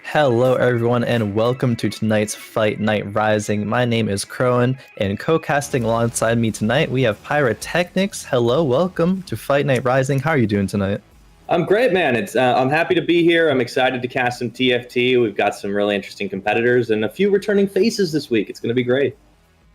Hello everyone and welcome to tonight's Fight Night Rising. My name is Khroen and co-casting alongside me tonight we have PiraTechnics. Hello, welcome to Fight Night Rising. How are you doing tonight? I'm great, man. I'm happy to be here. I'm excited to cast some TFT. We've got some really interesting competitors and a few returning faces this week. It's going to be great.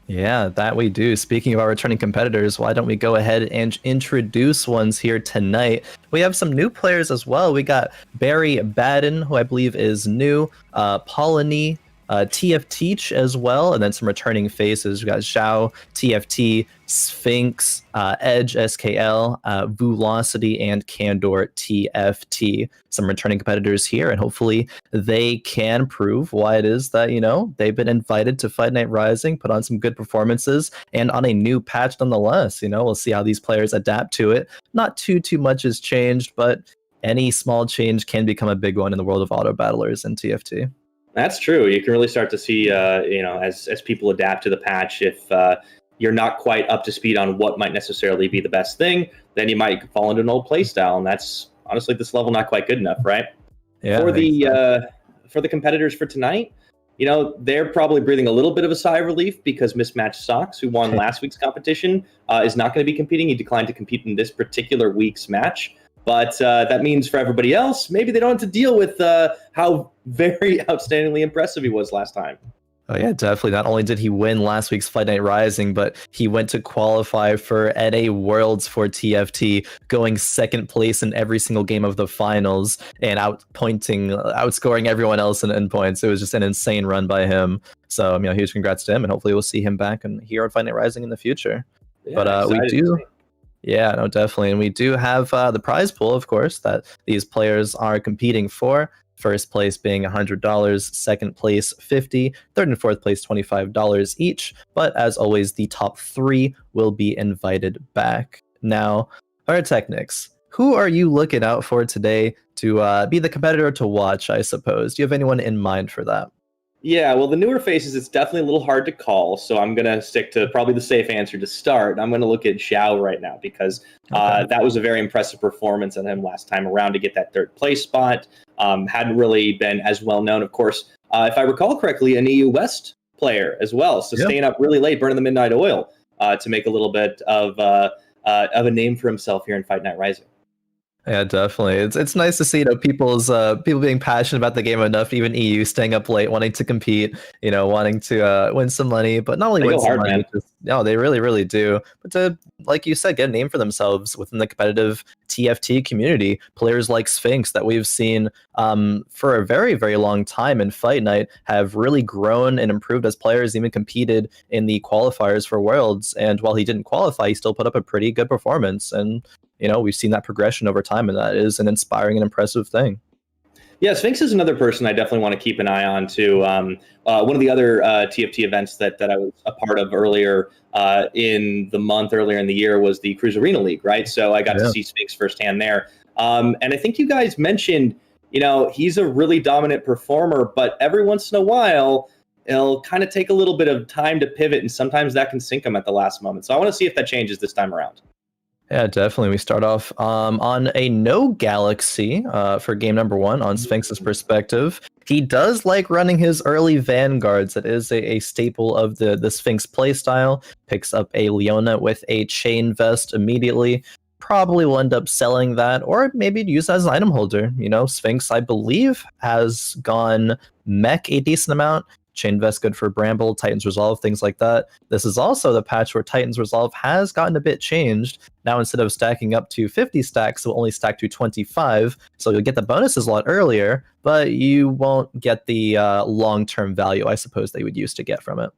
Yeah, that we do. Speaking of our returning competitors, why don't we go ahead and introduce ones here tonight? We have some new players as well. We got Barrybadden, who I believe is new, paulhnlee, TFT as well, and then some returning faces. We got Zhaotft, TFT, Sphinx, Edge, SKL, Vulocity, and candortft. Some returning competitors here, and hopefully they can prove why it is that, you know, they've been invited to Fight Night Rising, put on some good performances, and on a new patch nonetheless. You know, we'll see how these players adapt to it. Not too much has changed, but any small change can become a big one in the world of auto battlers and TFT. That's true. You can really start to see, you know, as people adapt to the patch, if you're not quite up to speed on what might necessarily be the best thing, then you might fall into an old play style, and that's honestly this level not quite good enough, right? Yeah. For the competitors for tonight, you know, they're probably breathing a little bit of a sigh of relief because Mismatched Socks, who won last week's competition, is not going to be competing. He declined to compete in this particular week's match. But that means for everybody else, maybe they don't have to deal with how very outstandingly impressive he was last time. Oh yeah, definitely. Not only did he win last week's Fight Night Rising, but he went to qualify for NA Worlds for TFT, going second place in every single game of the finals and outscoring everyone else in points. It was just an insane run by him. So, you know, huge congrats to him, and hopefully we'll see him back and here on Fight Night Rising in the future. Yeah, but we do. Yeah, no, definitely. And we do have the prize pool, of course, that these players are competing for. First place being $100, second place $50, third and fourth place $25 each. But as always, the top three will be invited back. Now, PiraTechnics, who are you looking out for today to be the competitor to watch, I suppose? Do you have anyone in mind for that? Yeah, well, the newer faces, it's definitely a little hard to call, so I'm going to stick to probably the safe answer to start. I'm going to look at Zhao right now because that was a very impressive performance on him last time around to get that third place spot. Hadn't really been as well known, of course. If I recall correctly, an EU West player as well, so staying up really late, burning the midnight oil to make a little bit of a name for himself here in Fight Night Rising. Yeah, definitely. It's nice to see, you know, people being passionate about the game enough, even EU staying up late, wanting to compete, you know, wanting to win some money, but not only win some money, no, they really do. But to, like you said, get a name for themselves within the competitive TFT community. Players like Sphinx that we've seen for a very long time in Fight Night have really grown and improved as players, even competed in the qualifiers for Worlds. And while he didn't qualify, he still put up a pretty good performance. And you know, we've seen that progression over time, and that is an inspiring and impressive thing. Yeah, Sphinx is another person I definitely want to keep an eye on too. One of the other TFT events that I was a part of earlier in the month, earlier in the year, was the Cruise Arena League, right? So I got to see Sphinx firsthand there. And I think you guys mentioned, you know, he's a really dominant performer, but every once in a while, it'll kind of take a little bit of time to pivot, and sometimes that can sink him at the last moment. So I want to see if that changes this time around. Yeah, definitely. We start off on a no galaxy for game number one on Sphinx's perspective. He does like running his early vanguards. That is a staple of the Sphinx playstyle. Picks up a Leona with a chain vest immediately. Probably will end up selling that, or maybe use as an item holder. You know, Sphinx, I believe, has gone mech a decent amount. Chain Vest good for Bramble, Titan's Resolve, things like that. This is also the patch where Titan's Resolve has gotten a bit changed. Now instead of stacking up to 50 stacks, it will only stack to 25. So you'll get the bonuses a lot earlier, but you won't get the long-term value, I suppose, they would used to get from it.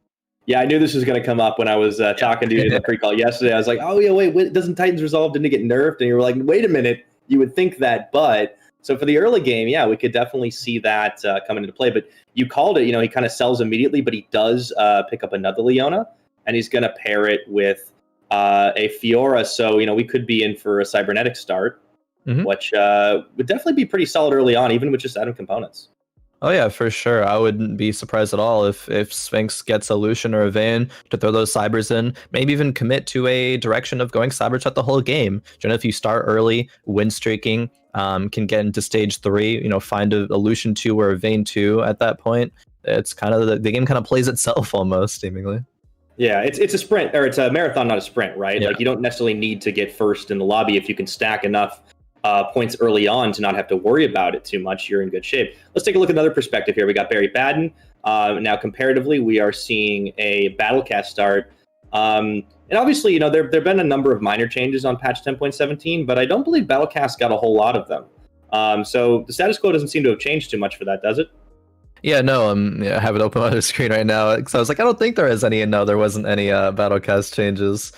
Yeah, I knew this was going to come up when I was talking to you in the pre-call yesterday. I was like, oh yeah, wait, doesn't Titan's Resolve didn't it get nerfed? And you were like, wait a minute, you would think that, but... So for the early game, yeah, we could definitely see that coming into play. But you called it, you know, he kind of sells immediately, but he does pick up another Leona, and he's going to pair it with a Fiora. So, you know, we could be in for a cybernetic start, which would definitely be pretty solid early on, even with just adding components. Oh yeah, for sure. I wouldn't be surprised at all if Sphinx gets a Lucian or a Vayne to throw those cybers in, maybe even commit to a direction of going cyber shot the whole game. You know, if you start early, win streaking, can get into stage 3, you know, find a Lucian 2 or a Vayne 2 at that point. It's kind of the game kind of plays itself almost, seemingly. Yeah, it's a sprint, or it's a marathon, not a sprint, right? Yeah. Like, you don't necessarily need to get first in the lobby. If you can stack enough points early on to not have to worry about it too much, you're in good shape. Let's take a look at another perspective here. We got Barrybadden. Now, comparatively, we are seeing a Battlecast start. And obviously, you know, there have been a number of minor changes on patch 10.17, but I don't believe Battlecast got a whole lot of them. So the status quo doesn't seem to have changed too much for that, does it? Yeah, no, I have it open on the screen right now because I was like, I don't think there is any, and no, there wasn't any Battlecast changes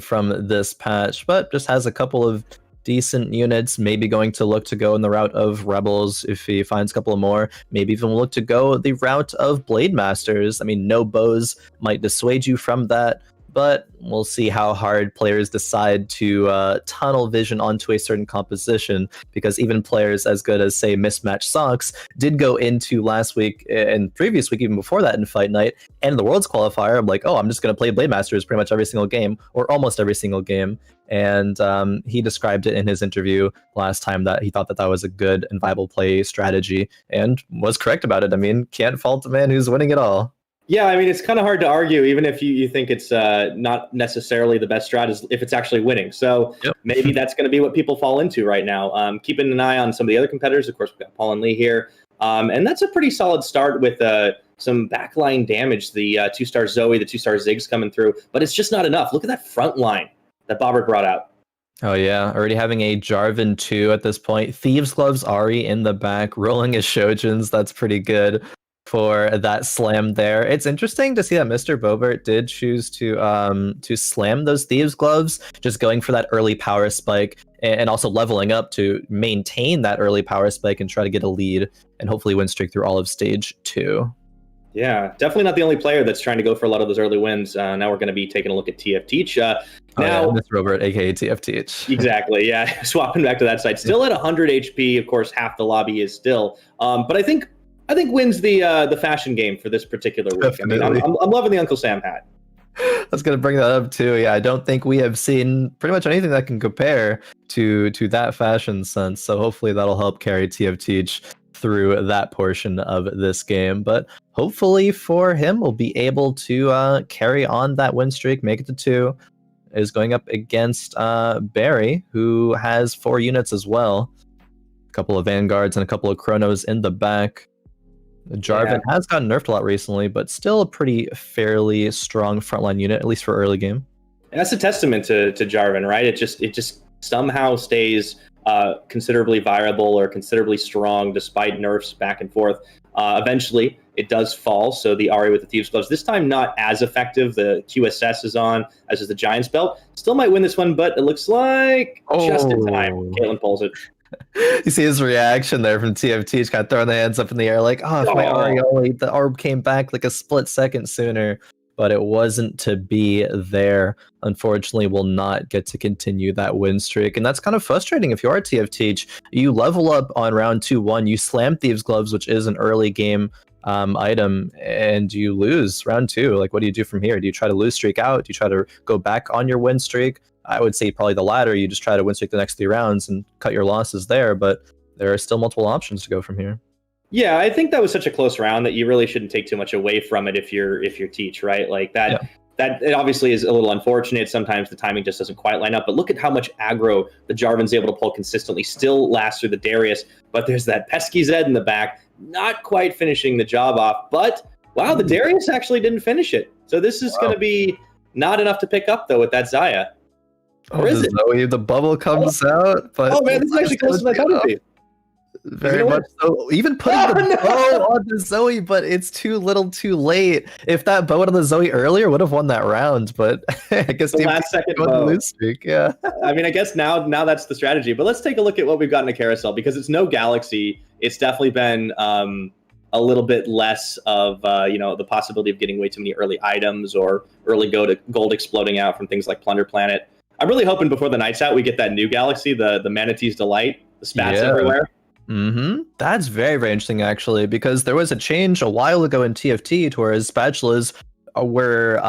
from this patch, but just has a couple of decent units, maybe going to look to go in the route of Rebels if he finds a couple of more, maybe even look to go the route of Blade Masters. I mean, no bows might dissuade you from that, but we'll see how hard players decide to tunnel vision onto a certain composition, because even players as good as, say, Mismatch Socks did go into last week and previous week, even before that in Fight Night, and the Worlds Qualifier. I'm like, oh, I'm just going to play Blade Masters pretty much every single game, or almost every single game. And he described it in his interview last time that he thought that that was a good and viable play strategy, and was correct about it. I mean, can't fault the man who's winning it all. Yeah, I mean, it's kind of hard to argue, even if you think it's not necessarily the best strat, if it's actually winning. So maybe that's going to be what people fall into right now. Keeping an eye on some of the other competitors. Of course, we've got paulhnlee here. And that's a pretty solid start with some backline damage. The 2-star Zoe, the 2-star Ziggs coming through. But it's just not enough. Look at that front line that Bobert brought out. Oh yeah, already having a Jarvan 2 at this point. Thieves Gloves Ari in the back, rolling his Shojins. That's pretty good for that slam there. It's interesting to see that MrBobert did choose to slam those Thieves Gloves, just going for that early power spike and also leveling up to maintain that early power spike and try to get a lead and hopefully win streak through all of stage 2. Yeah, definitely not the only player that's trying to go for a lot of those early wins. Now we're going to be taking a look at TFT. Now, MrBobert, aka TFT. Exactly, yeah. Swapping back to that side. Still at 100 HP, of course, half the lobby is still. But I think wins the fashion game for this particular week. Definitely. I mean, I'm loving the Uncle Sam hat. I was going to bring that up too. Yeah, I don't think we have seen pretty much anything that can compare to that fashion sense. So hopefully that'll help carry TFT through that portion of this game. But hopefully for him, we'll be able to carry on that win streak, make it to 2. Is going up against Barry, who has 4 units as well. A couple of Vanguards and a couple of Chronos in the back. Jarvan has gotten nerfed a lot recently, but still a pretty fairly strong frontline unit, at least for early game. And that's a testament to Jarvan, right? It just somehow stays considerably viable or considerably strong despite nerfs back and forth. Eventually, it does fall. So the Ari with the Thieves Gloves, this time not as effective. The QSS is on, as is the Giant's Belt. Still might win this one, but it looks like just in time. Caitlyn pulls it. You see his reaction there from TFT. He's kind of throwing the hands up in the air like, oh, if my Ari only, the orb came back like a split second sooner. But it wasn't to be there. Unfortunately, will not get to continue that win streak. And that's kind of frustrating if you are TFT. You level up on round 2-1, you slam Thieves Gloves, which is an early game item, and you lose round 2. Like, what do you do from here? Do you try to lose streak out? Do you try to go back on your win streak? I would say probably the latter. You just try to win streak the next 3 rounds and cut your losses there, but there are still multiple options to go from here. Yeah, I think that was such a close round that you really shouldn't take too much away from it if you're Teach, right? Like that. Yeah. That it obviously is a little unfortunate. Sometimes the timing just doesn't quite line up. But look at how much aggro the Jarvan's able to pull consistently. Still lasts through the Darius, but there's that pesky Zed in the back, not quite finishing the job off. But wow, the Darius actually didn't finish it. So this is going to be not enough to pick up though with that Xayah. Or is it? Zoe, the bubble comes out, but man, this is actually close to the penalty. Very much so. Even putting the bow on the Zoe, but it's too little too late. If that bow on the Zoe earlier would have won that round, but I guess the last second bow. Lose streak. Yeah. I mean, I guess now that's the strategy. But let's take a look at what we've got in a carousel, because it's no Galaxy. It's definitely been a little bit less of the possibility of getting way too many early items or early gold exploding out from things like Plunder Planet. I'm really hoping before the night's out we get that new Galaxy, the Manatee's Delight, the spats everywhere. That's very, very interesting, actually, because there was a change a while ago in TFT to where spatulas were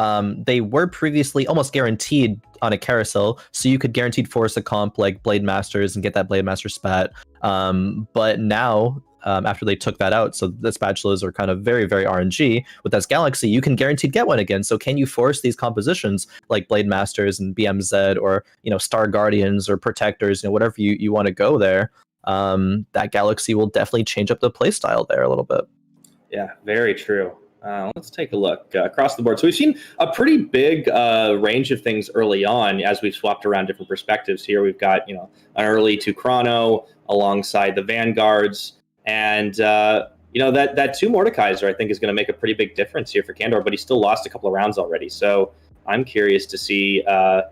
they were previously almost guaranteed on a carousel, so you could guaranteed force a comp like Blade Masters and get that Blade Master spat. But now, after they took that out, so the spatulas are kind of very, very RNG. With this Galaxy, you can guaranteed get one again. So can you force these compositions like Blade Masters and BMZ, or Star Guardians or Protectors, whatever you want to go there? That Galaxy will definitely change up the playstyle there a little bit. Yeah, very true. Let's take a look across the board. So we've seen a pretty big range of things early on as we've swapped around different perspectives here. We've got, an early 2 Chrono alongside the Vanguards. And, that 2 Mordekaiser, I think, is going to make a pretty big difference here for Candor, but he still lost a couple of rounds already. So I'm curious to see kind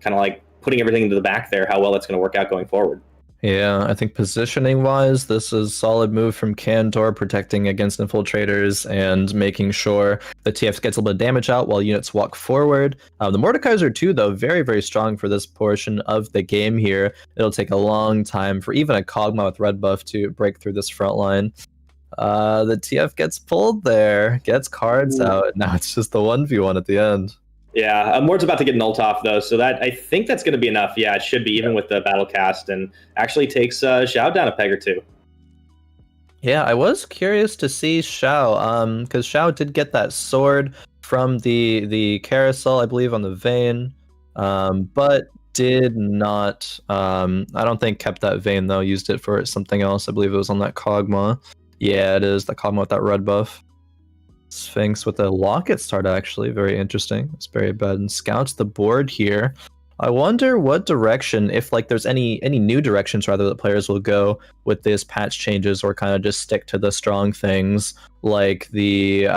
of like putting everything into the back there, how well that's going to work out going forward. Yeah, I think positioning-wise, this is a solid move from Candor, protecting against infiltrators and making sure the TF gets a little bit of damage out while units walk forward. The Mordekaiser too, though, very, very strong for this portion of the game here. It'll take a long time for even a Kog'Maw with red buff to break through this front line. The TF gets pulled there, gets cards out. Now it's just the 1v1 at the end. Yeah, Mord's about to get Zhaotft though, so that I think that's going to be enough. Yeah, it should be, even with the battle cast, and actually takes Zhao down a peg or two. Yeah, I was curious to see Zhao, because Zhao did get that sword from the carousel, I believe, on the Vayne, but did not. I don't think kept that Vayne though. Used it for something else. I believe it was on that Kog'Maw. Yeah, it is the Kog'Maw with that red buff. Sphinx with a locket start, actually very interesting. It's Barrybadden scouts the board here. I wonder what direction, if like there's any new directions rather that players will go with this patch changes, or kind of just stick to the strong things like the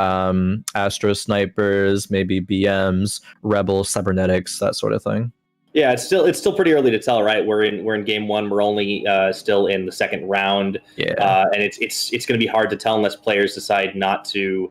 Astro Snipers, maybe BMs, Rebel Cybernetics, that sort of thing. Yeah, it's still pretty early to tell, right? We're in game 1. We're only still in the second round. Yeah, and it's going to be hard to tell unless players decide not to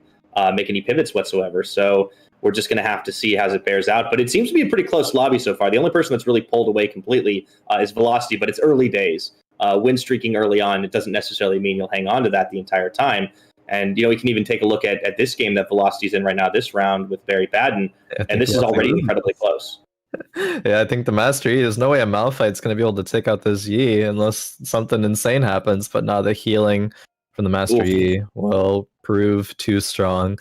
make any pivots whatsoever. So we're just going to have to see how it bears out. But it seems to be a pretty close lobby so far. The only person that's really pulled away completely is Vulocity, but it's early days. Win streaking early on, it doesn't necessarily mean you'll hang on to that the entire time. And, we can even take a look at this game that Velocity's in right now, this round with Barrybadden, and this is already incredibly close. Yeah, I think the Master Yi, there's no way a Malphite's going to be able to take out this Yi unless something insane happens, but now the healing from the Master Yi will prove too strong.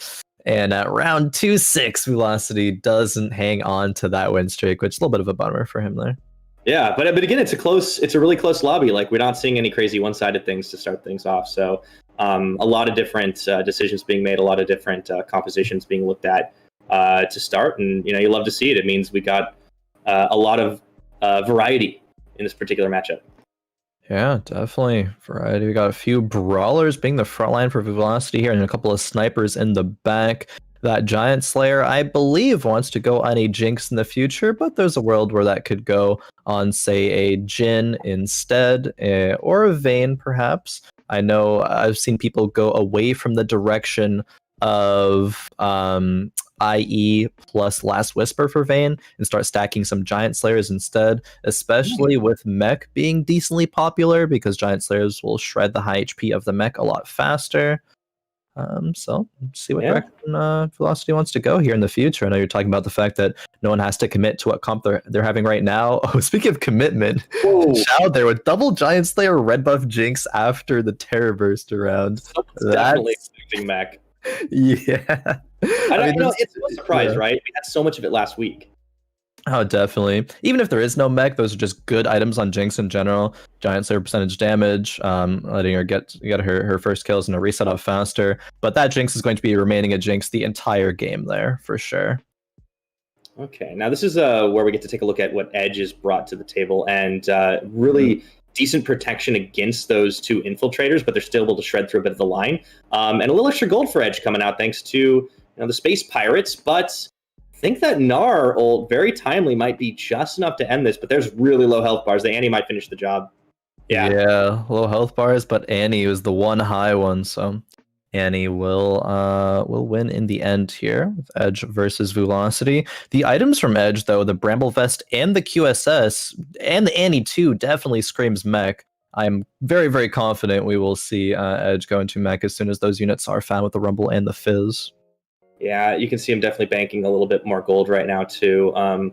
And at round 2-6, Velocity doesn't hang on to that win streak, which is a little bit of a bummer for him there. Yeah, but again, it's a really close lobby. Like, we're not seeing any crazy one-sided things to start things off. So a lot of different decisions being made, a lot of different compositions being looked at to start. And, you love to see it. It means we got a lot of variety in this particular matchup. Yeah, definitely variety. We got a few brawlers being the front line for Velocity here, and a couple of snipers in the back. That Giant Slayer, I believe, wants to go on a Jinx in the future, but there's a world where that could go on, say, a Jhin instead, or a Vayne, perhaps. I know I've seen people go away from the direction of IE plus Last Whisper for Vayne and start stacking some Giant Slayers instead, especially with mech being decently popular, because Giant Slayers will shred the high HP of the mech a lot faster. So see what direction Velocity wants to go here in the future. I know you're talking about the fact that no one has to commit to what comp they're having right now. Oh, speaking of commitment, Zhao there with double Giant Slayer red buff Jinx after the Terror Burst around. That's definitely expecting mech. Yeah. I mean, it's no surprise, right? We had so much of it last week. Oh, definitely. Even if there is no mech, those are just good items on Jinx in general. Giant Slayer percentage damage, letting her get her first kills and a reset up faster. But that Jinx is going to be remaining a Jinx the entire game there, for sure. Okay, now this is where we get to take a look at what Edge is brought to the table, and really decent protection against those 2 infiltrators, but they're still able to shred through a bit of the line. And a little extra gold for Edge coming out thanks to the Space Pirates, but I think that Gnar ult very timely might be just enough to end this, but there's really low health bars. The Annie might finish the job. Yeah, low health bars, but Annie was the one high one, so Annie will win in the end here with Edge versus Velocity. The items from Edge, though, the Bramble Vest and the QSS and the Annie too, definitely screams mech. I'm very, very confident we will see Edge go into mech as soon as those units are found with the Rumble and the Fizz. Yeah, you can see him definitely banking a little bit more gold right now too. I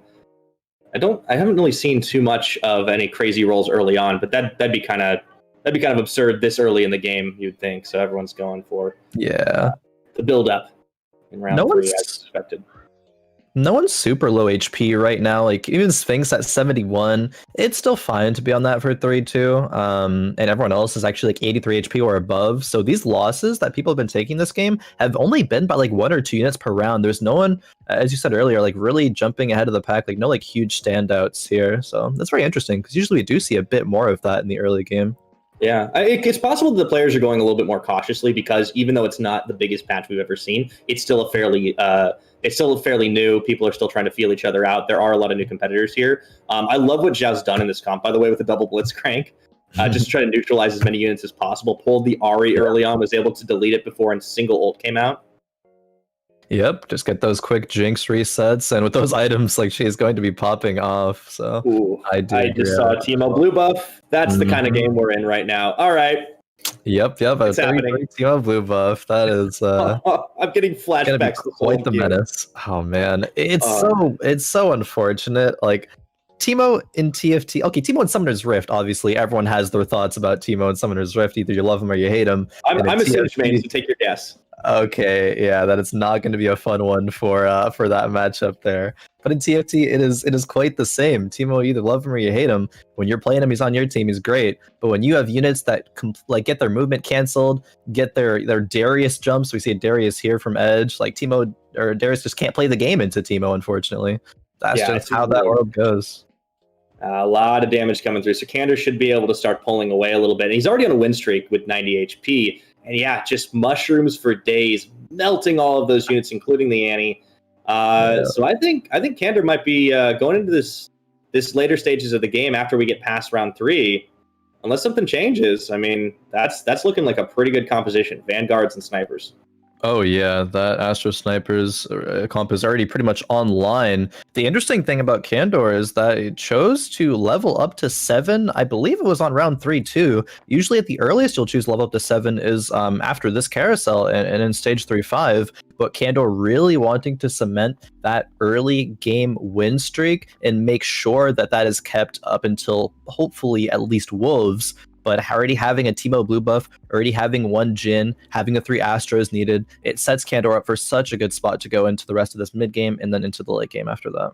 haven't really seen too much of any crazy rolls early on, but that'd be kind of absurd this early in the game, you'd think. So everyone's going for the build up in round 3 as expected. No one's super low HP right now. Like even Sphinx at 71, it's still fine to be on that for 3-2. And everyone else is actually like 83 HP or above. So these losses that people have been taking this game have only been by like 1 or 2 units per round. There's no one, as you said earlier, like really jumping ahead of the pack. Like no like huge standouts here. So that's very interesting because usually we do see a bit more of that in the early game. Yeah, it's possible that the players are going a little bit more cautiously because even though it's not the biggest patch we've ever seen, it's still a fairly new. People are still trying to feel each other out. There are a lot of new competitors here. I love what Zhao's done in this comp, by the way, with the double blitz crank. Just to try to neutralize as many units as possible. Pulled the Ari early on, was able to delete it before a single ult came out. Yep, just get those quick Jinx resets, and with those items, like she's going to be popping off. So ooh, I just saw a Teemo blue buff. That's the kind of game we're in right now. All right. Yep. It's happening. Teemo blue buff. That is. I'm getting flashbacks. Quite the menace. Oh man, it's so unfortunate. Like Teemo in TFT. Okay, Teemo in Summoner's Rift. Obviously, everyone has their thoughts about Teemo in Summoner's Rift. Either you love him or you hate him. I'm a Singe main, so take your guess. Okay, yeah, that it's not going to be a fun one for that matchup there. But in TFT, it is quite the same. Teemo, you either love him or you hate him. When you're playing him, he's on your team, he's great. But when you have units that get their movement canceled, get their Darius jumps, we see a Darius here from Edge. Like Teemo or Darius just can't play the game into Teemo, unfortunately. That's just how that world goes. A lot of damage coming through. So Candor should be able to start pulling away a little bit. And he's already on a win streak with 90 HP. And yeah, just mushrooms for days, melting all of those units, including the Annie. So I think Candor might be going into this later stages of the game after we get past round 3, unless something changes. I mean, that's looking like a pretty good composition, vanguards and snipers. Oh yeah, that Astro Snipers comp is already pretty much online. The interesting thing about Candor is that it chose to level up to 7. I believe it was on round 3 too. Usually at the earliest you'll choose level up to 7 is after this carousel and in stage 3-5. But Candor really wanting to cement that early game win streak and make sure that is kept up until hopefully at least Wolves. But already having a Teemo blue buff, already having 1 Jhin, having the 3 Astros needed, it sets Candor up for such a good spot to go into the rest of this mid game and then into the late game after that.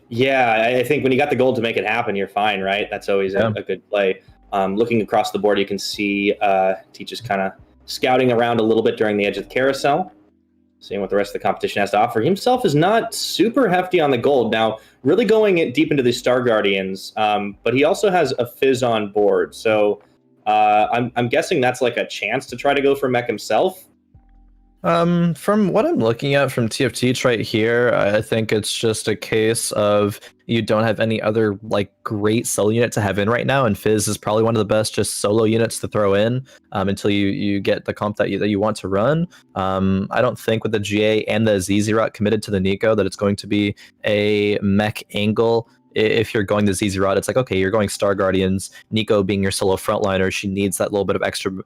Yeah, I think when you got the gold to make it happen, you're fine, right? That's always a good play. Looking across the board, you can see Teach is kind of scouting around a little bit during the edge of the carousel, seeing what the rest of the competition has to offer. Himself is not super hefty on the gold. Now, really going deep into the Star Guardians, but he also has a Fizz on board. So I'm guessing that's like a chance to try to go for mech himself. From what I'm looking at from TFT right here, I think it's just a case of you don't have any other like great solo unit to have in right now, and Fizz is probably one of the best just solo units to throw in until you get the comp that you want to run. I don't think with the GA and the ZZ committed to the Nico that it's going to be a mech angle. If you're going the ZZ route, it's like, okay, you're going Star Guardians, Nico being your solo frontliner, she needs that little bit of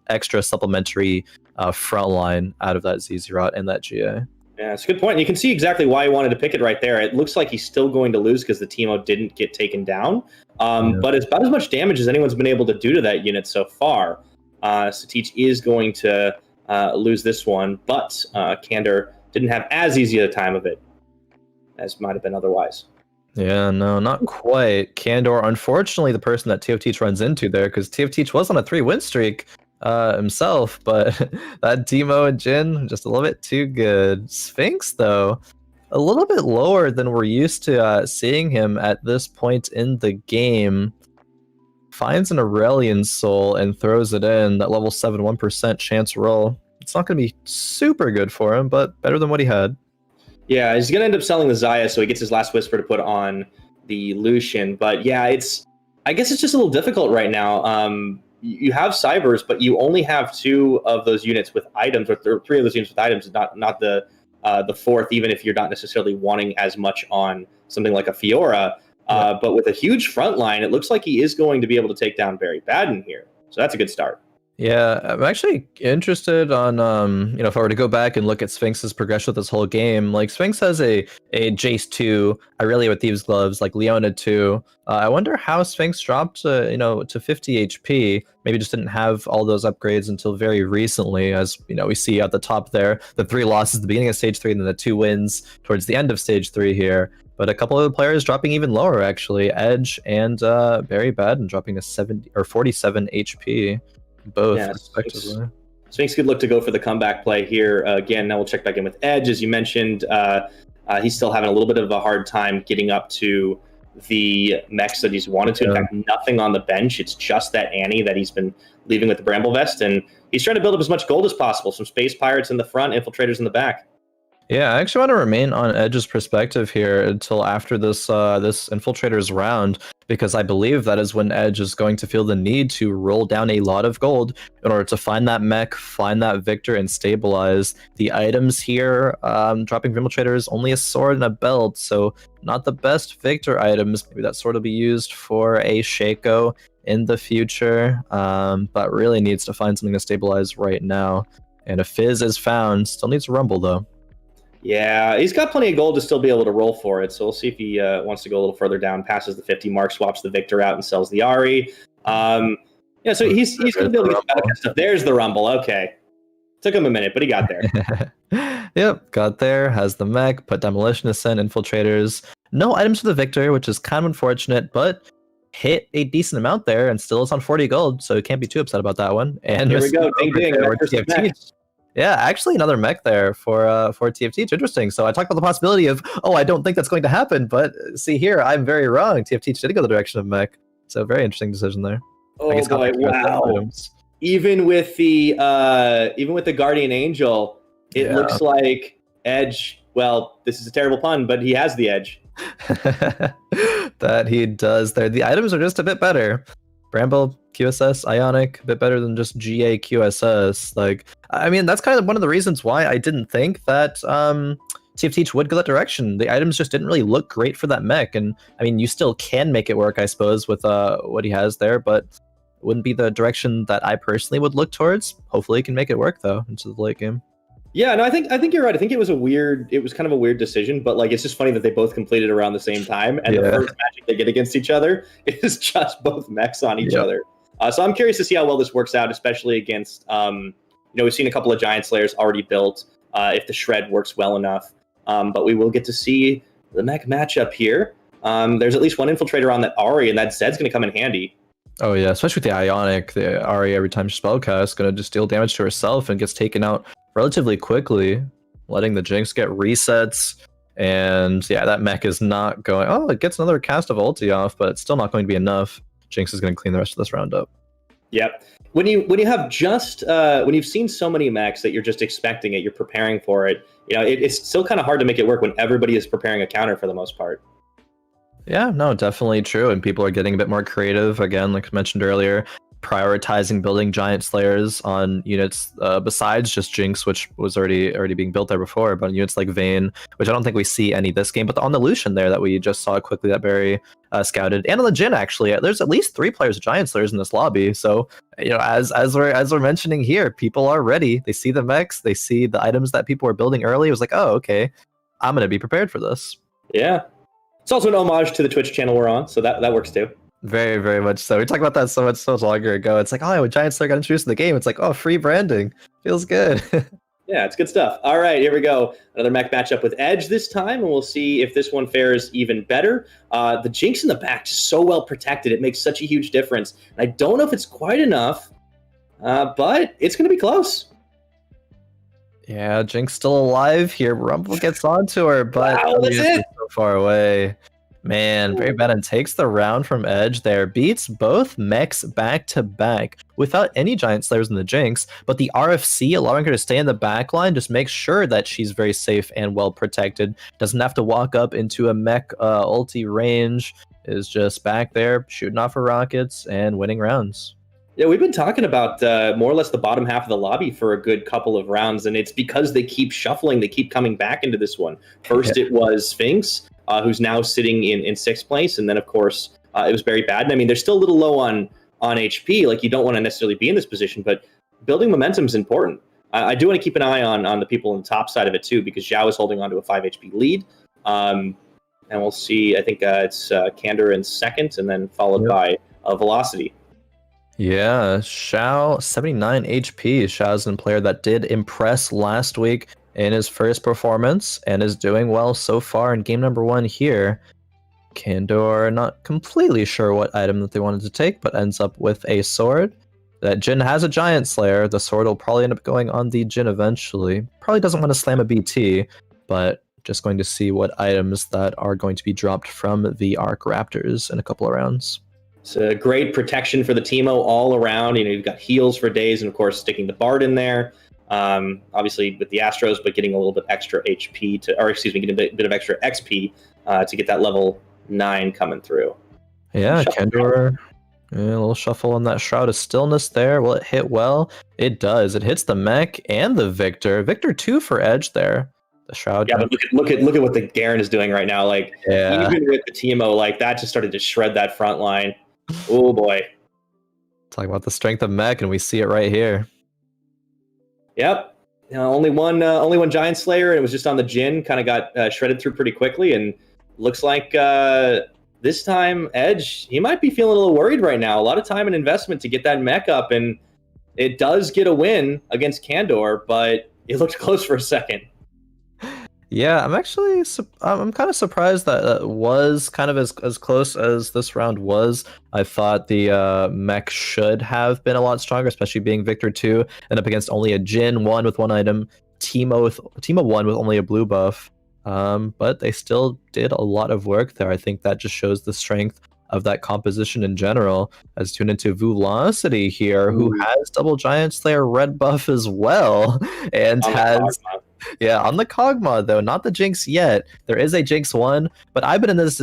extra supplementary frontline out of that ZZ route and that GA. Yeah, it's a good point. You can see exactly why he wanted to pick it right there. It looks like he's still going to lose because the Teemo didn't get taken down. But it's about as much damage as anyone's been able to do to that unit so far. So Teach is going to lose this one, but Candor didn't have as easy a time of it as might have been otherwise. Yeah, no, not quite. Candor, unfortunately, the person that TFT runs into there, because TFT was on a 3-win streak himself, but that Teemo and Jhin, just a little bit too good. Sphinx, though, a little bit lower than we're used to seeing him at this point in the game. Finds an Aurelion Soul and throws it in, that level 7 1% chance roll. It's not going to be super good for him, but better than what he had. Yeah, he's going to end up selling the Xayah, so he gets his last Whisper to put on the Lucian. But yeah, I guess it's just a little difficult right now. You have Cybers, but you only have 2 of those units with items, or 3 of those units with items, not the 4th, even if you're not necessarily wanting as much on something like a Fiora. But with a huge front line, it looks like he is going to be able to take down Barrybadden here. So that's a good start. Yeah, I'm actually interested on if I were to go back and look at Sphinx's progression with this whole game, like Sphinx has a Jace 2, Irelia with Thieves Gloves, like Leona 2. I wonder how Sphinx dropped to 50 HP. Maybe just didn't have all those upgrades until very recently, as we see at the top there, the 3 losses at the beginning of stage 3 and then the 2 wins towards the end of stage 3 here. But a couple of the players dropping even lower, actually. Edge and Barrybadden dropping to 70 or 47 HP. Both, respectively. Sphinx could look to go for the comeback play here. Again, now we'll check back in with Edge. As you mentioned, he's still having a little bit of a hard time getting up to the mechs that he's wanted to. In fact, nothing on the bench. It's just that Annie that he's been leaving with the Bramble Vest, and he's trying to build up as much gold as possible. Some Space Pirates in the front, Infiltrators in the back. Yeah, I actually want to remain on Edge's perspective here until after this Infiltrators round, because I believe that is when Edge is going to feel the need to roll down a lot of gold in order to find that mech, find that victor, and stabilize. The items here, dropping Infiltrators, only a sword and a belt, so not the best victor items. Maybe that sword will be used for a Shaco in the future, but really needs to find something to stabilize right now. And if Fizz is found, still needs to Rumble though. Yeah, he's got plenty of gold to still be able to roll for it. So we'll see if he wants to go a little further down, passes the 50 mark, swaps the Victor out, and sells the Ari. Yeah, so he's going to be able to get that stuff. There's the Rumble. Okay. Took him a minute, but he got there. Yep, got there, has the mech, put Demolitionists in, Infiltrators. No items for the Victor, which is kind of unfortunate, but hit a decent amount there and still is on 40 gold, so you can't be too upset about that one. And here we go. Ding, ding. Yeah, actually another mech there for TFT. It's interesting. So I talked about the possibility of, I don't think that's going to happen, but see here, I'm very wrong. TFT did go the direction of mech. So very interesting decision there. Oh boy, wow. Even with the Guardian Angel, it looks like Edge, well, this is a terrible pun, but he has the edge. That he does there. The items are just a bit better. Bramble, QSS, Ionic, a bit better than just GA QSS. Like, I mean, that's kind of one of the reasons why I didn't think that TFT would go that direction. The items just didn't really look great for that mech, and I mean, you still can make it work, I suppose, with what he has there, but it wouldn't be the direction that I personally would look towards. Hopefully, he can make it work though into the late game. Yeah, no, I think you're right. I think it was kind of a weird decision, but like it's just funny that they both completed around the same time, and the first match they get against each other is just both mechs on each other. So I'm curious to see how well this works out, especially against we've seen a couple of Giant Slayers already built. If the Shred works well enough, but we will get to see the mech matchup here. There's at least one Infiltrator on that Ari, and that Zed's going to come in handy. Oh yeah, especially with the Ionic, the Ari every time she spellcasts going to just deal damage to herself and gets taken out relatively quickly, letting the Jinx get resets. And yeah, that mech is not going. Oh, it gets another cast of ulti off, but it's still not going to be enough. Jinx is going to clean the rest of this round up. Yep. When you have just when you've seen so many mechs that you're just expecting it, you're preparing for it. It's still kind of hard to make it work when everybody is preparing a counter for the most part. Yeah, no, definitely true. And people are getting a bit more creative again, like I mentioned earlier, prioritizing building Giant Slayers on units besides just Jinx, which was already being built there before, but on units like Vayne, which I don't think we see any this game, but on the Lucian there that we just saw quickly that Barry scouted, and on the Jhin actually, there's at least 3 players of Giant Slayers in this lobby. So as we're mentioning here, people are ready. They see the mechs, they see the items that people were building early. It was like, oh, okay, I'm gonna be prepared for this. Yeah, it's also an homage to the Twitch channel we're on, so that works too. Very, very much so. We talked about that so much longer ago. It's like, when Giant Slayer got introduced to the game, it's like, free branding. Feels good. Yeah, it's good stuff. All right, here we go. Another mech matchup with Edge this time, and we'll see if this one fares even better. The Jinx in the back is so well protected. It makes such a huge difference. And I don't know if it's quite enough, but it's going to be close. Yeah, Jinx still alive here. Rumble gets onto her, but that's it. So far away. Man, Barrybadden takes the round from Edge there, beats both mechs back to back without any Giant Slayers in the Jinx, but the RFC allowing her to stay in the back line just makes sure that she's very safe and well protected. Doesn't have to walk up into a mech ulti range, is just back there shooting off her rockets and winning rounds. Yeah, we've been talking about more or less the bottom half of the lobby for a good couple of rounds, and it's because they keep shuffling, they keep coming back into this one. First it was Sphinx, who's now sitting in sixth place. And then, of course, it was Barrybadden. I mean, they're still a little low on HP. Like, you don't want to necessarily be in this position, but building momentum is important. I do want to keep an eye on the people on the top side of it, too, because Zhao is holding on to a 5 HP lead. And we'll see, I think it's Candor in second, and then followed by Velocity. Yeah, Zhao, 79 HP. Zhao's a player that did impress last week in his first performance and is doing well so far in game number 1 here. Candor, not completely sure what item that they wanted to take, but ends up with a sword. That Jhin has a Giant Slayer. The sword will probably end up going on the Jhin eventually. Probably doesn't want to slam a BT, but just going to see what items that are going to be dropped from the Arc Raptors in a couple of rounds. It's a great protection for the Teemo all around. You know, you've got heals for days, and of course, sticking the Bard in there. Obviously with the Astros, but getting a little bit extra HP getting a bit of extra XP to get that level 9 coming through. Yeah, Candor, a little shuffle on that Shroud of Stillness there. Will it hit well? It does. It hits the mech and the Victor. Victor 2 for Edge there. The Shroud. Yeah, but look at what the Garen is doing right now. Like, even with the Teemo, like, that just started to shred that front line. Oh boy. Talk about the strength of mech, and we see it right here. Yep. Only one Giant Slayer, and it was just on the Jhin. Kind of got shredded through pretty quickly, and looks like this time Edge, he might be feeling a little worried right now. A lot of time and investment to get that mech up, and it does get a win against Candor, but it looked close for a second. Yeah, I'm kind of surprised that was kind of as close as this round was. I thought the mech should have been a lot stronger, especially being Victor 2, and up against only a Jhin 1 with 1 item, Teemo 1 with only a blue buff. But they still did a lot of work there. I think that just shows the strength of that composition in general. As tuned into Vulocity here, who has double Giant Slayer red buff as well, and has... Yeah, on the Kog'Maw though, not the Jinx yet. There is a Jinx 1, but I've been in this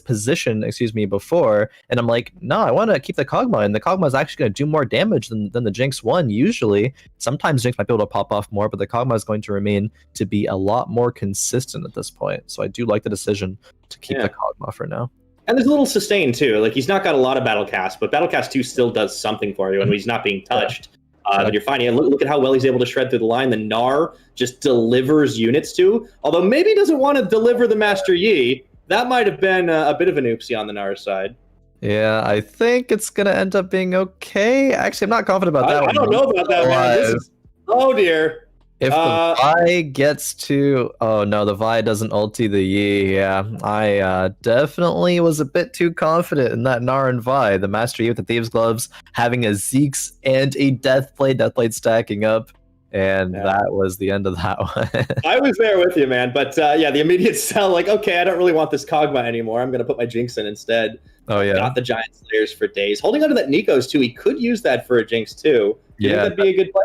position, before, and I'm like, no, I want to keep the Kog'Maw, and the Kog'Maw is actually going to do more damage than the Jinx 1 usually. Sometimes Jinx might be able to pop off more, but the Kog'Maw is going to remain to be a lot more consistent at this point. So I do like the decision to keep the Kog'Maw for now. And there's a little sustain too. Like, he's not got a lot of Battle Cast, but Battle Cast 2 still does something for you, and he's not being touched. But you're finding, look at how well he's able to shred through the line. The Gnar just delivers units to, although maybe doesn't want to deliver the Master Yi. That might have been a bit of an oopsie on the Gnar side. Yeah, I think it's going to end up being okay. Actually, I'm not confident about that one. I don't know about that one. Oh, dear. If the Vi gets to... Oh, no, the Vi doesn't ulti the Yi. Yeah, I definitely was a bit too confident in that Gnar and Vi. The Master Yi with the Thieves' Gloves, having a Zeke's and a Deathblade stacking up. And that was the end of that one. I was there with you, man. But the immediate sell, like, okay, I don't really want this Kog'Maw anymore. I'm going to put my Jinx in instead. Oh, yeah. Got the Giant Slayers for days. Holding on to that Nikos, too. He could use that for a Jinx, too. You think that'd be a good play?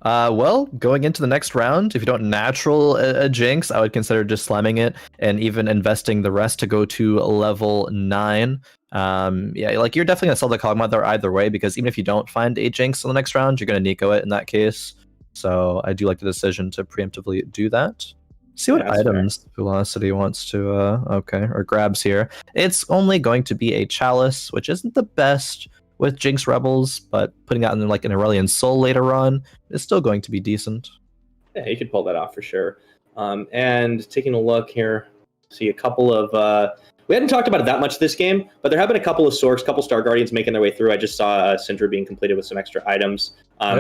Well, going into the next round, if you don't natural a Jinx, I would consider just slamming it and even investing the rest to go to level 9. Like, you're definitely going to sell the Kog'Maw there either way, because even if you don't find a Jinx in the next round, you're going to Nico it in that case. So I do like the decision to preemptively do that. See what items Velocity wants to, or grabs here. It's only going to be a Chalice, which isn't the best with Jinx Rebels, but putting that in like an Aurelion Soul later on is still going to be decent. Yeah, you could pull that off for sure. And taking a look here, see a couple of... we hadn't talked about it that much this game, but there have been a couple of Sorks, a couple Star Guardians making their way through. I just saw Syndra being completed with some extra items.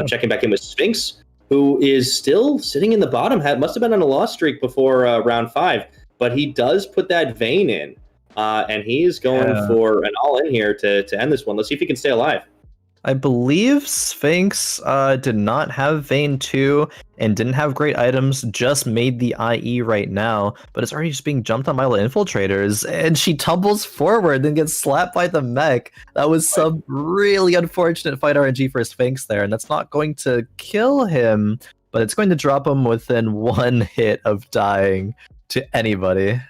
Checking back in with Sphinx, who is still sitting in the bottom. Must have been on a loss streak before round 5, but he does put that Vayne in. And he's going for an all-in here to end this one. Let's see if he can stay alive. I believe Sphinx did not have Vayne 2 and didn't have great items, just made the IE right now, but it's already just being jumped on by the infiltrators, and she tumbles forward, then gets slapped by the mech. That was some really unfortunate fight RNG for Sphinx there, and that's not going to kill him, but it's going to drop him within 1 hit of dying to anybody.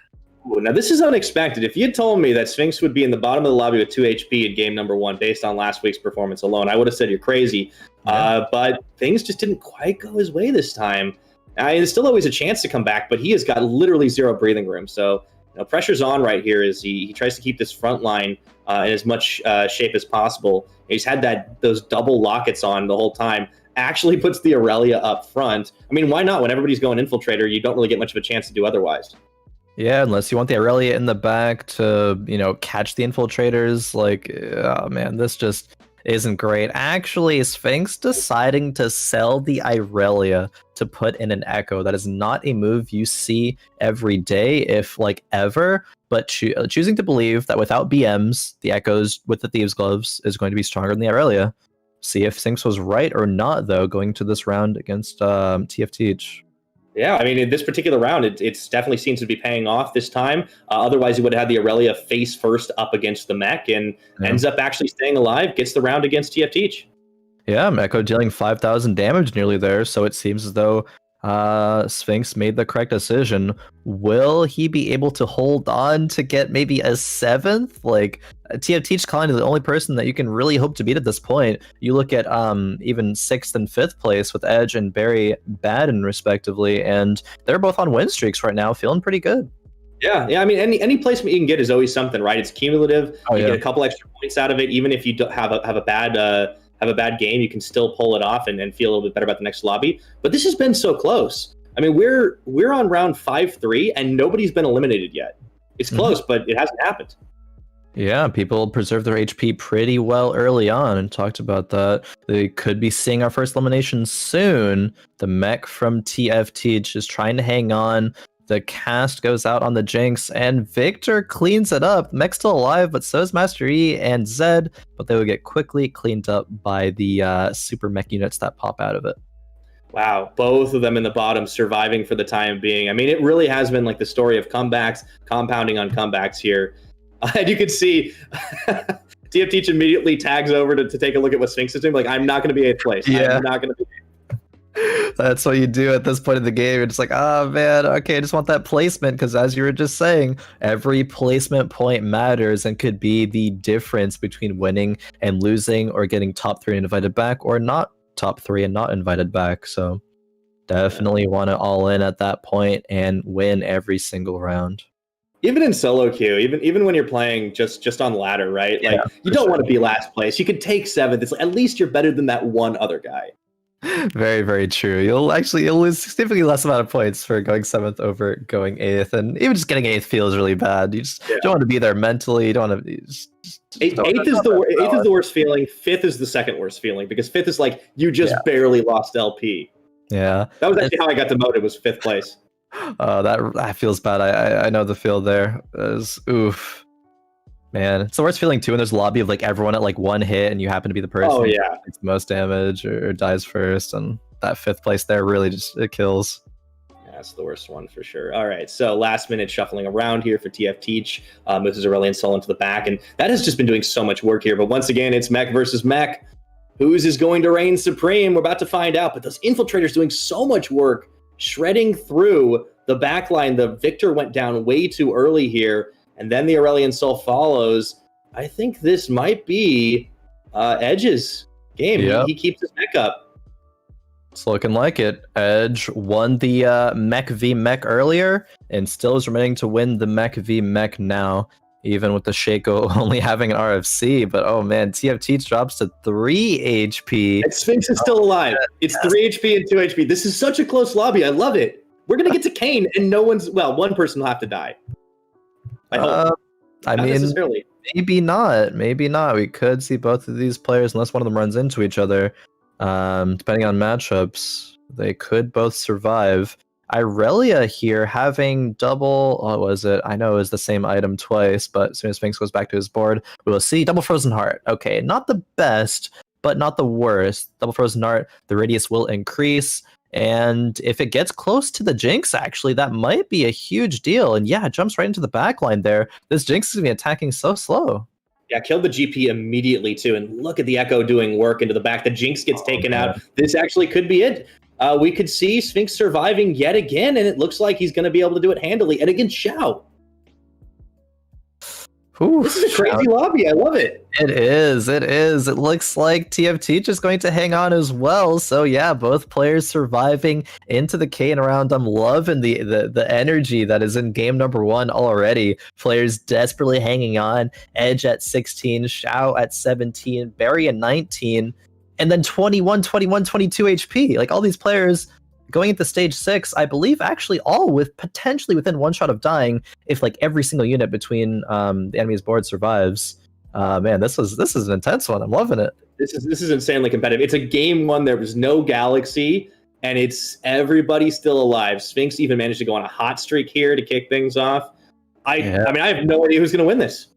Ooh, now, this is unexpected. If you had told me that Sphinx would be in the bottom of the lobby with 2 HP in game number 1 based on last week's performance alone, I would have said you're crazy. But things just didn't quite go his way this time. There's still always a chance to come back, but he has got literally 0 breathing room. So pressure's on right here as he tries to keep this front line in as much shape as possible. He's had those double lockets on the whole time. Actually puts the Aurelia up front. I mean, why not? When everybody's going Infiltrator, you don't really get much of a chance to do otherwise. Yeah, unless you want the Aurelia in the back to, catch the Infiltrators. Like, oh man, this just isn't great. Actually, Sphinx deciding to sell the Aurelia to put in an Echo. That is not a move you see every day, if like ever. But choosing to believe that without BMs, the Echoes with the Thieves' Gloves is going to be stronger than the Aurelia. See if Sphinx was right or not, though, going to this round against TFT. Yeah, I mean, in this particular round, it's definitely seems to be paying off this time. Otherwise, he would have had the Aurelia face first up against the mech and ends up actually staying alive, gets the round against TFT. Yeah, Echo dealing 5,000 damage nearly there, so it seems as though Sphinx made the correct decision. Will he be able to hold on to get maybe a 7th? Like, TFT kind of the only person that you can really hope to beat at this point. You look at even 6th and 5th place with Edge and Barrybadden respectively, and they're both on win streaks right now, feeling pretty good. Yeah. I mean, any placement you can get is always something, right? It's cumulative. You get a couple extra points out of it, even if you don't have a bad game, you can still pull it off and feel a little bit better about the next lobby. But this has been so close. I mean, we're on round 5-3 and nobody's been eliminated yet. It's close, but it hasn't happened. Yeah, people preserved their HP pretty well early on and talked about that. They could be seeing our first elimination soon. The mech from TFT just trying to hang on. The cast goes out on the Jinx, and Victor cleans it up. Mech's still alive, but so is Master E and Zed, but they will get quickly cleaned up by the super mech units that pop out of it. Wow, both of them in the bottom surviving for the time being. I mean, it really has been like the story of comebacks, compounding on comebacks here. And you can see TFT immediately tags over to take a look at what Sphinx is doing. Like, I'm not going to be 8th place. Yeah. I'm not going to be. That's what you do at this point in the game. It's like, oh man, okay, I just want that placement, because as you were just saying, every placement point matters and could be the difference between winning and losing, or getting top 3 and invited back, or not top 3 and not invited back. So definitely want to all in at that point and win every single round. Even in solo queue, even when you're playing just on ladder, right? Like, you don't want to be last place. You could take 7th. It's like, at least you're better than that one other guy. Very, very true. You'll lose significantly less amount of points for going 7th over going 8th, and even just getting 8th feels really bad. You just don't want to be there mentally. You don't want to. 8th is the worst feeling. 5th is the second worst feeling, because 5th is like you just barely lost LP. Yeah, that was actually how I got demoted. Was 5th place. That feels bad. I know the feel there. Oof. Man, it's the worst feeling too when there's a lobby of like everyone at like one hit and you happen to be the person who takes the most damage or dies first, and that 5th place there really just it kills. Yeah, that's the worst one for sure. All right, so last minute shuffling around here for TFT. Moves Aurelian Soul into the back, and that has just been doing so much work here. But once again, it's mech versus mech. Whose is going to reign supreme? We're about to find out. But those Infiltrators doing so much work, shredding through the backline. The Victor went down way too early here. And then the Aurelian Soul follows. I think this might be Edge's game. Yep. He keeps his mech up. It's looking like it. Edge won the mech v mech earlier and still is remaining to win the mech v mech now, even with the Shaco only having an RFC. But oh man, TFT drops to 3 HP. And Sphinx is still alive. It's 3 HP and 2 HP. This is such a close lobby. I love it. We're going to get to Kane and one person will have to die. I hope. I mean, maybe not. Maybe not. We could see both of these players, unless one of them runs into each other. Depending on matchups, they could both survive. Irelia here having double. What was it? I know it was the same item twice, but as soon as Sphinx goes back to his board, we will see double Frozen Heart. Okay, not the best, but not the worst. Double Frozen Heart, the radius will increase. And if it gets close to the Jinx, actually, that might be a huge deal. And yeah, it jumps right into the backline there. This Jinx is going to be attacking so slow. Yeah, killed the GP immediately, too. And look at the Echo doing work into the back. The Jinx gets taken out. This actually could be it. We could see Sphinx surviving yet again, and it looks like he's going to be able to do it handily. And against Zhao. Whew, This is a crazy lobby. I love it. It is. It is. It looks like TFT is going to hang on as well. So yeah, both players surviving into the K and around. I'm loving the energy that is in game number 1 already. Players desperately hanging on. Edge at 16, Zhao at 17, Barry at 19, and then 21, 21, 22 HP. Like all these players going into stage 6, I believe actually all with potentially within one shot of dying if like every single unit between the enemy's board survives. Man, this is an intense one. I'm loving it. This is insanely competitive. It's a game 1. There was no Galaxy, and it's everybody still alive. Sphinx even managed to go on a hot streak here to kick things off. I mean, I have no idea who's going to win this.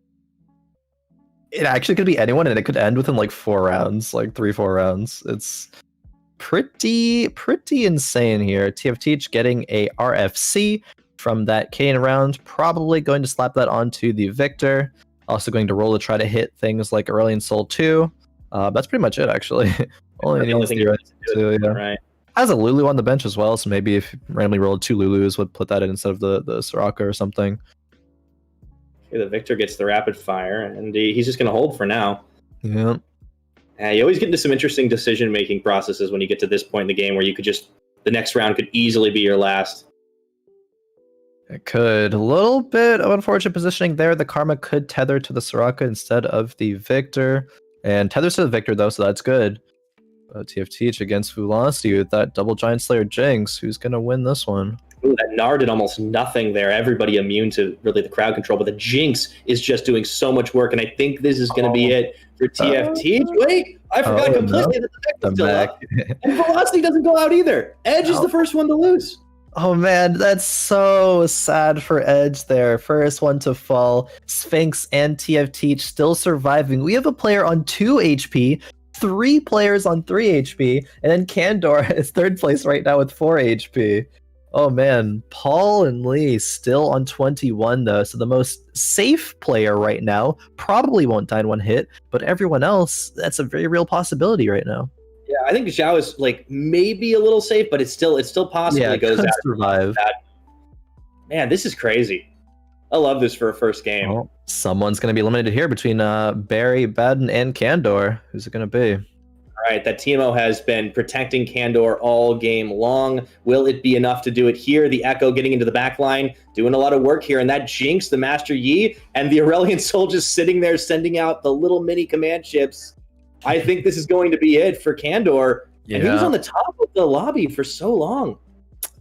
It actually could be anyone, and it could end within like 4 rounds, like 3-4 rounds. It's pretty insane here. TFT getting a RFC from that Kane round, probably going to slap that onto the Victor. Also going to roll to try to hit things like Aurelion Sol 2. That's pretty much it, actually. Only thing you yeah. Right. Has a Lulu on the bench as well, so maybe if randomly rolled 2 Lulus, would put that in instead of the Soraka or something. Okay, the Victor gets the rapid fire, and he's just going to hold for now. Yeah. You always get into some interesting decision-making processes when you get to this point in the game where you could just, the next round could easily be your last. It could. A little bit of unfortunate positioning there. The Karma could tether to the Soraka instead of the Victor. And tethers to the Victor, though, so that's good. TFT against Vulocity with that double Giant Slayer Jinx. Who's going to win this one? Ooh, that Gnar did almost nothing there. Everybody immune to really the crowd control, but the Jinx is just doing so much work, and I think this is going to be it for TFT. Wait, I forgot completely that the deck is still up. And Velocity doesn't go out either. Edge is the first one to lose. Oh man, that's so sad for Edge there. First one to fall. Sphinx and TFT still surviving. We have a player on 2 HP, 3 players on 3 HP, and then Candor is 3rd place right now with 4 HP. Oh man, paulhnlee still on 21 though, so the most safe player right now probably won't die in 1 hit, but everyone else, that's a very real possibility right now. Yeah, I think Zhao is like maybe a little safe, but it's still possible it goes out. Survive. Man, this is crazy. I love this for a first game. Well, someone's going to be eliminated here between Barrybadden and Candor. Who's it going to be? All right, that TMO has been protecting Candor all game long. Will it be enough to do it here? The Echo getting into the back line, doing a lot of work here. And that Jinx, the Master Yi, and the Aurelion Sol just sitting there sending out the little mini command ships. I think this is going to be it for Candor. Yeah. And he was on the top of the lobby for so long.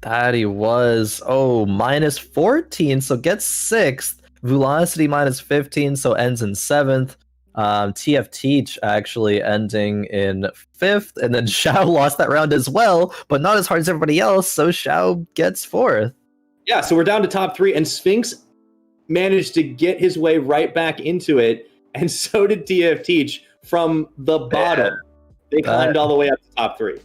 That he was. Oh, minus 14, so gets 6th. Vulocity minus 15, so ends in 7th. TFT actually ending in 5th, and then Zhao lost that round as well, but not as hard as everybody else, so Zhao gets 4th. Yeah, so we're down to top 3, and Sphinx managed to get his way right back into it, and so did TFT from the bottom. They climbed all the way up to top 3.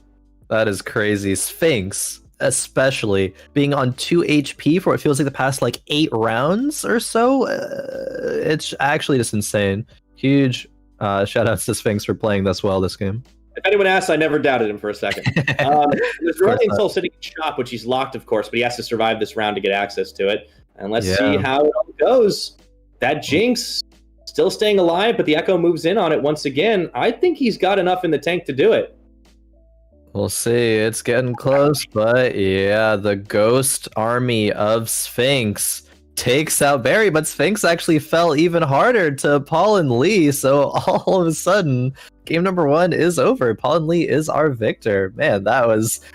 That is crazy. Sphinx, especially being on 2 HP for what feels like the past like 8 rounds or so, it's actually just insane. Huge shout outs to Sphinx for playing this well this game. If anyone asks, I never doubted him for a second. There's Aurelion Sol sitting in shop, which he's locked, of course, but he has to survive this round to get access to it. And let's see how it all goes. That Jinx still staying alive, but the Echo moves in on it once again. I think he's got enough in the tank to do it. We'll see. It's getting close, but yeah, the ghost army of Sphinx takes out Barry, but Sphinx actually fell even harder to paulhnlee, so all of a sudden, game number 1 is over. paulhnlee is our victor. Man,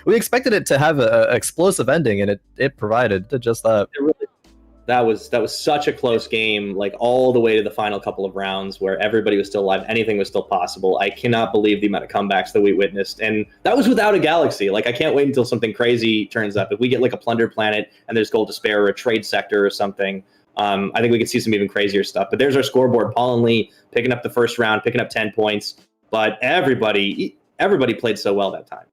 we expected it to have an explosive ending, and it provided just that. That was such a close game, like all the way to the final couple of rounds where everybody was still alive. Anything was still possible. I cannot believe the amount of comebacks that we witnessed. And that was without a Galaxy. Like, I can't wait until something crazy turns up. If we get like a Plunder Planet and there's Gold to Spare or a Trade Sector or something, I think we could see some even crazier stuff. But there's our scoreboard. paulhnlee picking up the first round, picking up 10 points. But everybody played so well that time.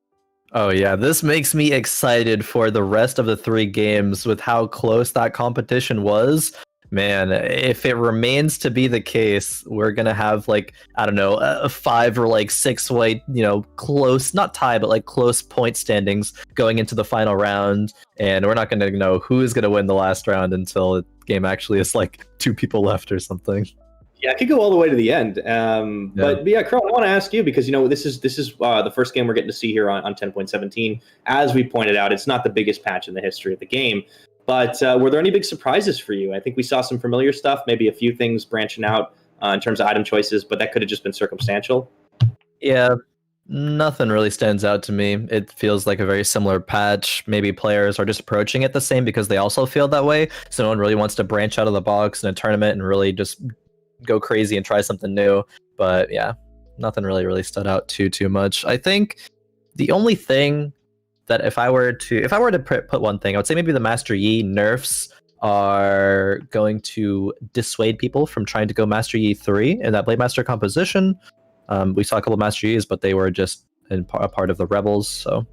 Oh yeah, this makes me excited for the rest of the 3 games with how close that competition was. Man, if it remains to be the case, we're gonna have like, I don't know, a 5 or like 6 way, close, not tie, but like close point standings going into the final round, and we're not gonna know who is gonna win the last round until the game actually is like 2 people left or something. Yeah, it could go all the way to the end. But yeah, Khroen, I want to ask you because this is the first game we're getting to see here on 10.17. As we pointed out, it's not the biggest patch in the history of the game. But were there any big surprises for you? I think we saw some familiar stuff, maybe a few things branching out in terms of item choices, but that could have just been circumstantial. Yeah, nothing really stands out to me. It feels like a very similar patch. Maybe players are just approaching it the same because they also feel that way. So no one really wants to branch out of the box in a tournament and really just go crazy and try something new. But yeah, nothing really stood out too much. I think the only thing that if I were to put one thing, I would say maybe the Master Yi nerfs are going to dissuade people from trying to go Master Yi 3 in that Blade Master composition. We saw a couple of Master Yis, but they were just a part of the Rebels, so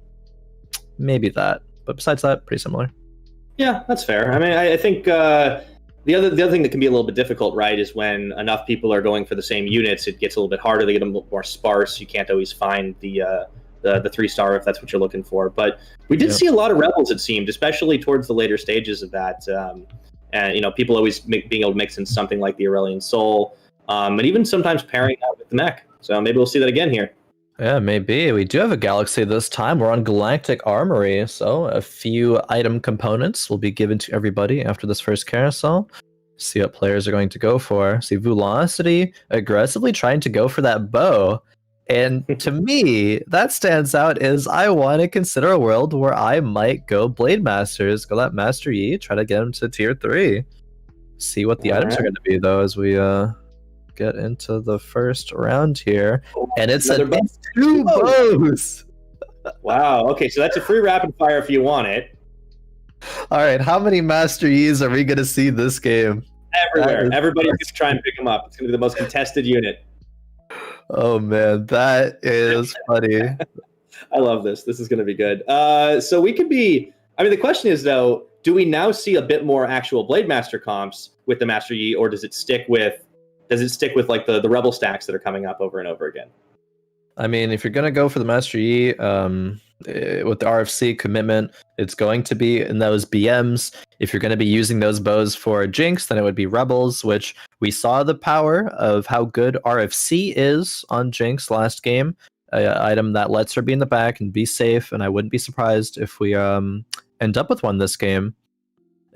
maybe that. But besides that, pretty similar. Yeah, that's fair. I mean, I think the other thing that can be a little bit difficult, right, is when enough people are going for the same units, it gets a little bit harder. They get a little more sparse. You can't always find the 3-star if that's what you're looking for. But we did see a lot of Rebels, it seemed, especially towards the later stages of that. And people always being able to mix in something like the Aurelian Soul, and even sometimes pairing out with the mech. So maybe we'll see that again here. Yeah, maybe. We do have a Galaxy this time. We're on Galactic Armory, so a few item components will be given to everybody after this first carousel. See what players are going to go for. See Vulocity aggressively trying to go for that bow. And to me, that stands out is I want to consider a world where I might go Blade Masters, go that Master Yi, try to get him to tier 3. See what the items are going to be, though, as we get into the first round here. And it's 2 bows! Wow, okay, so that's a free rapid fire if you want it. All right, how many Master Yis are we going to see this game? Everywhere. Everybody's going to try and pick them up. It's going to be the most contested unit. Oh man, that is funny. I love this. This is going to be good. So we could be. I mean, the question is though, do we now see a bit more actual Blade Master comps with the Master Yi, or does it stick with like the Rebel stacks that are coming up over and over again? I mean, if you're gonna go for the Master Yi, with the RFC commitment, it's going to be in those BMs. If you're going to be using those bows for Jinx, then it would be Rebels, which we saw the power of how good RFC is on Jinx last game. An item that lets her be in the back and be safe, and I wouldn't be surprised if we end up with one this game.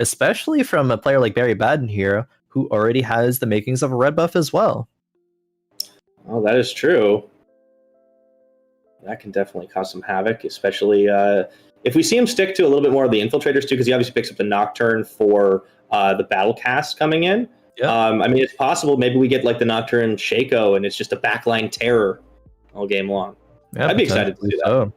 Especially from a player like Barrybadden here, who already has the makings of a red buff as well. Oh, that is true. That can definitely cause some havoc, especially if we see him stick to a little bit more of the infiltrators too, because he obviously picks up the Nocturne for the battle cast coming in. Yep. I mean, it's possible maybe we get like the Nocturne Shaco and it's just a backline terror all game long. Yeah, I'd be excited to do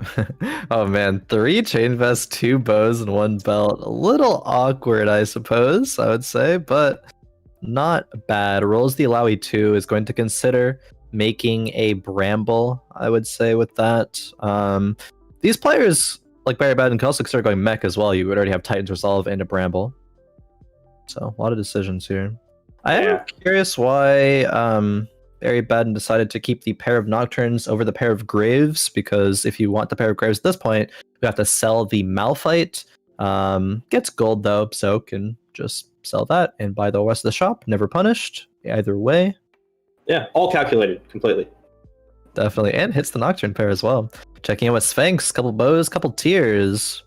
that. Oh man, 3 chain vests, 2 bows, and 1 belt. A little awkward, I suppose, I would say, but not bad. Rolls the Alawi 2 is going to consider making a Bramble, I would say, with that. These players, like Barrybadden, can also consider going mech as well. You would already have Titan's Resolve and a Bramble. So, a lot of decisions here. I am curious why Barrybadden decided to keep the pair of Nocturnes over the pair of Graves, because if you want the pair of Graves at this point, you have to sell the Malphite. Gets gold, though, so can just sell that and buy the rest of the shop. Never punished, either way. Yeah, all calculated completely. Definitely, and hits the Nocturne pair as well. Checking in with Sphinx, couple bows, couple tiers.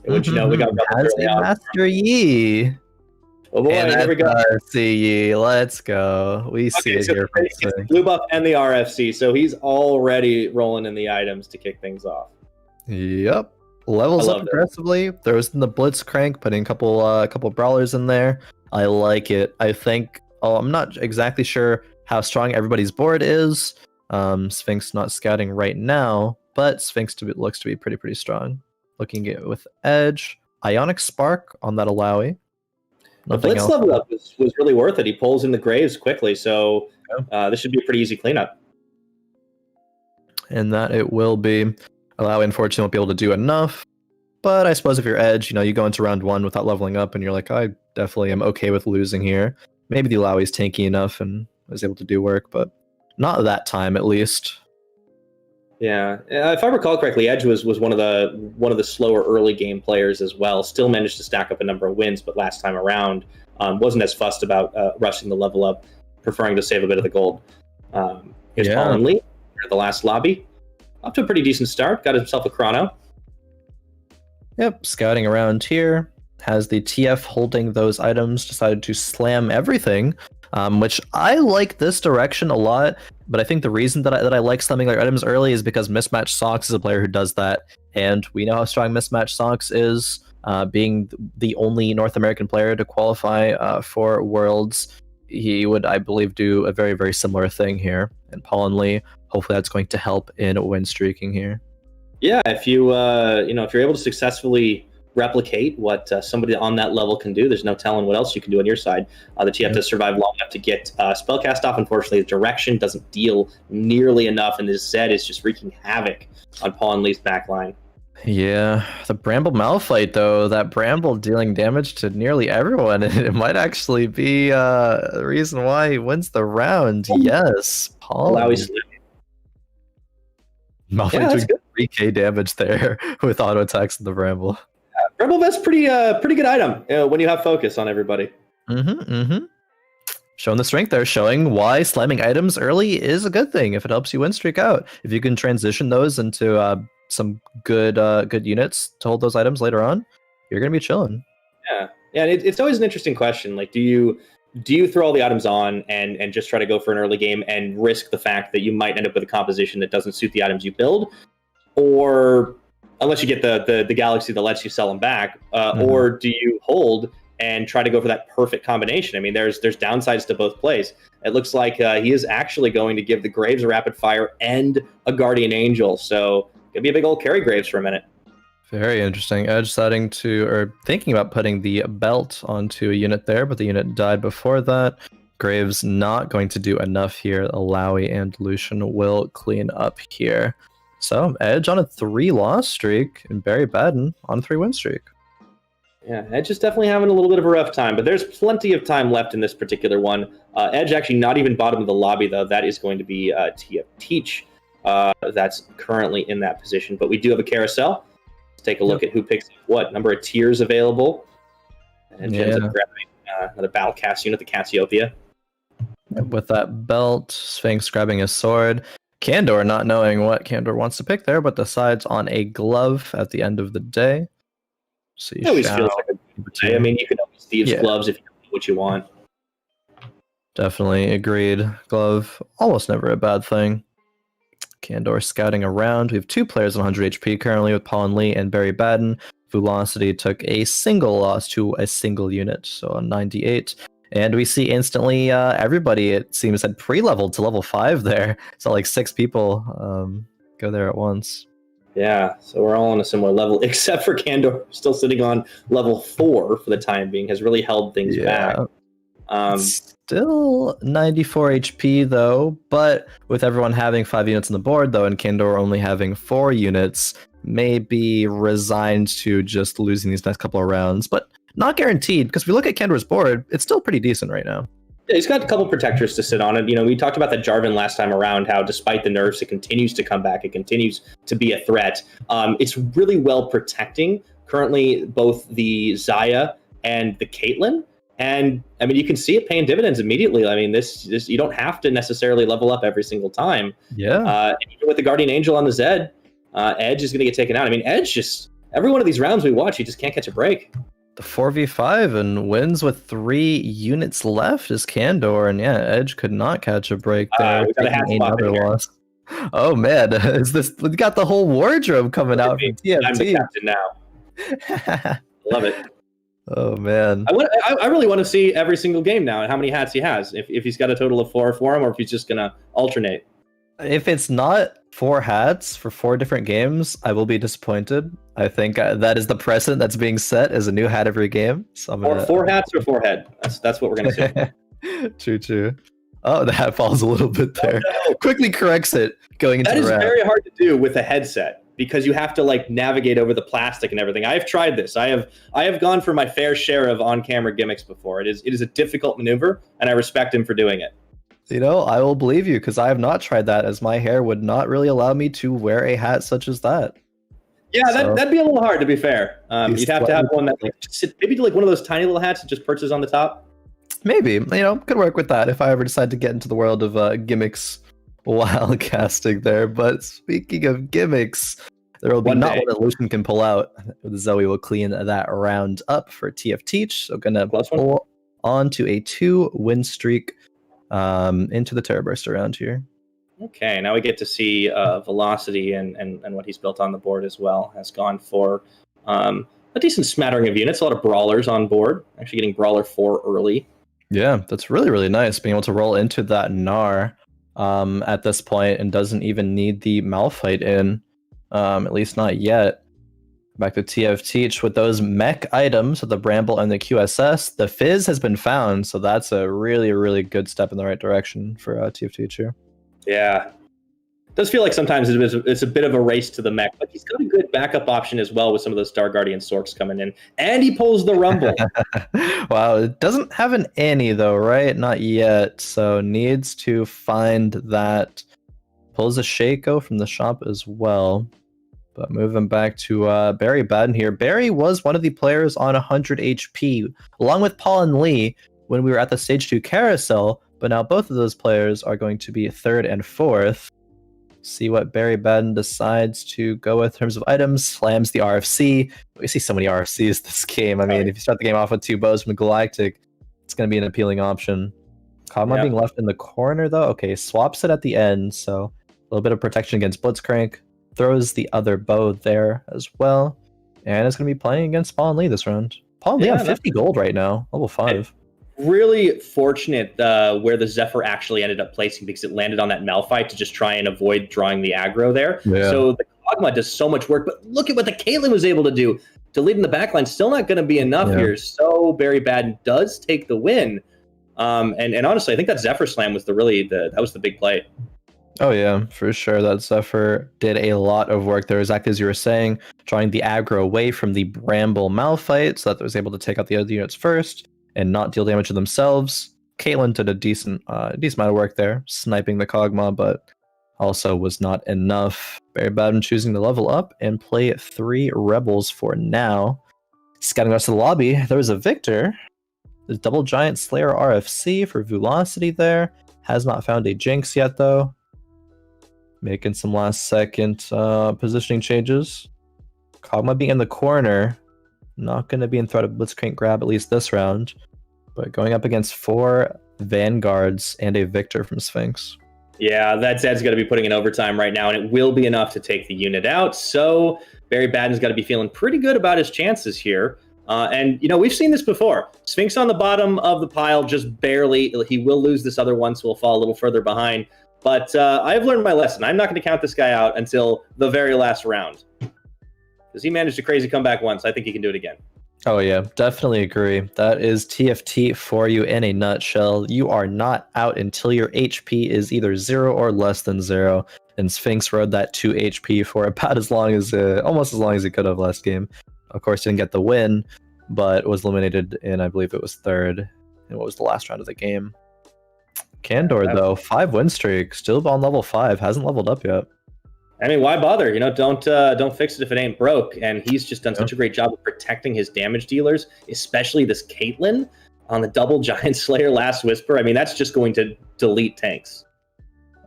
What you know, we got Master Yi. Oh boy, and here we go. RFC Yi, let's go. We see it here. The blue buff and the RFC, so he's already rolling in the items to kick things off. Yep. Levels up aggressively. Throws in the Blitz Crank, putting a couple brawlers in there. I like it. I think. I'm not exactly sure how strong everybody's board is. Sphinx not scouting right now, but Sphinx looks to be pretty strong. Looking at with Edge, Ionic Spark on that Alawi. The Blitz level up was really worth it. He pulls in the Graves quickly, so this should be a pretty easy cleanup. And that it will be. Alawi, unfortunately, won't be able to do enough. But I suppose if you're Edge, you go into round 1 without leveling up, and you're like, I definitely am okay with losing here. Maybe the Alawi's tanky enough and was able to do work, but not that time at least. Yeah, if I recall correctly, Edge was one of the slower early game players as well. Still managed to stack up a number of wins, but last time around wasn't as fussed about rushing the level up, preferring to save a bit of the gold. Here's paulhnlee, the last lobby, up to a pretty decent start. Got himself a chrono. Yep, scouting around here. Has the TF holding those items, decided to slam everything, which I like this direction a lot. But I think the reason that I like slamming our items early is because Mismatch Socks is a player who does that. And we know how strong Mismatch Socks is, being the only North American player to qualify for Worlds. He would, I believe, do a very, very similar thing here. And paulhnlee, hopefully that's going to help in win streaking here. Yeah, if if you're able to successfully replicate what somebody on that level can do, there's no telling what else you can do on your side. The TF does survive long enough to get spellcast off. Unfortunately, the direction doesn't deal nearly enough, and this Zed is just wreaking havoc on paulhnlee's backline. Yeah, the Bramble Malphite, though, that Bramble dealing damage to nearly everyone, it might actually be the reason why he wins the round. Yes, paulhnlee. Malphite doing 3k damage there with auto attacks in the Bramble. Bramble Vest's pretty good item when you have focus on everybody. Showing the strength there, showing why slamming items early is a good thing if it helps you win streak out. If you can transition those into some good units to hold those items later on, you're gonna be chilling. Yeah, and it's always an interesting question. Like, do you throw all the items on and just try to go for an early game and risk the fact that you might end up with a composition that doesn't suit the items you build, or unless you get the galaxy that lets you sell them back, or do you hold and try to go for that perfect combination? I mean, there's downsides to both plays. It looks like he is actually going to give the Graves a rapid fire and a Guardian Angel, so it'll be a big old carry Graves for a minute. Very interesting. Edge thinking about putting the belt onto a unit there, but the unit died before that. Graves not going to do enough here. Alawi and Lucian will clean up here. So Edge on a 3-loss streak, and Barrybadden on a 3-win streak. Yeah, Edge is definitely having a little bit of a rough time, but there's plenty of time left in this particular one. Edge actually not even bottom of the lobby, though. That is going to be TF Teach. That's currently in that position, but we do have a carousel. Let's take a look at who picks what number of tiers available. And ends up grabbing another battle cast unit, the Cassiopeia. With that belt, Sphinx grabbing a sword. Candor not knowing what Candor wants to pick there, but decides on a glove at the end of the day. So it always feels like a good day. I mean, you can always thieves gloves if you know what you want. Definitely agreed. Glove, almost never a bad thing. Candor scouting around. We have 2 players on 100 HP currently with paulhnlee and Barrybadden. Vulocity took a single loss to a single unit, so on 98. And we see instantly everybody, it seems, had pre-leveled to level 5 there. So like 6 people go there at once. Yeah, so we're all on a similar level, except for Candor, still sitting on level 4 for the time being, has really held things back. Still 94 HP though, but with everyone having 5 units on the board though, and Candor only having 4 units, may be resigned to just losing these next couple of rounds, but not guaranteed, because if we look at Candor's board, it's still pretty decent right now. Yeah, he's got a couple protectors to sit on it. You know, we talked about that Jarvan last time around, how despite the nerfs, it continues to come back. It continues to be a threat. It's really well protecting currently both the Xayah and the Caitlyn. And I mean, you can see it paying dividends immediately. I mean, this you don't have to necessarily level up every single time. Yeah. And even with the Guardian Angel on the Zed, Edge is going to get taken out. I mean, Edge just, every one of these rounds we watch, he just can't catch a break. The 4v5 and wins with 3 units left is Candor, and yeah, Edge could not catch a break there. We got a hat another loss. Oh man, is this? We got the whole wardrobe coming out from TFT. I'm the captain now. Love it. Oh man, I really want to see every single game now and how many hats he has. If he's got a total of 4 for him, or if he's just gonna alternate. If it's not 4 hats for 4 different games, I will be disappointed. I think that is the precedent that's being set as a new hat every game. So I'm gonna... 4 hats or 4 head. That's what we're gonna see. True. Oh, the hat falls a little bit there. Oh, no. Quickly corrects it going into that is round. very hard to do with a headset. because you have to like navigate over the plastic and everything. I've tried this. I have gone for my fair share of on-camera gimmicks before. It is a difficult maneuver, and I respect him for doing it. You know, I will believe you because I have not tried that, as my hair would not really allow me to wear a hat such as that. Yeah, that'd be a little hard, to be fair. You'd have to have one that like maybe like one of those tiny little hats that just perches on the top. Maybe, you know, could work with that if I ever decide to get into the world of gimmicks while casting there. But speaking of gimmicks, there will be not one that Lucian can pull out. Zoe will clean that round up for TFT. So gonna pull on to a 2-win streak into the Terror Burst around here. Okay, now we get to see Velocity and what he's built on the board as well. Has gone for a decent smattering of units. A lot of Brawlers on board. Actually getting Brawler 4 early. Yeah, that's really, really nice. Being able to roll into that Gnar at this point and doesn't even need the Malphite in. At least not yet. Back to TFT with those mech items of the Bramble and the QSS. The Fizz has been found, so that's a really, really good step in the right direction for TFT here. Yeah. It does feel like sometimes it's a bit of a race to the mech, but he's got a good backup option as well with some of those Star Guardian Sorks coming in. And he pulls the Rumble. Wow, it doesn't have an any though, right? Not yet. So needs to find that. Pulls a Shaco from the shop as well. But moving back to Barrybadden here. Barry was one of the players on 100 HP, along with paulhnlee when we were at the Stage 2 Carousel. But now both of those players are going to be 3rd and 4th. See what Barrybadden decides to go with in terms of items. Slams the RFC. We see so many RFCs this game. I mean, if you start the game off with 2 bows from Galactic, it's going to be an appealing option. Kog'Maw being left in the corner, though. Okay, swaps it at the end, so a little bit of protection against Blitzcrank. Throws the other bow there as well. And it's going to be playing against paulhnlee this round. paulhnlee on 50 gold right now, level 5. Really fortunate where the Zephyr actually ended up placing, because it landed on that Malphite to just try and avoid drawing the aggro there. Yeah. So the Kog'Maw does so much work, but look at what the Caitlyn was able to do. To lead in the backline, still not going to be enough here. So Barrybadden does take the win. And honestly, I think that Zephyr Slam was that was the big play. Oh yeah, for sure. That Zephyr did a lot of work there, exactly as you were saying, drawing the aggro away from the Bramble Malphite so that it was able to take out the other units first and not deal damage to themselves. Caitlyn did a decent amount of work there, sniping the Kog'Maw, but also was not enough. Barrybadden choosing to level up and play 3 Rebels for now. Scouting the rest of the lobby, there was a Victor. The double Giant Slayer RFC for Vulocity there. Has not found a Jinx yet, though. Making some last second positioning changes. Kog'Maw being in the corner. Not going to be in threat of Blitzcrank grab, at least this round. But going up against 4 Vanguards and a Victor from Sphinx. Yeah, that Zed's got to be putting in overtime right now, and it will be enough to take the unit out. So Barrybadden's got to be feeling pretty good about his chances here. And, you know, we've seen this before. Sphinx on the bottom of the pile, just barely. He will lose this other one, so we'll fall a little further behind. But I've learned my lesson. I'm not going to count this guy out until the very last round. Because he managed a crazy comeback once. I think he can do it again. Oh, yeah, definitely agree. That is TFT for you in a nutshell. You are not out until your HP is either 0 or less than 0. And Sphinx rode that 2 HP for about as long as, almost as long as he could have last game. Of course, didn't get the win, but was eliminated in, I believe it was 3rd in what was the last round of the game. Candor, though, 5 win streak, still on level 5, hasn't leveled up yet. I mean, why bother? You know, don't fix it if it ain't broke. And he's just done such a great job of protecting his damage dealers, especially this Caitlyn on the double Giant Slayer Last Whisper. I mean, that's just going to delete tanks.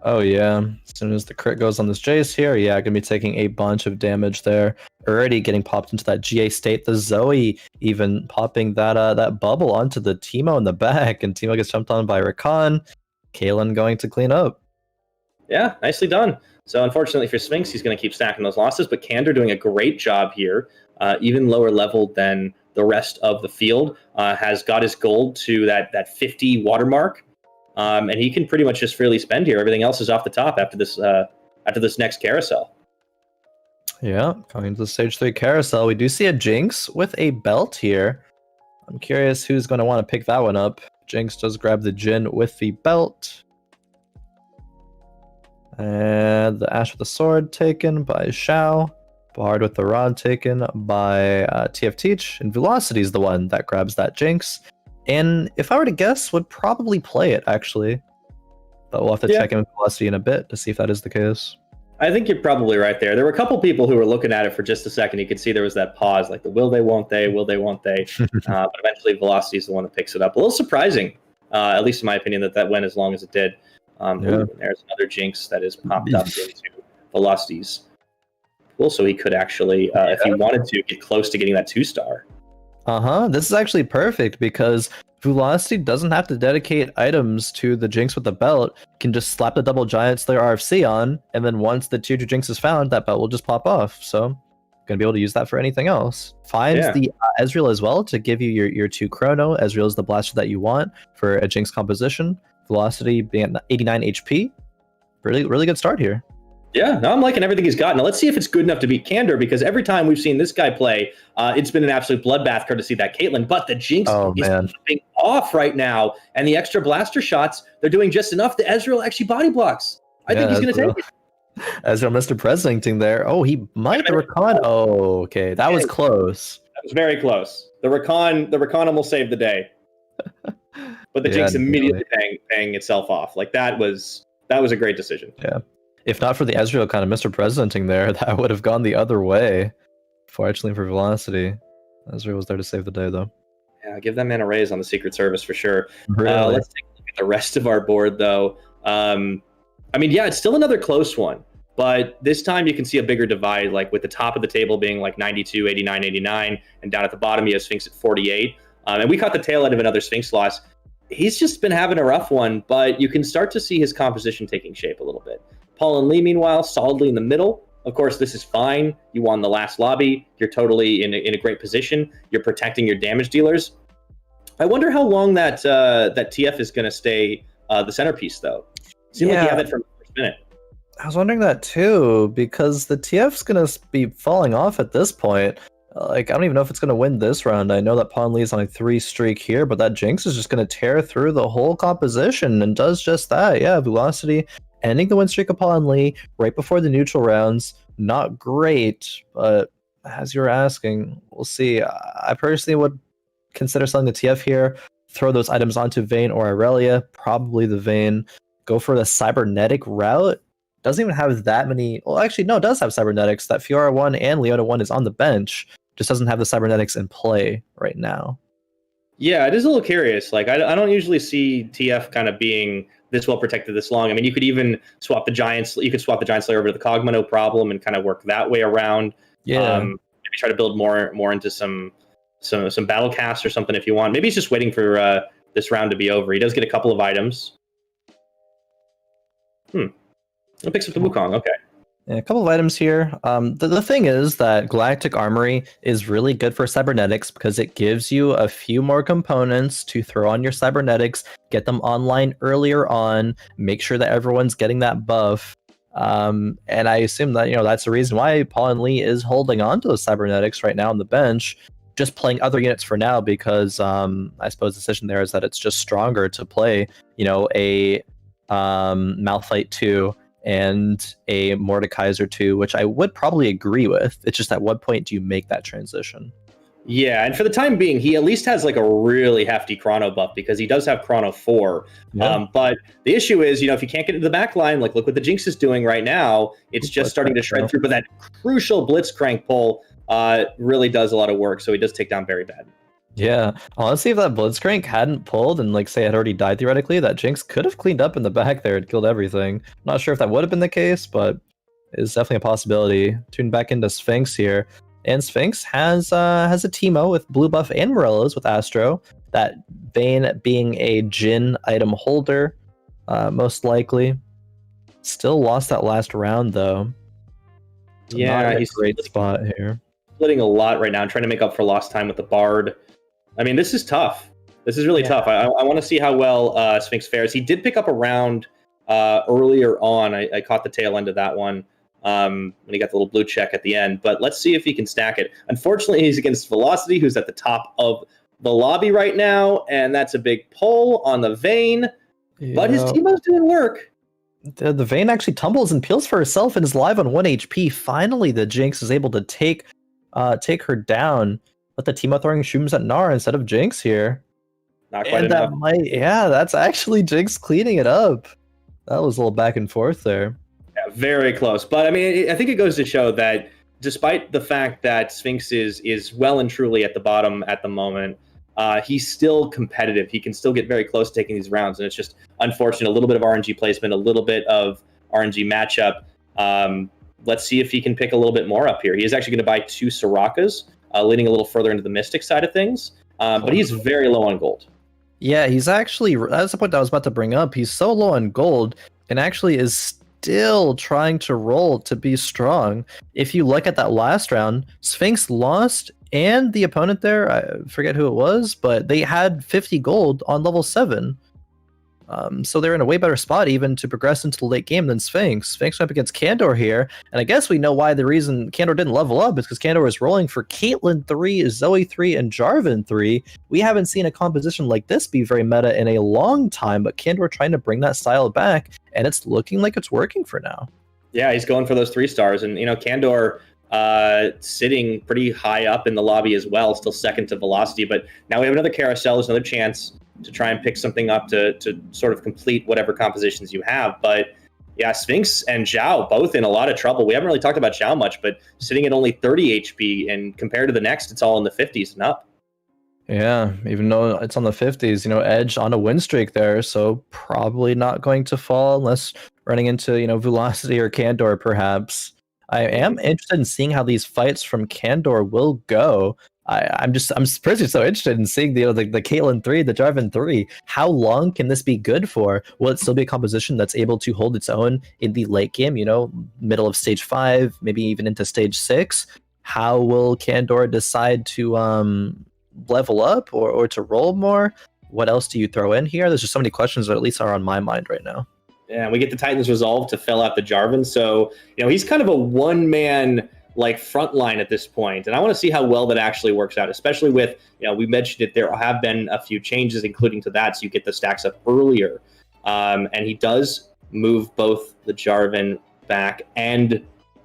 Oh yeah, as soon as the crit goes on this Jace here, yeah, gonna be taking a bunch of damage there. Already getting popped into that GA state. The Zoe even popping that bubble onto the Teemo in the back, and Teemo gets jumped on by Rakan. Caitlyn going to clean up. Yeah, nicely done. So unfortunately for Sphinx, he's going to keep stacking those losses, but Candor doing a great job here, even lower level than the rest of the field, has got his gold to that 50 watermark, and he can pretty much just freely spend here. Everything else is off the top after this next carousel. Yeah, coming to the stage 3 carousel, we do see a Jinx with a belt here. I'm curious who's going to want to pick that one up. Jinx does grab the Jhin with the belt. And the Ash with the sword taken by Xiao. Bard with the rod taken by TFT, and Velocity is the one that grabs that Jinx. And if I were to guess, would probably play it, actually. But we'll have to check in with Velocity in a bit to see if that is the case. I think you're probably right there. There were a couple people who were looking at it for just a second. You could see there was that pause, like the will they, won't they, will they, won't they. But eventually Velocity is the one that picks it up. A little surprising, at least in my opinion, that went as long as it did. Ooh, there's another Jinx that is popped up into Velocity's pool, so he could actually, if he wanted to, get close to getting that 2-star. This is actually perfect because Velocity doesn't have to dedicate items to the Jinx with the belt. Can just slap the double Giant Slayer RFC on, and then once the tier 2 Jinx is found, that belt will just pop off. So, gonna be able to use that for anything else. Finds the Ezreal as well to give you your 2 Chrono. Ezreal is the blaster that you want for a Jinx composition. Velocity being at 89 HP. Really good start here. Yeah, no, I'm liking everything he's got. Now let's see if it's good enough to beat Candor, because every time we've seen this guy play, it's been an absolute bloodbath courtesy of that Caitlyn. But the Jinx is popping off right now, and the extra blaster shots, they're doing just enough. The Ezreal actually body blocks. I think he's going to take it. Ezreal Mr. Presidenting there. Oh, he might the Rakan. Oh, okay, that was close. That was very close. The Rakan almost saved the day. But the Jinx immediately paying itself off. Like that was a great decision. Yeah. If not for the Ezreal kind of Mr. Presidenting there, that would have gone the other way. Fortunately for Velocity, Ezreal was there to save the day, though. Yeah, give that man a raise on the Secret Service for sure. Really? Let's take a look at the rest of our board, though. I mean, yeah, it's still another close one, but this time you can see a bigger divide, like with the top of the table being like 92, 89, 89, and down at the bottom you have Sphinx at 48. And we caught the tail end of another Sphinx loss. He's just been having a rough one, but you can start to see his composition taking shape a little bit. Paulhnlee, meanwhile, solidly in the middle. Of course, this is fine. You won the last lobby. You're totally in a great position. You're protecting your damage dealers. I wonder how long that TF is going to stay the centerpiece, though. Seems like you have it from the first minute. I was wondering that too, because the TF's going to be falling off at this point. Like, I don't even know if it's going to win this round. I know that Paulhnlee is on a 3 streak here, but that Jinx is just going to tear through the whole composition and does just that. Yeah, Velocity ending the win streak of Paulhnlee right before the neutral rounds. Not great, but as you were asking, we'll see. I personally would consider selling the TF here, throw those items onto Vayne or Irelia, probably the Vayne, go for the cybernetic route. Doesn't even have that many, well actually no, it does have cybernetics. That Fiora 1 and Leona 1 is on the bench, just doesn't have the cybernetics in play right now. Yeah, it is a little curious. Like I don't usually see TF kind of being this well protected this long. I mean, you could even swap the Giants. You could swap the Giant Slayer over to the Kog'Maw, no problem, and kind of work that way around. Yeah. Maybe try to build more into some battle cast or something if you want. Maybe he's just waiting for this round to be over. He does get a couple of items. It picks up the Wukong. Okay. Yeah, a couple of items here. The thing is that Galactic Armory is really good for cybernetics because it gives you a few more components to throw on your cybernetics, get them online earlier on, make sure that everyone's getting that buff. And I assume that, that's the reason why Paulhnlee is holding on to those cybernetics right now on the bench, just playing other units for now because I suppose the decision there is that it's just stronger to play, a Malphite 2 and a Mordekaiser 2, which I would probably agree with. It's just at what point do you make that transition? Yeah, and for the time being, he at least has like a really hefty Chrono buff because he does have Chrono 4. Yeah. But the issue is, if you can't get into the back line, like look what the Jinx is doing right now, it's just starting to shred through. But that crucial Blitzcrank pull really does a lot of work, so he does take down Barrybadden. Yeah, honestly, if that Blitzcrank hadn't pulled and say had already died theoretically, that Jinx could have cleaned up in the back there and killed everything. Not sure if that would have been the case, but it's definitely a possibility. Tune back into Sphinx here, and Sphinx has a Teemo with blue buff and Morellos with Astro. That Vayne being a Jhin item holder, most likely. Still lost that last round though. Yeah, he's a great spot here. Splitting a lot right now, trying to make up for lost time with the Bard. I mean, this is tough. This is really tough. I want to see how well Sphinx fares. He did pick up a round earlier on. I caught the tail end of that one when he got the little blue check at the end. But let's see if he can stack it. Unfortunately, he's against Velocity, who's at the top of the lobby right now, and that's a big pull on the Vayne. But his Teemo's doing work. The Vayne actually tumbles and peels for herself and is live on 1 HP. Finally, the Jinx is able to take her down. But the Teemo throwing shrooms at Nara instead of Jinx here. Not quite And enough. that's actually Jinx cleaning it up. That was a little back and forth there. Yeah, very close. But I mean, I think it goes to show that despite the fact that Sphinx is well and truly at the bottom at the moment, he's still competitive. He can still get very close to taking these rounds, and it's just unfortunate. A little bit of RNG placement, a little bit of RNG matchup. Let's see if he can pick a little bit more up here. He is actually going to buy 2 Sorakas, leaning a little further into the Mystic side of things, but he's very low on gold. Yeah, he's actually, that's the point I was about to bring up. He's so low on gold and actually is still trying to roll to be strong. If you look at that last round, Sphinx lost, and the opponent there, I forget who it was, but they had 50 gold on level 7. So they're in a way better spot even to progress into the late game than Sphinx. Sphinx went up against Candor here, and I guess we know why the reason Candor didn't level up is because Candor was rolling for Caitlyn 3, Zoe 3, and Jarvan 3. We haven't seen a composition like this be very meta in a long time, but Candor trying to bring that style back, and it's looking like it's working for now. Yeah, he's going for those 3 stars, and Candor sitting pretty high up in the lobby as well, still second to Velocity, but now we have another Carousel, there's another chance to try and pick something up to sort of complete whatever compositions you have. But yeah, Sphinx and Zhao both in a lot of trouble. We haven't really talked about Zhao much, but sitting at only 30 HP, and compared to the next, it's all in the 50s and up. Yeah, even though it's on the 50s, Edge on a win streak there, so probably not going to fall unless running into, Velocity or Candor perhaps. I am interested in seeing how these fights from Candor will go. I'm personally so interested in seeing the Caitlyn 3, the Jarvan 3. How long can this be good for? Will it still be a composition that's able to hold its own in the late game, middle of stage 5, maybe even into stage 6? How will Candor decide to level up or to roll more? What else do you throw in here? There's just so many questions that at least are on my mind right now. Yeah, we get the Titans Resolve to fill out the Jarvan. So, he's kind of a one-man front line at this point. And I want to see how well that actually works out, especially with, we mentioned it, there have been a few changes, including to that, so you get the stacks up earlier. And he does move both the Jarvan back and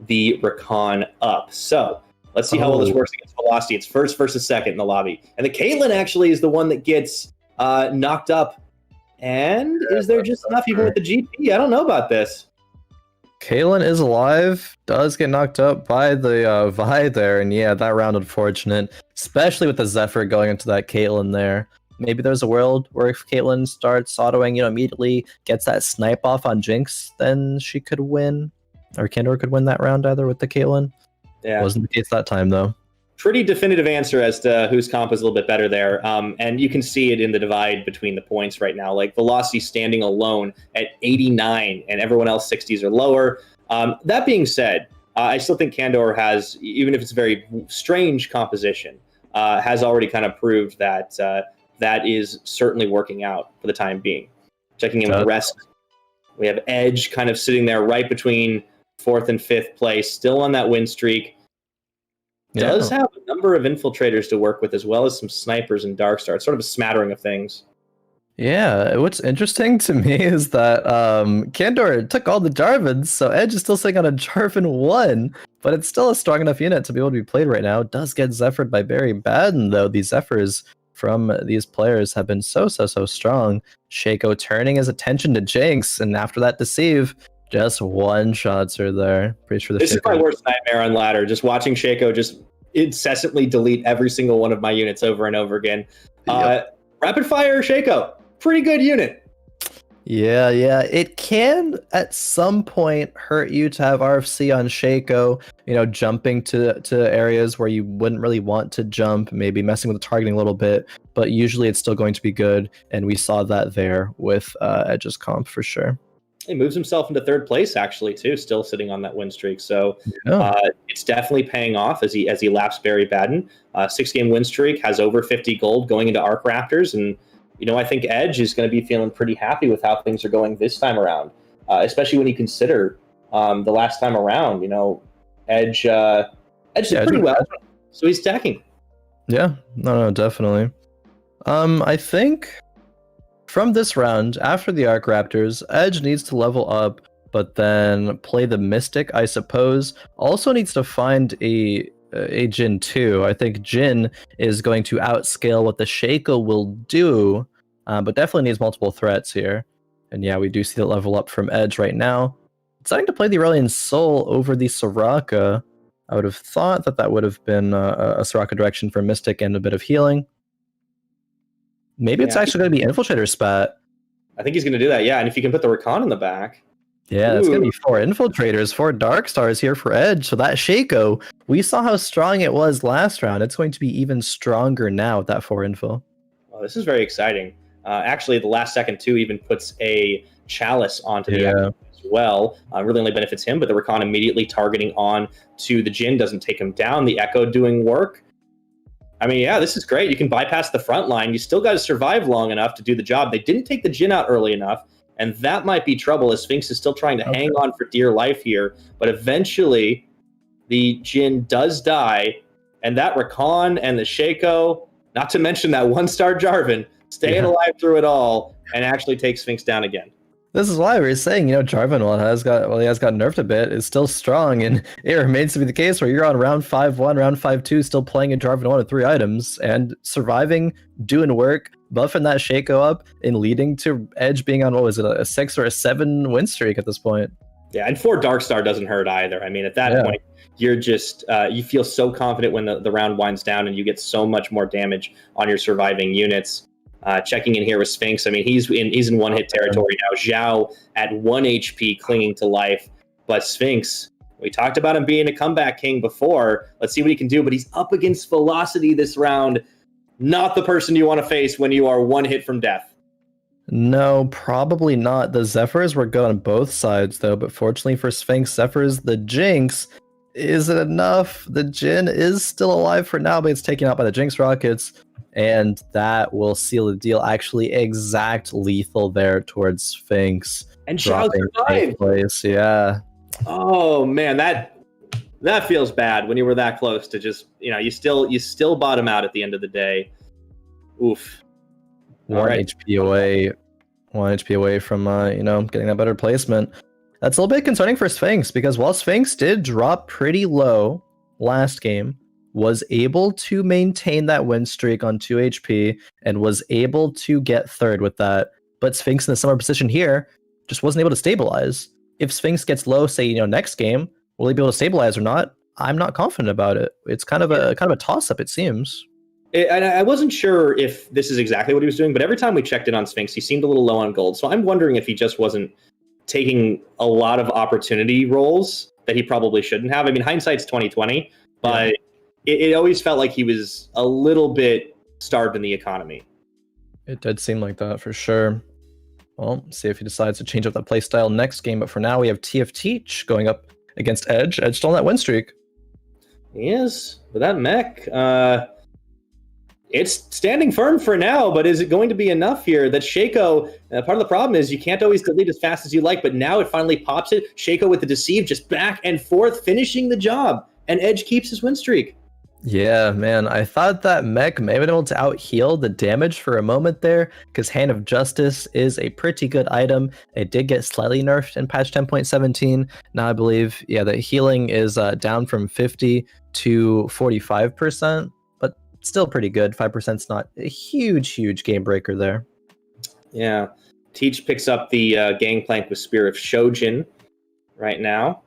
the Rakan up. So let's see how well this works against Velocity. It's first versus second in the lobby. And the Caitlyn actually is the one that gets knocked up. And is there just enough even with the GP? I don't know about this. Caitlyn is alive, does get knocked up by the Vi there, and yeah, that round unfortunate, especially with the Zephyr going into that Caitlyn there. Maybe there's a world where if Caitlyn starts autoing, immediately gets that snipe off on Jinx, then she could win, or Candor could win that round either with the Caitlyn. Yeah, wasn't the case that time though. Pretty definitive answer as to whose comp is a little bit better there. And you can see it in the divide between the points right now. Like Velocity standing alone at 89 and everyone else 60s or lower. That being said, I still think Candor has, even if it's a very strange composition, has already kind of proved that that is certainly working out for the time being. Checking in with the rest, we have Edge kind of sitting there right between 4th and 5th place, still on that win streak. Does have a number of infiltrators to work with, as well as some snipers and Darkstar. It's sort of a smattering of things. Yeah, what's interesting to me is that Candor took all the Jarvans, so Edge is still sitting on a Jarvan 1, but it's still a strong enough unit to be able to be played right now. It does get Zephyred by Barrybadden, though. These Zephyrs from these players have been so strong. Shaco turning his attention to Jinx, and after that Deceive, just one-shots her there. Pretty sure this is my worst nightmare on ladder. Just watching Shaco just incessantly delete every single one of my units over and over again. Yep. Rapid fire Shaco, pretty good unit. Yeah. It can at some point hurt you to have RFC on Shaco, jumping to areas where you wouldn't really want to jump, maybe messing with the targeting a little bit, but usually it's still going to be good, and we saw that there with Edge's comp for sure. He moves himself into 3rd place, actually, too, still sitting on that win streak. So it's definitely paying off as he laps Barrybadden. 6-game win streak, has over 50 gold going into Arc Raptors. And, I think Edge is going to be feeling pretty happy with how things are going this time around, especially when you consider the last time around. Edge did pretty well, so he's stacking. Yeah, no, definitely. I think from this round, after the Arc Raptors, Edge needs to level up, but then play the Mystic, I suppose. Also needs to find a Jhin too. I think Jhin is going to outscale what the Shaco will do, but definitely needs multiple threats here. And yeah, we do see the level up from Edge right now. Deciding to play the Aurelion Soul over the Soraka. I would have thought that would have been a Soraka direction for Mystic and a bit of healing. Maybe it's actually going to be Infiltrator spat. I think he's going to do that, yeah. And if you can put the Rakan in the back. Yeah, it's going to be 4 Infiltrators, 4 Dark Stars here for Edge. So that Shaco, we saw how strong it was last round. It's going to be even stronger now with that 4 Info. Oh, this is very exciting. Actually, the last second, too, even puts a Chalice onto the Echo as well. Really only benefits him, but the Rakan immediately targeting on to the Jhin doesn't take him down. The Echo doing work. I mean, yeah, this is great. You can bypass the front line. You still got to survive long enough to do the job. They didn't take the Jhin out early enough, and that might be trouble as Sphinx is still trying to hang on for dear life here. But eventually, the Jhin does die, and that Rakan and the Shaco, not to mention that 1-star Jarvan, staying alive through it all and actually take Sphinx down again. This is why we were saying, Jarvan, while he has got nerfed a bit, is still strong, and it remains to be the case where you're on round 5-1, round 5-2, still playing a Jarvan 1 with 3 items, and surviving, doing work, buffing that Shaco up, and leading to Edge being on, what was it, a 6 or a 7 win streak at this point. Yeah, and 4 Darkstar doesn't hurt either. I mean, at that point, you're just, you feel so confident when the round winds down and you get so much more damage on your surviving units. Checking in here with Sphinx. I mean, he's in one-hit territory now. Zhao at 1 HP clinging to life. But Sphinx, we talked about him being a comeback king before. Let's see what he can do. But he's up against Vulocity this round. Not the person you want to face when you are 1 hit from death. No, probably not. The Zephyrs were good on both sides, though. But fortunately for Sphinx, Zephyrs, the Jinx, is it enough? The Jhin is still alive for now, but it's taken out by the Jinx Rockets. And that will seal the deal. Actually, exact lethal there towards Sphinx. And Zhao survived. Place. Yeah. Oh man, that feels bad when you were that close to just, you still bottom out at the end of the day. Oof. 1 HP away. 1 HP away from getting that better placement. That's a little bit concerning for Sphinx, because while Sphinx did drop pretty low last game, was able to maintain that win streak on 2 HP and was able to get third with that. But Sphinx in the similar position here just wasn't able to stabilize. If Sphinx gets low, say, next game, will he be able to stabilize or not? I'm not confident about it. It's kind of a toss-up, it seems. And I wasn't sure if this is exactly what he was doing, but every time we checked in on Sphinx, he seemed a little low on gold. So I'm wondering if he just wasn't taking a lot of opportunity roles that he probably shouldn't have. I mean, hindsight's 2020, but it always felt like he was a little bit starved in the economy. It did seem like that for sure. Well, see if he decides to change up that playstyle next game. But for now, we have TFT going up against Edge. Edge still on that win streak. He is. With that mech, it's standing firm for now, but is it going to be enough here? That Shaco, part of the problem is you can't always delete as fast as you like, but now it finally pops it. Shaco with the Deceive, just back and forth, finishing the job. And Edge keeps his win streak. Yeah, man, I thought that mech may have been able to out-heal the damage for a moment there, because Hand of Justice is a pretty good item. It did get slightly nerfed in patch 10.17. Now I believe, the healing is down from 50 to 45%, but still pretty good. 5% is not a huge game breaker there. Yeah. Teach picks up the Gangplank with Spear of Shojin right now.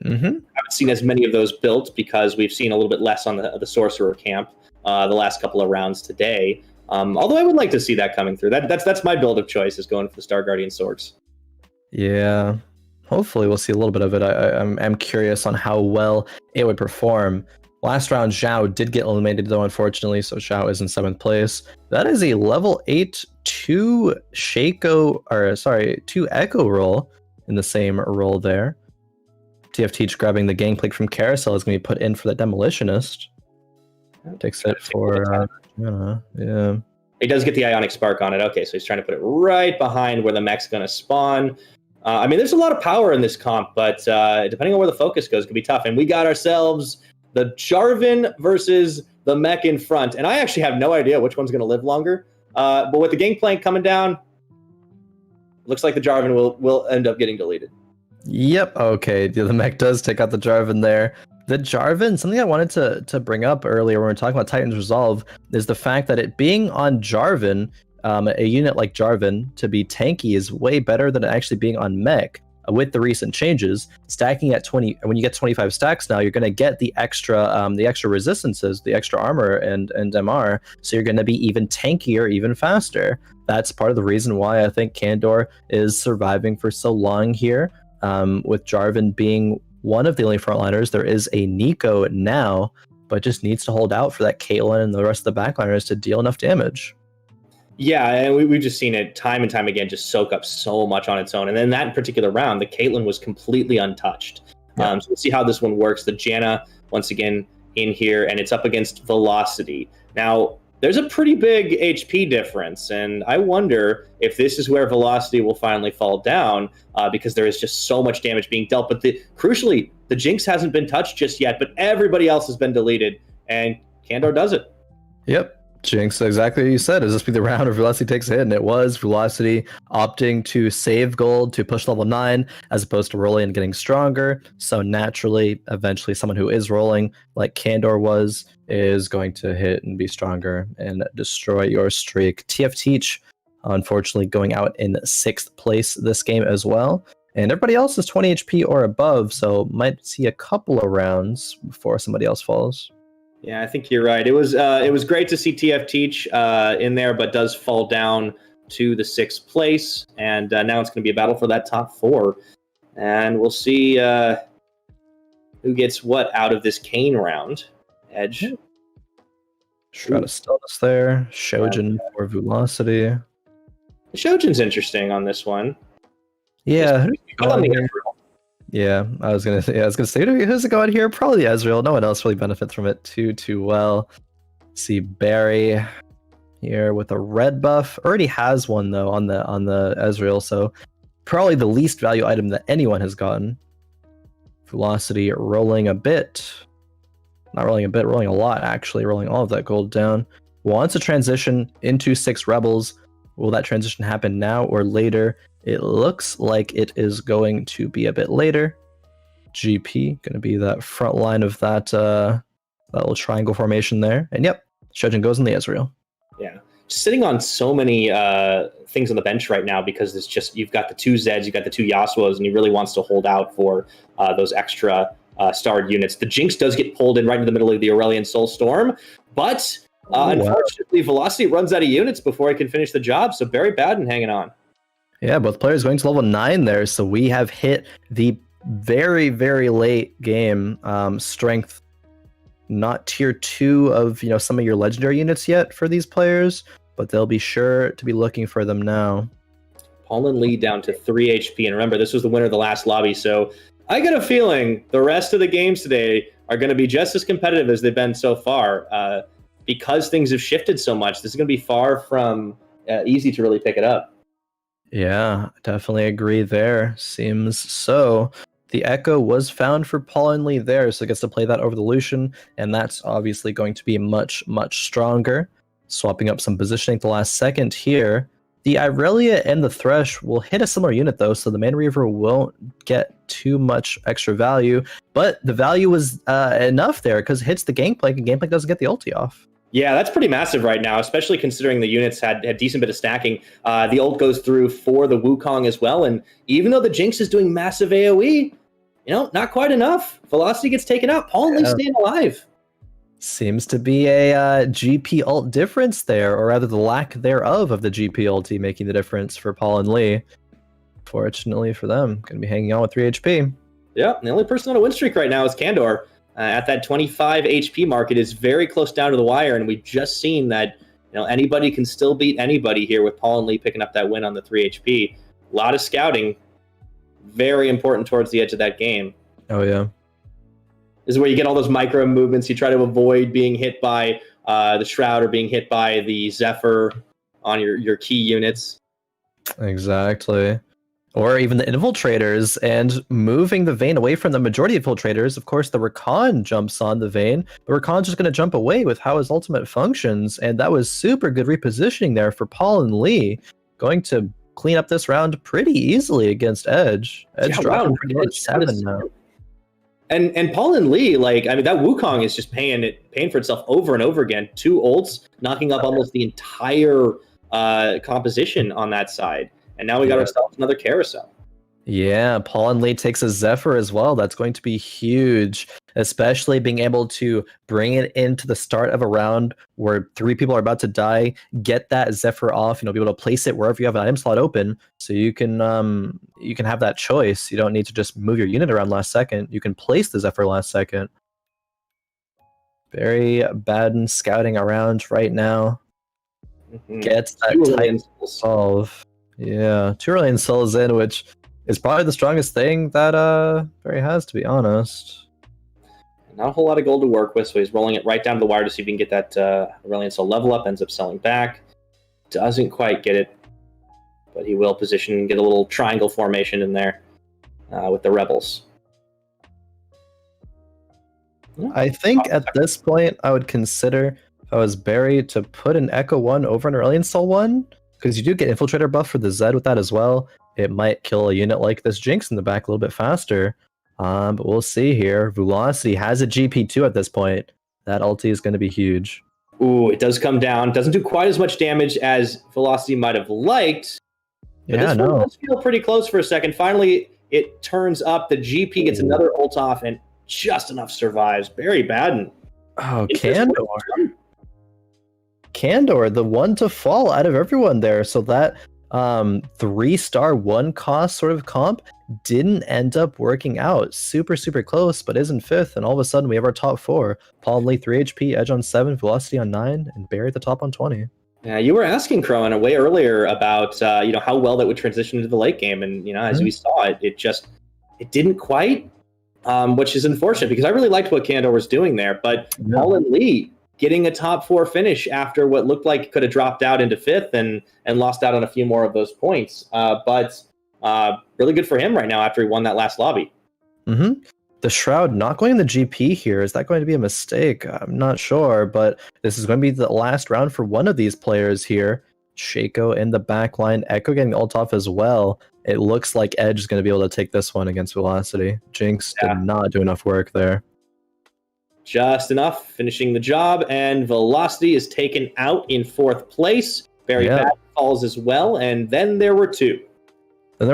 Mm-hmm. I haven't seen as many of those built because we've seen a little bit less on the Sorcerer camp the last couple of rounds today. Although I would like to see that coming through. That's my build of choice, is going for the Star Guardian Swords. Yeah, hopefully we'll see a little bit of it. I'm curious on how well it would perform. Last round, Zhao did get eliminated though, unfortunately, so Zhao is in 7th place. That is a level 8 2 Echo roll in the same roll there. TFT grabbing the Gangplank from Carousel is going to be put in for the Demolitionist. Takes it for, yeah. He does get the Ionic Spark on it. Okay, so he's trying to put it right behind where the mech's going to spawn. I mean, there's a lot of power in this comp, but depending on where the focus goes, it could be tough. And we got ourselves the Jarvan versus the mech in front. And I actually have no idea which one's going to live longer. But with the Gangplank coming down, looks like the Jarvan will end up getting deleted. Yep. Okay. The mech does take out the Jarvan there. The Jarvan, something I wanted to bring up earlier when we were talking about Titan's Resolve, is the fact that it being on Jarvan, a unit like Jarvan, to be tanky is way better than it actually being on mech. With the recent changes, stacking at 20, when you get 25 stacks now, you're going to get the extra resistances, the extra armor and MR, so you're going to be even tankier, even faster. That's part of the reason why I think Candor is surviving for so long here. With Jarvan being one of the only frontliners, there is a Nico now, but just needs to hold out for that Caitlyn and the rest of the backliners to deal enough damage. Yeah, and we've just seen it time and time again just soak up so much on its own. And then that particular round, the Caitlyn was completely untouched. So we'll see how this one works. The Janna, once again, in here, and it's up against Vulocity. Now, there's a pretty big HP difference, and I wonder if this is where Vulocity will finally fall down, because there is just so much damage being dealt. But crucially, the Jinx hasn't been touched just yet, but everybody else has been deleted, and Candor does it. Yep. Jinx, exactly what you said. Is this be the round where Velocity takes a hit? And it was Velocity opting to save gold to push level 9 as opposed to rolling and getting stronger. So naturally, eventually someone who is rolling, like Candor was, is going to hit and be stronger and destroy your streak. TFT, unfortunately, going out in 6th place this game as well. And everybody else is 20 HP or above, so might see a couple of rounds before somebody else falls. Yeah, I think you're right. It was great to see TF in there, but does fall down to the 6th place, and now it's going to be a battle for that top 4, and we'll see who gets what out of this Kane round. Edge, Shroud of Stillness there. Shojin for Velocity. Shojin's interesting on this one. Yeah, Yeah, I was gonna say, who's it going here? Probably Ezreal. No one else really benefits from it too well. See Barry here with a red buff. Already has one though on the Ezreal, so probably the least value item that anyone has gotten. Velocity rolling a bit. Not rolling a bit, rolling a lot actually, rolling all of that gold down. Wants to transition into 6 rebels. Will that transition happen now or later? It looks like it is going to be a bit later. GP, going to be that front line of that little triangle formation there. And yep, Shojin goes in the Ezreal. Yeah, just sitting on so many things on the bench right now because it's just, you've got the 2 Zeds, you've got the 2 Yasuos, and he really wants to hold out for those extra starred units. The Jinx does get pulled in right in the middle of the Aurelion Soulstorm, but unfortunately, Velocity runs out of units before he can finish the job, so Barrybadden hanging on. Yeah, both players going to level 9 there, so we have hit the very, very late game strength. Not tier 2 of some of your legendary units yet for these players, but they'll be sure to be looking for them now. paulhnlee down to 3 HP, and remember, this was the winner of the last lobby, so I got a feeling the rest of the games today are going to be just as competitive as they've been so far. Because things have shifted so much, this is going to be far from easy to really pick it up. Yeah, definitely agree there. Seems so. The Echo was found for paulhnlee there, so it gets to play that over the Lucian, and that's obviously going to be much, much stronger. Swapping up some positioning at the last second here. The Irelia and the Thresh will hit a similar unit though, so the Man Reaver won't get too much extra value, but the value was enough there because it hits the Gangplank, and Gangplank doesn't get the ulti off. Yeah, that's pretty massive right now, especially considering the units had a decent bit of stacking. The ult goes through for the Wukong as well, and even though the Jinx is doing massive AoE, not quite enough. Velocity gets taken out. paulhnlee's staying alive. Seems to be a GP ult difference there, or rather the lack thereof of the GP ulti making the difference for paulhnlee. Fortunately for them, going to be hanging on with 3 HP. Yeah, the only person on a win streak right now is Candor. At that 25 HP mark, it is very close down to the wire, and we've just seen that anybody can still beat anybody here with paulhnlee picking up that win on the 3 HP. A lot of scouting, very important towards the edge of that game. Oh yeah, this is where you get all those micro movements. You try to avoid being hit by the Shroud or being hit by the Zephyr on your key units. Exactly. Or even the infiltrators, and moving the Vayne away from the majority of infiltrators. Of course, the Rakan jumps on the Vayne, but Rakan's just going to jump away with how his ultimate functions, and that was super good repositioning there for paulhnlee, going to clean up this round pretty easily against Edge. Edge Yeah, dropping wow, pretty low to Edge 7 now. And Paulhnlee, like, I mean, that Wukong is just paying for itself over and over again. 2 ults, knocking up almost the entire composition on that side. And now we got ourselves another Carousel. Yeah, Paulhnlee takes a Zephyr as well. That's going to be huge, especially being able to bring it into the start of a round where 3 people are about to die, get that Zephyr off, be able to place it wherever you have an item slot open, so you can have that choice. You don't need to just move your unit around last second. You can place the Zephyr last second. Barrybadden scouting around right now. Gets that tight solve. Yeah, 2 Aurelion Souls in, which is probably the strongest thing that Barry has, to be honest. Not a whole lot of gold to work with, so he's rolling it right down to the wire to see if he can get that Aurelion Soul level up. Ends up selling back. Doesn't quite get it, but he will position, get a little triangle formation in there with the Rebels. I think at this point, I would consider, if I was Barry, to put an Echo 1 over an Aurelion Soul 1, because you do get Infiltrator buff for the Zed with that as well. It might kill a unit like this Jinx in the back a little bit faster. But we'll see here. Vulocity has a GP2 at this point. That ulti is going to be huge. Ooh, it does come down. Doesn't do quite as much damage as Vulocity might have liked. But this one does feel pretty close for a second. Finally, it turns up. The GP gets another ult off and just enough survives. Barrybadden. Oh, Candor, the one to fall out of everyone there. So that 3-star 1 cost sort of comp didn't end up working out. Super close, but is in 5th, and all of a sudden we have our top 4. Paulhnlee 3 HP, Edge on 7, Vulocity on 9, and Barry at the top on 20. Yeah, you were asking Khroen way earlier about how well that would transition into the late game, and as we saw it didn't quite, which is unfortunate because I really liked what Candor was doing there. But Paulhnlee getting a top 4 finish after what looked like could have dropped out into 5th and lost out on a few more of those points. But really good for him right now after he won that last lobby. The Shroud not going in the GP here. Is that going to be a mistake? I'm not sure, but this is going to be the last round for one of these players here. Shaco in the back line. Echo getting ult off as well. It looks like Edge is going to be able to take this one against Vulocity. Jinx did not do enough work there. Just enough, finishing the job, and Vulocity is taken out in 4th place. Barrybadden falls as well, and then there were 2. And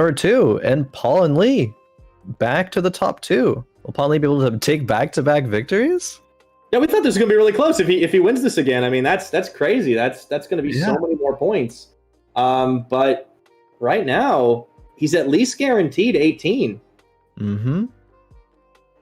Paulhnlee back to the top 2. Will Paulhnlee be able to take back-to-back victories? Yeah, we thought this was going to be really close if he wins this again. I mean, that's crazy. That's going to be so many more points. But right now, he's at least guaranteed 18. And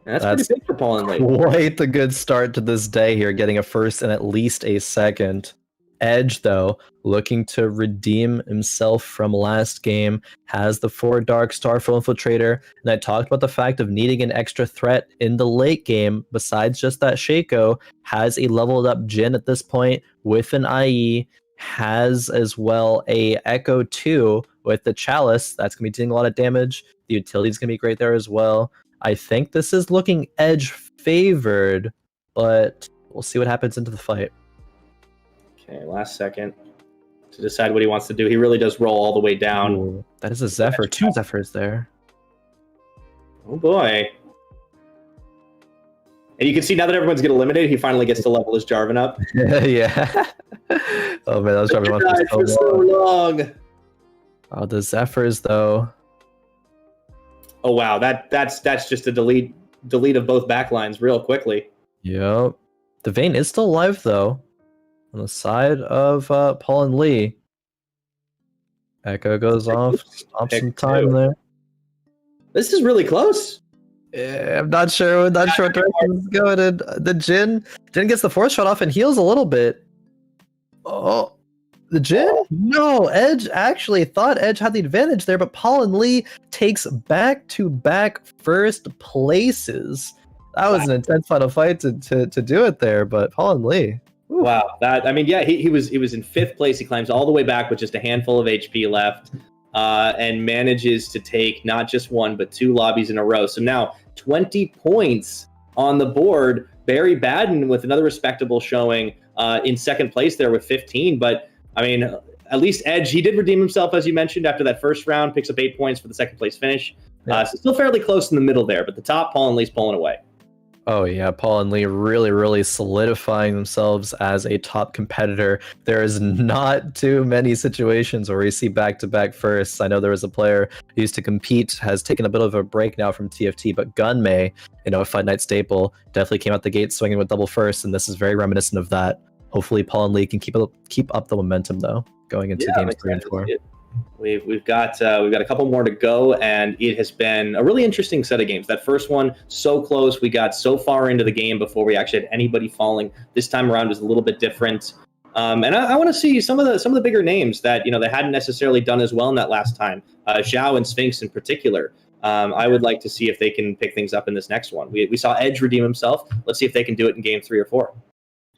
that's pretty big for Paulhnlee. Quite the good start to this day here, getting a 1st and at least a 2nd. Edge, though, looking to redeem himself from last game, has the 4 Dark Star full Infiltrator, and I talked about the fact of needing an extra threat in the late game, besides just that Shaco, has a leveled up Jhin at this point with an IE, has as well a Echo 2 with the Chalice, that's going to be doing a lot of damage, the utility's going to be great there as well. I think this is looking Edge favored, but we'll see what happens into the fight. Okay, last second to decide what he wants to do. He really does roll all the way down. Ooh, that is a Zephyr. 2 Zephyrs there. Oh boy. And you can see now that everyone's getting eliminated, he finally gets to level his Jarvan up. Yeah. Oh man, that was Jarvan for so long. Oh, the Zephyrs though. Oh wow, that's just a delete of both backlines real quickly. Yep. The Vayne is still alive though. On the side of Paulhnlee. Echo goes off. Stop some time there. This is really close. Yeah, I'm not sure what direction is going. And the Jhin gets the 4th shot off and heals a little bit. Oh, the Jhin? No, Edge actually thought Edge had the advantage there, but Paulhnlee takes back-to-back 1st places. That was an intense final fight to do it there, but Paulhnlee. Wow, he was in 5th place. He climbs all the way back with just a handful of HP left, and manages to take not just 1 but 2 lobbies in a row. So now 20 points on the board. Barrybadden with another respectable showing in 2nd place there with 15. But I mean, at least Edge, he did redeem himself, as you mentioned, after that first round, picks up 8 points for the second place finish. So still fairly close in the middle there, but the top, paulhnlee's pulling away. Oh yeah, paulhnlee really solidifying themselves as a top competitor. There is not too many situations where we see back-to-back firsts. I know there was a player who used to compete, has taken a bit of a break now from TFT, but Gunmay, a Fight Night staple, definitely came out the gate swinging with double firsts, and this is very reminiscent of that. Hopefully paulhnlee can keep up the momentum though, going into games 3 and 4. We've got a couple more to go, and it has been a really interesting set of games. That first one, so close. We got so far into the game before we actually had anybody falling. This time around was a little bit different. And I want to see some of the bigger names that they hadn't necessarily done as well in that last time. Zhao and Sphinx in particular. I would like to see if they can pick things up in this next one. We saw Edge redeem himself. Let's see if they can do it in game 3 or 4.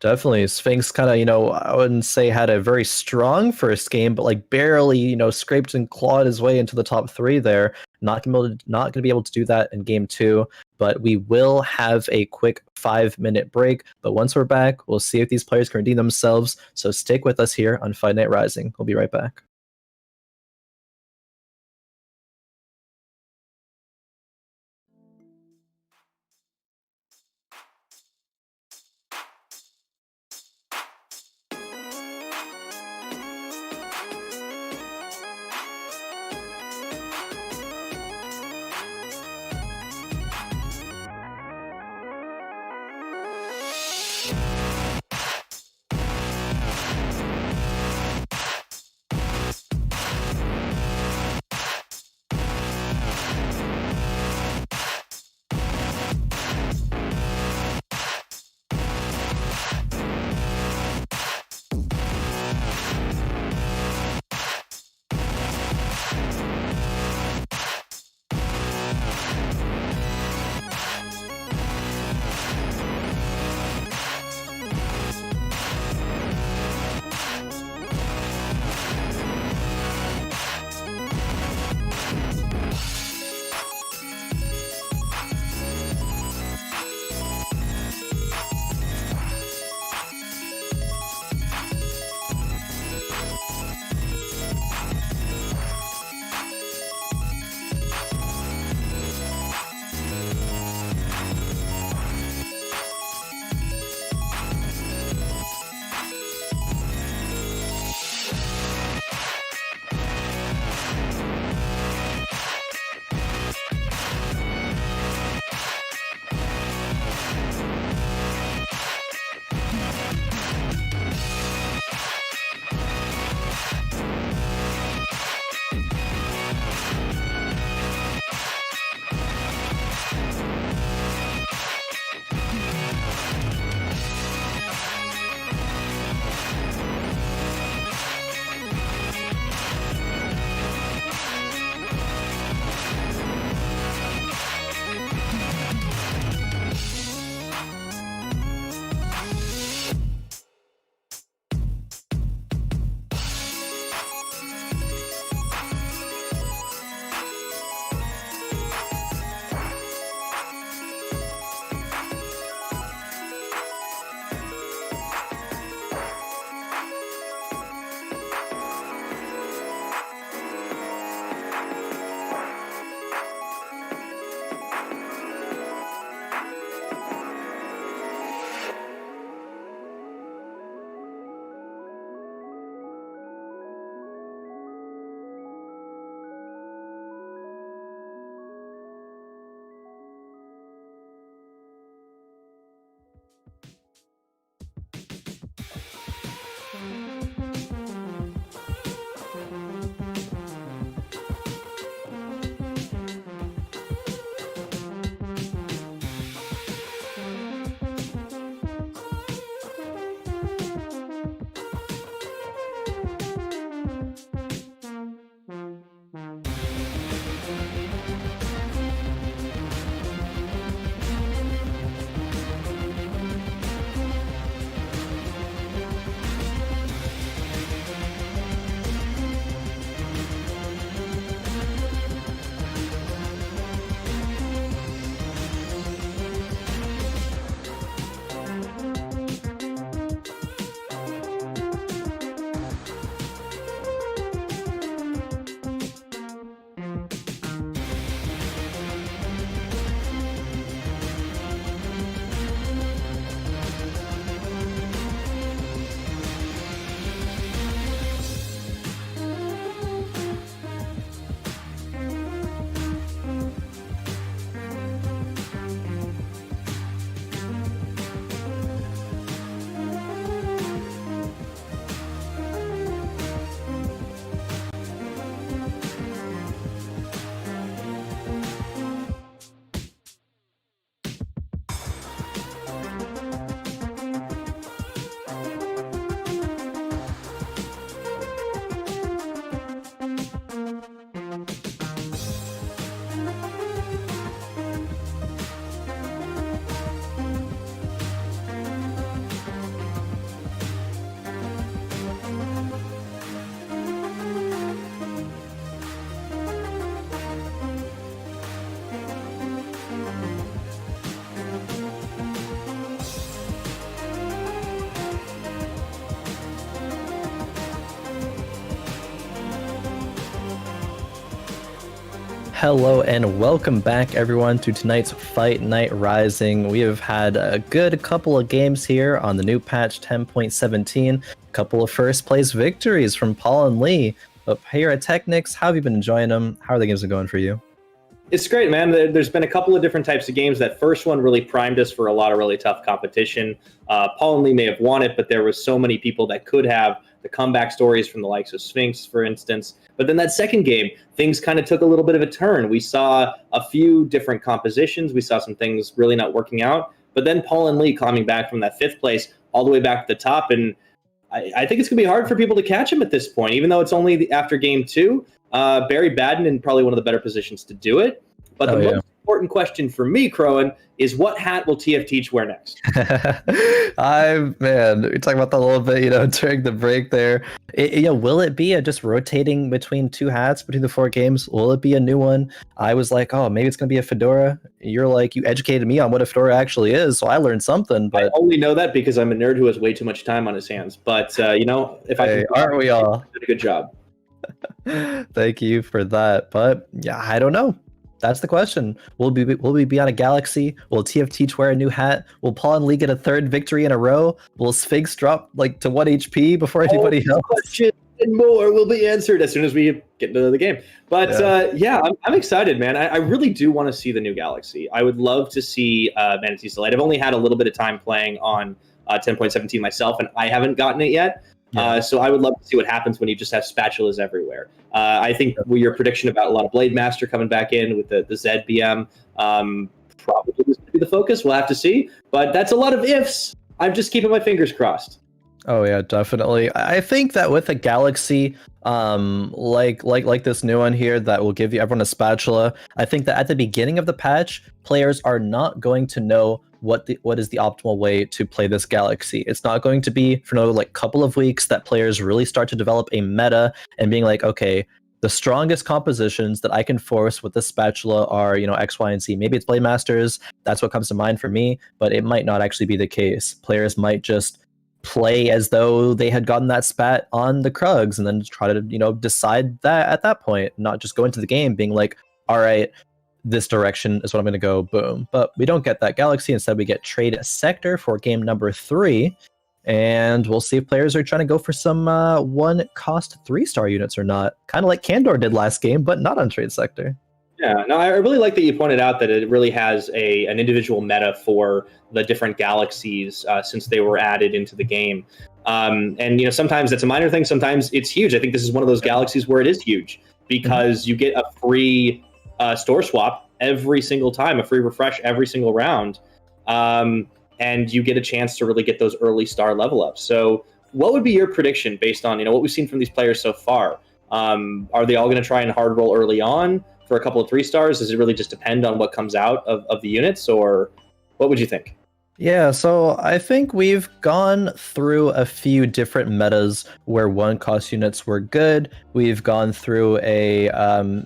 Definitely. Sphinx kind of, I wouldn't say had a very strong first game, but like barely, scraped and clawed his way into the top 3 there. Not going to be able to do that in game 2, but we will have a quick 5-minute break. But once we're back, we'll see if these players can redeem themselves. So stick with us here on Fight Night Rising. We'll be right back. Hello and welcome back everyone to tonight's Fight Night Rising. We have had a good couple of games here on the new patch 10.17. A couple of first place victories from paulhnlee. But PiraTechnics, how have you been enjoying them? How are the games going for you? It's great, man. There's been a couple of different types of games. That first one really primed us for a lot of really tough competition. paulhnlee may have won it, but there was so many people that could have. The comeback stories from the likes of Sphinx, for instance. But then that second game, things kind of took a little bit of a turn. We saw a few different compositions. We saw some things really not working out. But then paulhnlee climbing back from that fifth place all the way back to the top. And I think it's going to be hard for people to catch him at this point, even though it's only after game two. Barrybadden in probably one of the better positions to do it. But the most important question for me, Khroen, is what hat will TFT wear next? Man, we talked about that a little bit, during the break there. Will it be just rotating between two hats between the 4 games? Will it be a new one? I was like, oh, maybe it's going to be a fedora. You're like, you educated me on what a fedora actually is, so I learned something. But I only know that because I'm a nerd who has way too much time on his hands. But, if aren't we all? Did a good job. Thank you for that. But yeah, I don't know. That's the question. Will we be on a galaxy? Will TFT wear a new hat? Will paulhnlee get a 3rd victory in a row? Will Sphinx drop to 1 HP before anybody else? Question and more will be answered as soon as we get into the game. But I'm excited, man. I really do want to see the new galaxy. I would love to see Manatee's Delight. I've only had a little bit of time playing on 10.17 myself, and I haven't gotten it yet. So I would love to see what happens when you just have spatulas everywhere. I think your prediction about a lot of Blade Master coming back in with the ZBM probably is going to be the focus. We'll have to see. But that's a lot of ifs. I'm just keeping my fingers crossed. Oh yeah, definitely. I think that with a galaxy, like this new one here that will give you everyone a spatula, I think that at the beginning of the patch, players are not going to know what is the optimal way to play this galaxy. It's not going to be for another couple of weeks that players really start to develop a meta and being like, okay, the strongest compositions that I can force with this spatula are, X, Y, and Z. Maybe it's Blade Masters. That's what comes to mind for me, but it might not actually be the case. Players might just play as though they had gotten that spat on the Krugs and then try to, decide that at that point, not just go into the game being like, all right, this direction is what I'm going to go, boom. But we don't get that galaxy. Instead, we get Trade Sector for game number 3. And we'll see if players are trying to go for some 1-cost 3-star units or not. Kind of like Candor did last game, but not on Trade Sector. Yeah, no, I really like that you pointed out that it really has an individual meta for the different galaxies since they were added into the game. And sometimes it's a minor thing, sometimes it's huge. I think this is one of those galaxies where it is huge because you get a free store swap every single time, a free refresh every single round, and you get a chance to really get those early star level ups. So what would be your prediction based on what we've seen from these players so far? Are they all going to try and hard roll early on for a couple of 3-stars? Does it really just depend on what comes out of the units, or what would you think? Yeah, so I think we've gone through a few different metas where 1-cost units were good. We've gone through a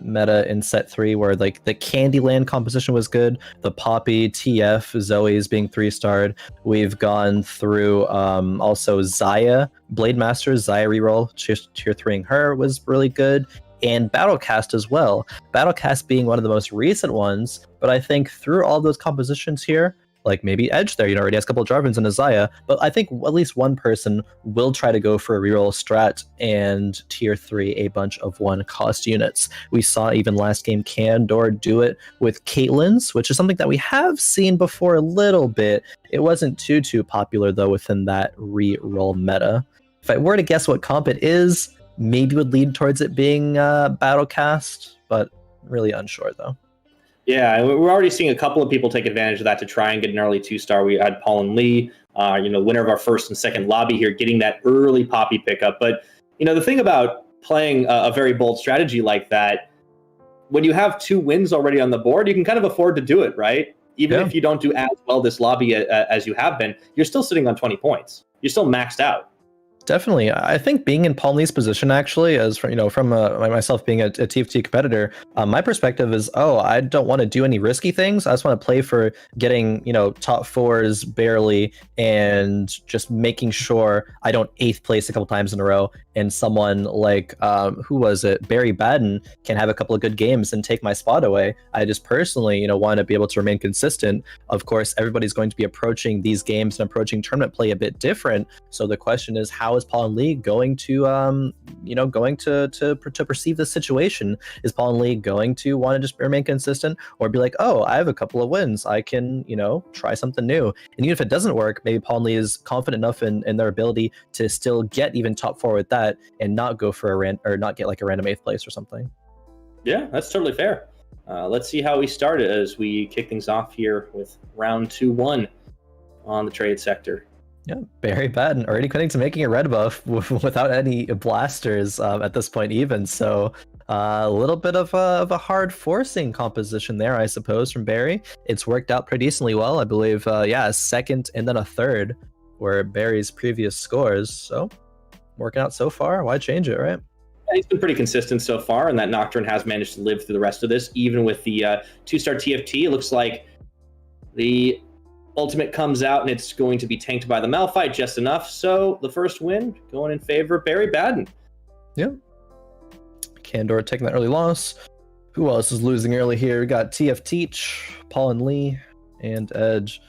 meta in set 3 where the Candyland composition was good. The Poppy, TF, Zoe's being 3-starred. We've gone through also Xayah, Blade Master, Xayah reroll, tier 3ing her was really good. And Battlecast as well. Battlecast being one of the most recent ones, but I think through all those compositions here, like maybe Edge there, already has a couple of Jarvans and a Xayah, but I think at least one person will try to go for a reroll strat and tier 3 a bunch of 1-cost units. We saw even last game Candor do it with Caitlyn's, which is something that we have seen before a little bit. It wasn't too popular though within that reroll meta. If I were to guess what comp it is, maybe would lead towards it being Battlecast, but really unsure though. Yeah, we're already seeing a couple of people take advantage of that to try and get an early 2-star. We had paulhnlee, winner of our first and second lobby here, getting that early Poppy pickup. But, the thing about playing a very bold strategy like that, when you have 2 wins already on the board, you can kind of afford to do it, right? Even if you don't do as well this lobby as you have been, you're still sitting on 20 points. You're still maxed out. Definitely. I think being in paulhnlee's position, actually, as from myself being a TFT competitor, my perspective is, I don't want to do any risky things. I just want to play for getting, top 4s barely and just making sure I don't 8th place a couple times in a row and someone like who was it, Barrybadden, can have a couple of good games and take my spot away. I just personally, want to be able to remain consistent. Of course, everybody's going to be approaching these games and approaching tournament play a bit different. So the question is, how is paulhnlee going to to perceive this situation? Is paulhnlee going to want to just remain consistent, or be like, oh, I have a couple of wins, I can try something new? And even if it doesn't work, maybe paulhnlee is confident enough in their ability to still get even top 4 with that and not go for not get like a random 8th place or something. Yeah, that's totally fair. Let's see how we start it as we kick things off here with round 2-1 on the trade sector. Yeah, Barrybadden already committing to making a red buff without any blasters at this point even. So a little bit of a hard forcing composition there, I suppose, from Barry. It's worked out pretty decently well. I believe, a second and then a third were Barry's previous scores. So working out so far. Why change it, right? Yeah, he's been pretty consistent so far, and that Nocturne has managed to live through the rest of this, even with the 2-star TFT. It looks like the ultimate comes out and it's going to be tanked by the Malphite just enough. So the first win going in favor of Barrybadden. Yeah. Candor taking that early loss. Who else is losing early here? We got TFT, paulhnlee, and Edge.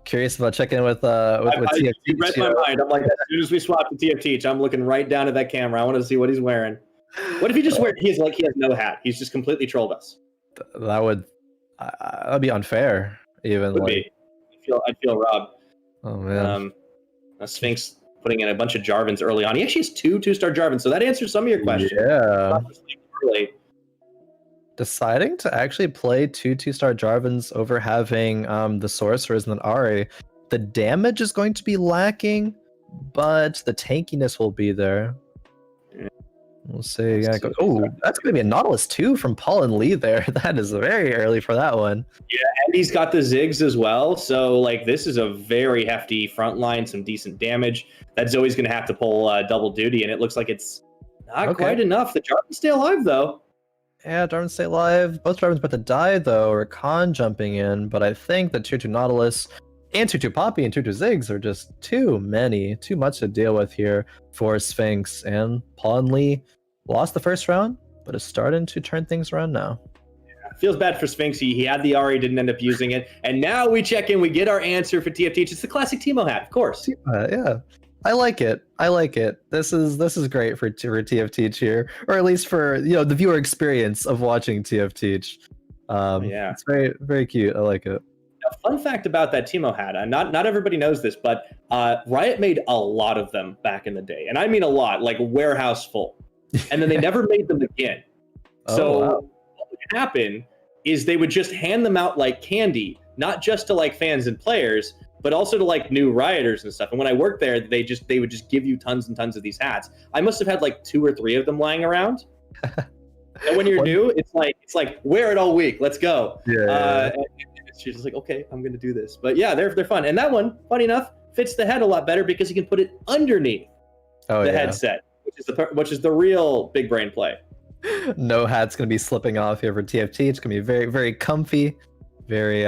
Curious about checking in with TFT. You read my mind. I'm like, as soon as we swap to TFT, I'm looking right down at that camera. I want to see what he's wearing. What if he just he has no hat? He's just completely trolled us. That'd be unfair. Even would be. I'd feel robbed. Oh man. Sphinx putting in a bunch of Jarvans early on. He actually has 2-star Jarvans, so that answers some of your questions. Yeah. Deciding to actually play 2-star Jarvans over having the sorcerers and then Ari, the damage is going to be lacking, but the tankiness will be there. We'll see. Yeah, oh, that's going to be a Nautilus 2 from paulhnlee there. That is very early for that one. Yeah, and he's got the Ziggs as well. So, this is a very hefty front line, some decent damage. That Zoe's going to have to pull double duty, and it looks like it's not quite enough. The Jarvans stay alive, though. Yeah, Jarvans stay alive. Both Jarvans about to die, though. Rakan jumping in, but I think the Tier 2 Nautilus and Tier 2 Poppy and Tier 2 Ziggs are just too much to deal with here for Sphinx. And paulhnlee lost the first round, but is starting to turn things around now. Yeah, feels bad for Sphinx. He had the Ari, didn't end up using it. And now we check in. We get our answer for TFT. It's the classic Teemo hat, of course. Yeah. I like it. This is great for TFT here, or at least for the viewer experience of watching TFT. Yeah, it's very, very cute. I like it. A fun fact about that Teemo hat, not everybody knows this, but Riot made a lot of them back in the day, and I mean a lot, like warehouse full, and then they never made them again. What would happen is they would just hand them out like candy, not just to fans and players, but also to new rioters and stuff. And when I worked there, they would just give you tons and tons of these hats. I must have had 2 or 3 of them lying around. And when you're new, it's like wear it all week. Let's go. Yeah. And she's just like, okay, I'm gonna do this. But yeah, they're fun. And that one, funny enough, fits the head a lot better because you can put it underneath the headset, which is the real big brain play. No hat's gonna be slipping off here for TFT. It's gonna be very, very comfy. Very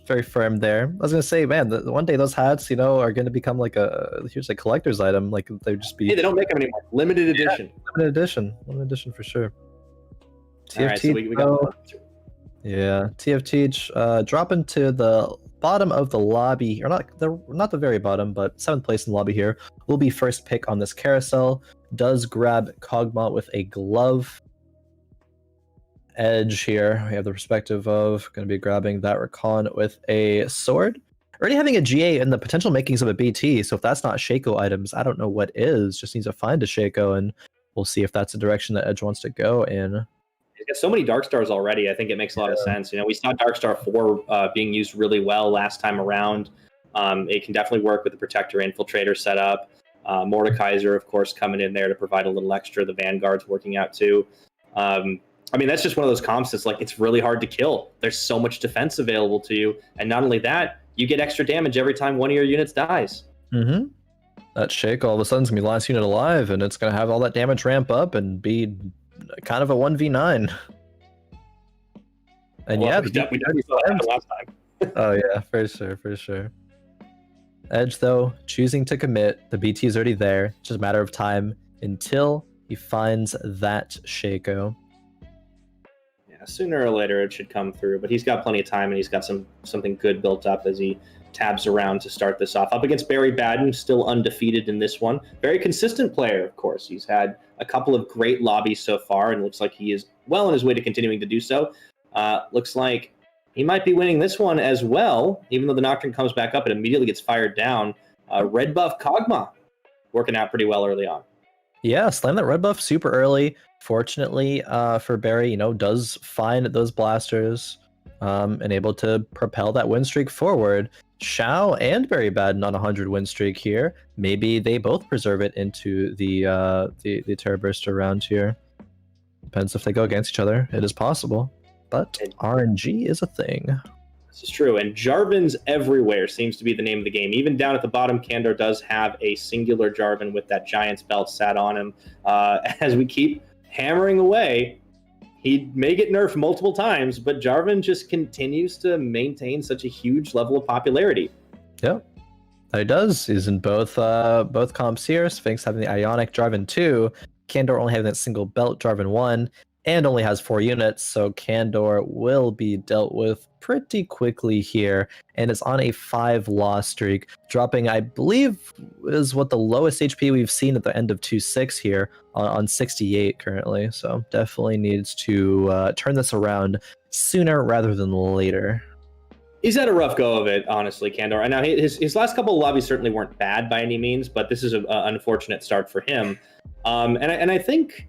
very firm there. I was gonna say, man, one day those hats, are gonna become a huge collector's item. They'd just be. Hey, they don't make them anymore. Limited edition. Yeah, limited edition for sure. TFT. All right, so we got. Yeah, TFT dropping to the bottom of the lobby, or not the very bottom, but 7th place in the lobby here. Will be first pick on this carousel. Does grab Kog'Maw with a glove. Edge here, we have the perspective of going to be grabbing that Rakan with a sword. Already having a GA and the potential makings of a BT, so if that's not Shaco items, I don't know what is. Just needs to find a Shaco, and we'll see if that's the direction that Edge wants to go in. He's got so many Dark Stars already, I think it makes a lot of sense. We saw Dark Star 4 being used really well last time around. It can definitely work with the Protector Infiltrator setup. Mordekaiser, of course, coming in there to provide a little extra. The Vanguard's working out too. That's just one of those comps that's it's really hard to kill. There's so much defense available to you. And not only that, you get extra damage every time one of your units dies. Mm-hmm. That Shake all of a sudden is going to be last unit alive, and it's going to have all that damage ramp up and be kind of a 1v9. And we definitely saw that last time. Oh yeah, for sure. Edge, though, choosing to commit. The BT is already there. It's just a matter of time until he finds that Shaco. Yeah, sooner or later it should come through, but he's got plenty of time and he's got something good built up as he tabs around to start this off. Up against Barrybadden, still undefeated in this one. Very consistent player, of course. He's had a couple of great lobbies so far and looks like he is well on his way to continuing to do so. Looks like he might be winning this one as well, even though the Nocturne comes back up and immediately gets fired down. Red buff Kog'Maw working out pretty well early on. Yeah, slam that red buff super early. Fortunately for Barry, does find those blasters and able to propel that win streak forward. Zhao and Barrybadden on a 100 win streak here. Maybe they both preserve it into the Terror Burster round here. Depends if they go against each other. It is possible, but RNG is a thing. This is true, and Jarvan's everywhere seems to be the name of the game. Even down at the bottom, Candor does have a singular Jarvan with that Giant's belt sat on him. As we keep hammering away, he may get nerfed multiple times, but Jarvan just continues to maintain such a huge level of popularity. Yep, that he does. He's in both comps here. Sphinx having the Ionic Jarvan 2, Candor only having that single belt Jarvan 1, and only has 4 units, so Candor will be dealt with pretty quickly here, and is on a 5 loss streak, dropping, I believe, is what the lowest HP we've seen at the end of 2-6 here, on 68 currently, so definitely needs to turn this around sooner rather than later. He's had a rough go of it, honestly, Candor. And now his last couple of lobbies certainly weren't bad by any means, but this is an unfortunate start for him. And I think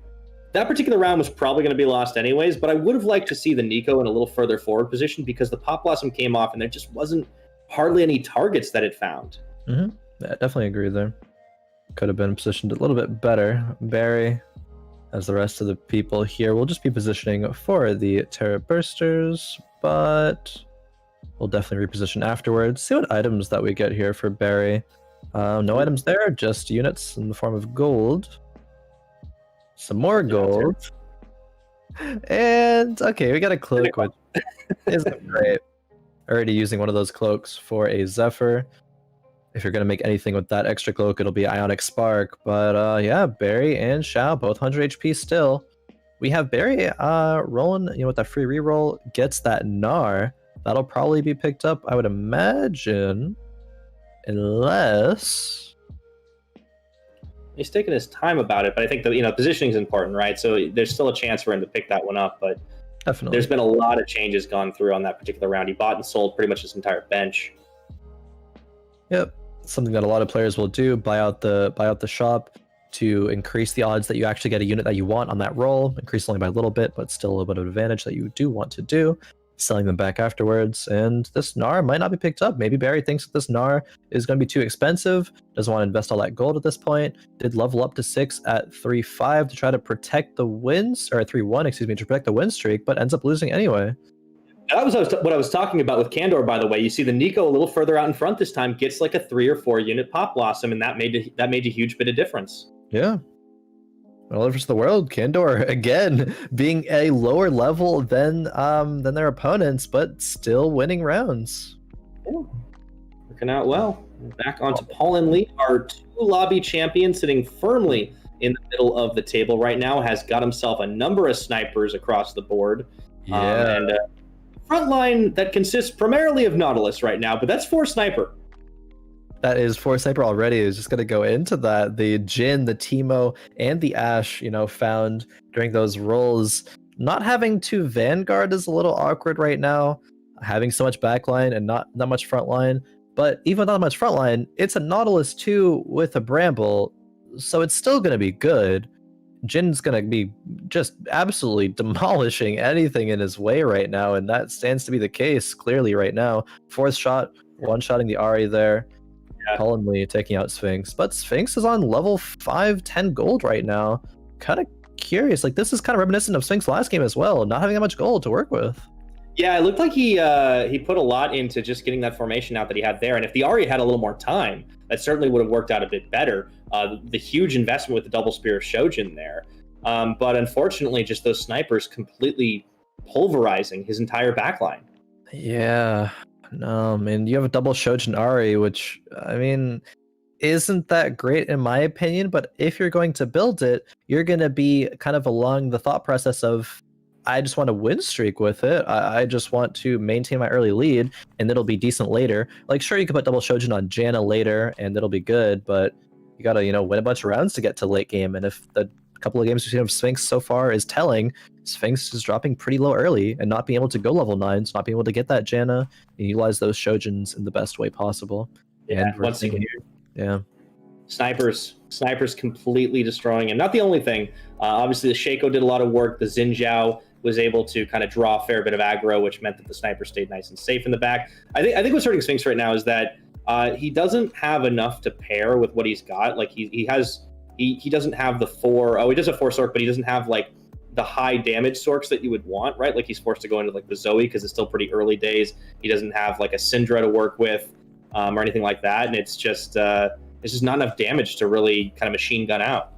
that particular round was probably going to be lost anyways, but I would have liked to see the Nico in a little further forward position because the Pop Blossom came off and there just wasn't hardly any targets that it found. Mm-hmm. Yeah, definitely agree there. Could have been positioned a little bit better. Barry, as the rest of the people here, will just be positioning for the Terror Bursters, but we'll definitely reposition afterwards. See what items that we get here for Barry. No items there, just units in the form of gold. Some more gold. And okay, we got a cloak, which isn't great. Already using one of those cloaks for a Zephyr. If you're going to make anything with that extra cloak, it'll be Ionic Spark. But yeah, Barry and Zhao, both 100 HP still. We have Barry rolling, with that free reroll, gets that Gnar. That'll probably be picked up, I would imagine. Unless... He's taking his time about it, but I think that positioning is important, right? So there's still a chance for him to pick that one up, but definitely there's been a lot of changes gone through on that particular round. He bought and sold pretty much his entire bench. Yep, something that a lot of players will do: buy out the shop to increase the odds that you actually get a unit that you want on that roll. Increase only by a little bit, but still a little bit of advantage that you do want to do. Selling them back afterwards, and this Gnar might not be picked up. Maybe Barry thinks that this Gnar is going to be too expensive, doesn't want to invest all that gold at this point. Did level up to 6 at 3-5 to try to protect the wins, or 3-1, excuse me, to protect the win streak, but ends up losing anyway. That was what I was talking about with Candor, by the way. You see the Nico a little further out in front this time, gets like a 3 or 4 unit Pop Blossom, and that made a huge bit of difference. Yeah. All over the world, Candor again being a lower level than their opponents, but still winning rounds. Yeah. Working out well. Back onto Paulhnlee, our 2 lobby champion, sitting firmly in the middle of the table right now, has got himself a number of snipers across the board. Yeah. And front line that consists primarily of Nautilus right now, but that's 4 sniper. That is 4 sniper already. Is just going to go into that. The Jhin, the Teemo, and the Ashe, found during those rolls. Not having 2 Vanguard is a little awkward right now. Having so much backline and not much frontline. But even without much frontline, it's a Nautilus 2 with a Bramble, so it's still going to be good. Jin's going to be just absolutely demolishing anything in his way right now, and that stands to be the case clearly right now. 4th shot, one-shotting the Ahri there. Paulhnlee taking out Sphinx, but Sphinx is on level 5, 10 gold right now. Kind of curious. Like, this is kind of reminiscent of Sphinx last game as well, not having that much gold to work with. Yeah, it looked like he put a lot into just getting that formation out that he had there. And if the Ahri had a little more time, that certainly would have worked out a bit better. The huge investment with the double spear of Shojin there. But unfortunately, just those snipers completely pulverizing his entire backline. Yeah. No, man, you have a double Shojin Ahri, which, I mean, isn't that great in my opinion, but if you're going to build it, you're going to be kind of along the thought process of, I just want to win streak with it. I just want to maintain my early lead, and it'll be decent later. Like, sure, you could put double Shojin on Janna later, and it'll be good, but you gotta, win a bunch of rounds to get to late game. And if the couple of games we've seen of Sphinx so far is telling, Sphinx is dropping pretty low early and not being able to go level 9s, not being able to get that Janna and utilize those Shojins in the best way possible. Yeah, once again, yeah. Snipers completely destroying him. Not the only thing. Obviously, the Shaco did a lot of work. The Xin Zhao was able to kind of draw a fair bit of aggro, which meant that the sniper stayed nice and safe in the back. I think what's hurting Sphinx right now is that he doesn't have enough to pair with what he's got. Like he doesn't have the four. Oh, he does have 4 Sork, but he doesn't have like the high damage Sorks that you would want, right? Like he's forced to go into like the Zoe because it's still pretty early days. He doesn't have like a Syndra to work with or anything like that, and it's just not enough damage to really kind of machine gun out.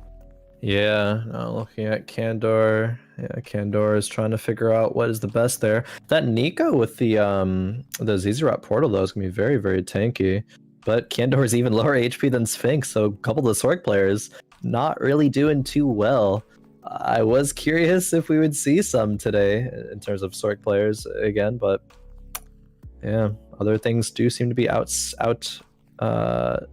Yeah, looking at Candor. Yeah, Candor is trying to figure out what is the best there. That Nico with the Zizirot portal though is gonna be very, very tanky. But Candor is even lower HP than Sphinx, so a couple of the Sork players not really doing too well. I was curious if we would see some today in terms of Sork players again, but yeah, other things do seem to be out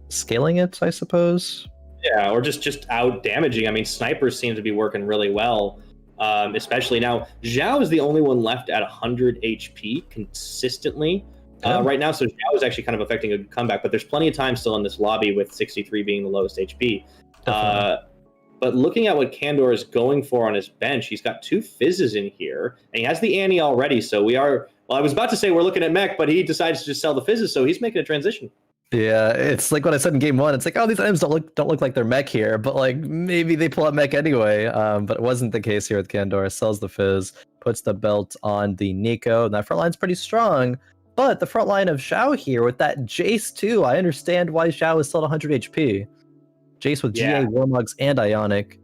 scaling it, I suppose. Yeah, or just out damaging. I mean, snipers seem to be working really well, especially now. Zhao is the only one left at 100 HP consistently right now, so Zhao is actually kind of affecting a comeback, but there's plenty of time still in this lobby with 63 being the lowest HP. But looking at what Candor is going for on his bench, he's got 2 fizzes in here, and he has the Annie already, so I was about to say we're looking at mech, but he decides to just sell the fizzes, so he's making a transition. Yeah, it's like what I said in game 1. It's like, oh, these items don't look like they're mech here, but like maybe they pull out mech anyway. But it wasn't the case here with Candor. Sells the fizz, puts the belt on the Nico, and that front line's pretty strong. But the front line of Zhao here with that Jace too, I understand why Zhao is still at 100 HP. Jace with GA, Warmugs, and Ionic.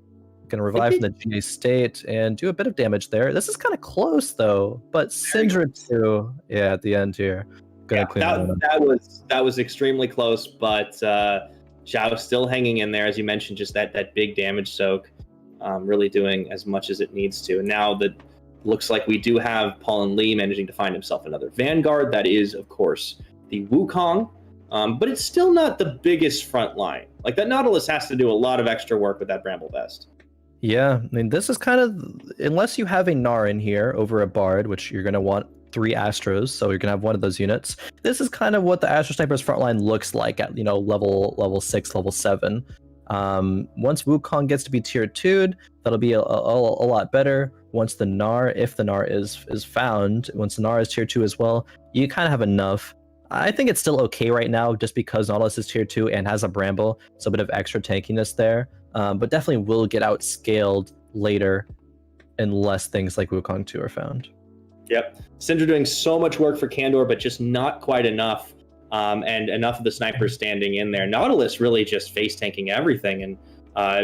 Gonna revive from the GA state and do a bit of damage there. This is kind of close though, but Syndra too, yeah, at the end here. Yeah, that was extremely close, but Zhao still hanging in there, as you mentioned, just that big damage soak, really doing as much as it needs to. And now that looks like we do have paulhnlee managing to find himself another Vanguard. That is, of course, the Wukong, but it's still not the biggest front line. Like that Nautilus has to do a lot of extra work with that Bramble Vest. Yeah, I mean, this is kind of, unless you have a Gnar in here over a Bard, which you're going to want 3 Astros, so you're gonna have one of those units. This is kind of what the Astro Sniper's frontline looks like at level 6, level 7. Once Wukong gets to be tier 2'd, that'll be a lot better. Once the Gnar, if the Gnar is found, once the Gnar is tier 2 as well, you kind of have enough. I think it's still okay right now, just because Nautilus is tier 2 and has a Bramble, so a bit of extra tankiness there. But definitely will get outscaled later, unless things like Wukong 2 are found. Yep. Syndra doing so much work for Candor, but just not quite enough. And enough of the snipers standing in there. Nautilus really just face tanking everything, and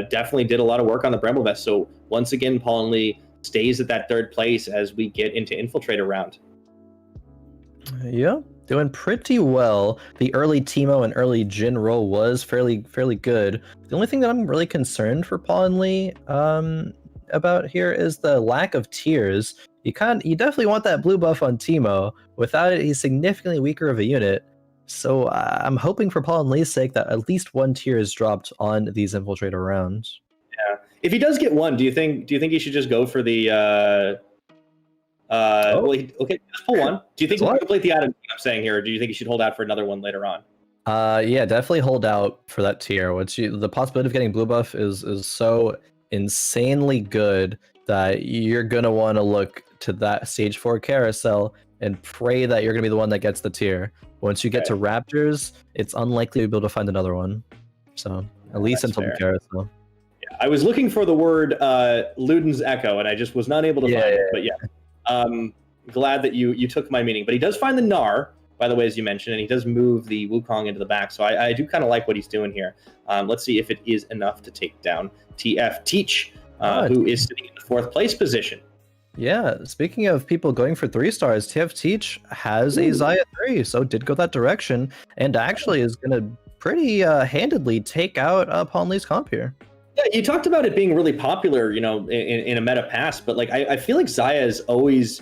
definitely did a lot of work on the Bramble Vest. So once again, paulhnlee stays at that 3rd place as we get into Infiltrator round. Yeah, doing pretty well. The early Teemo and early Jhin role was fairly good. The only thing that I'm really concerned for paulhnlee about here is the lack of tiers. You definitely want that blue buff on Teemo. Without it, he's significantly weaker of a unit. So I'm hoping for paulhnlee's sake that at least 1 tier is dropped on these Infiltrator rounds. Yeah. If he does get 1, do you think he should just go for the okay, just pull 1. Do you think he'll complete the item I'm saying here, or do you think he should hold out for another one later on? Yeah, definitely hold out for that tier. The possibility of getting blue buff is so insanely good that you're gonna want to look to that stage 4 carousel and pray that you're gonna be the one that gets the tier. Once you get to Raptors, it's unlikely to be able to find another one. So at least until the carousel. Yeah, I was looking for the word Luden's Echo, and I just was not able to find it. But yeah, glad that you took my meaning. But he does find the Gnar, by the way, as you mentioned, and he does move the Wukong into the back. So I do kind of like what he's doing here. Let's see if it is enough to take down TF who is sitting in the 4th place position. Yeah, speaking of people going for 3 stars, TF has a Xayah 3, so did go that direction, and actually is going to pretty handedly take out paulhnlee's comp here. Yeah, you talked about it being really popular, in a meta past, but like I feel like Xayah's always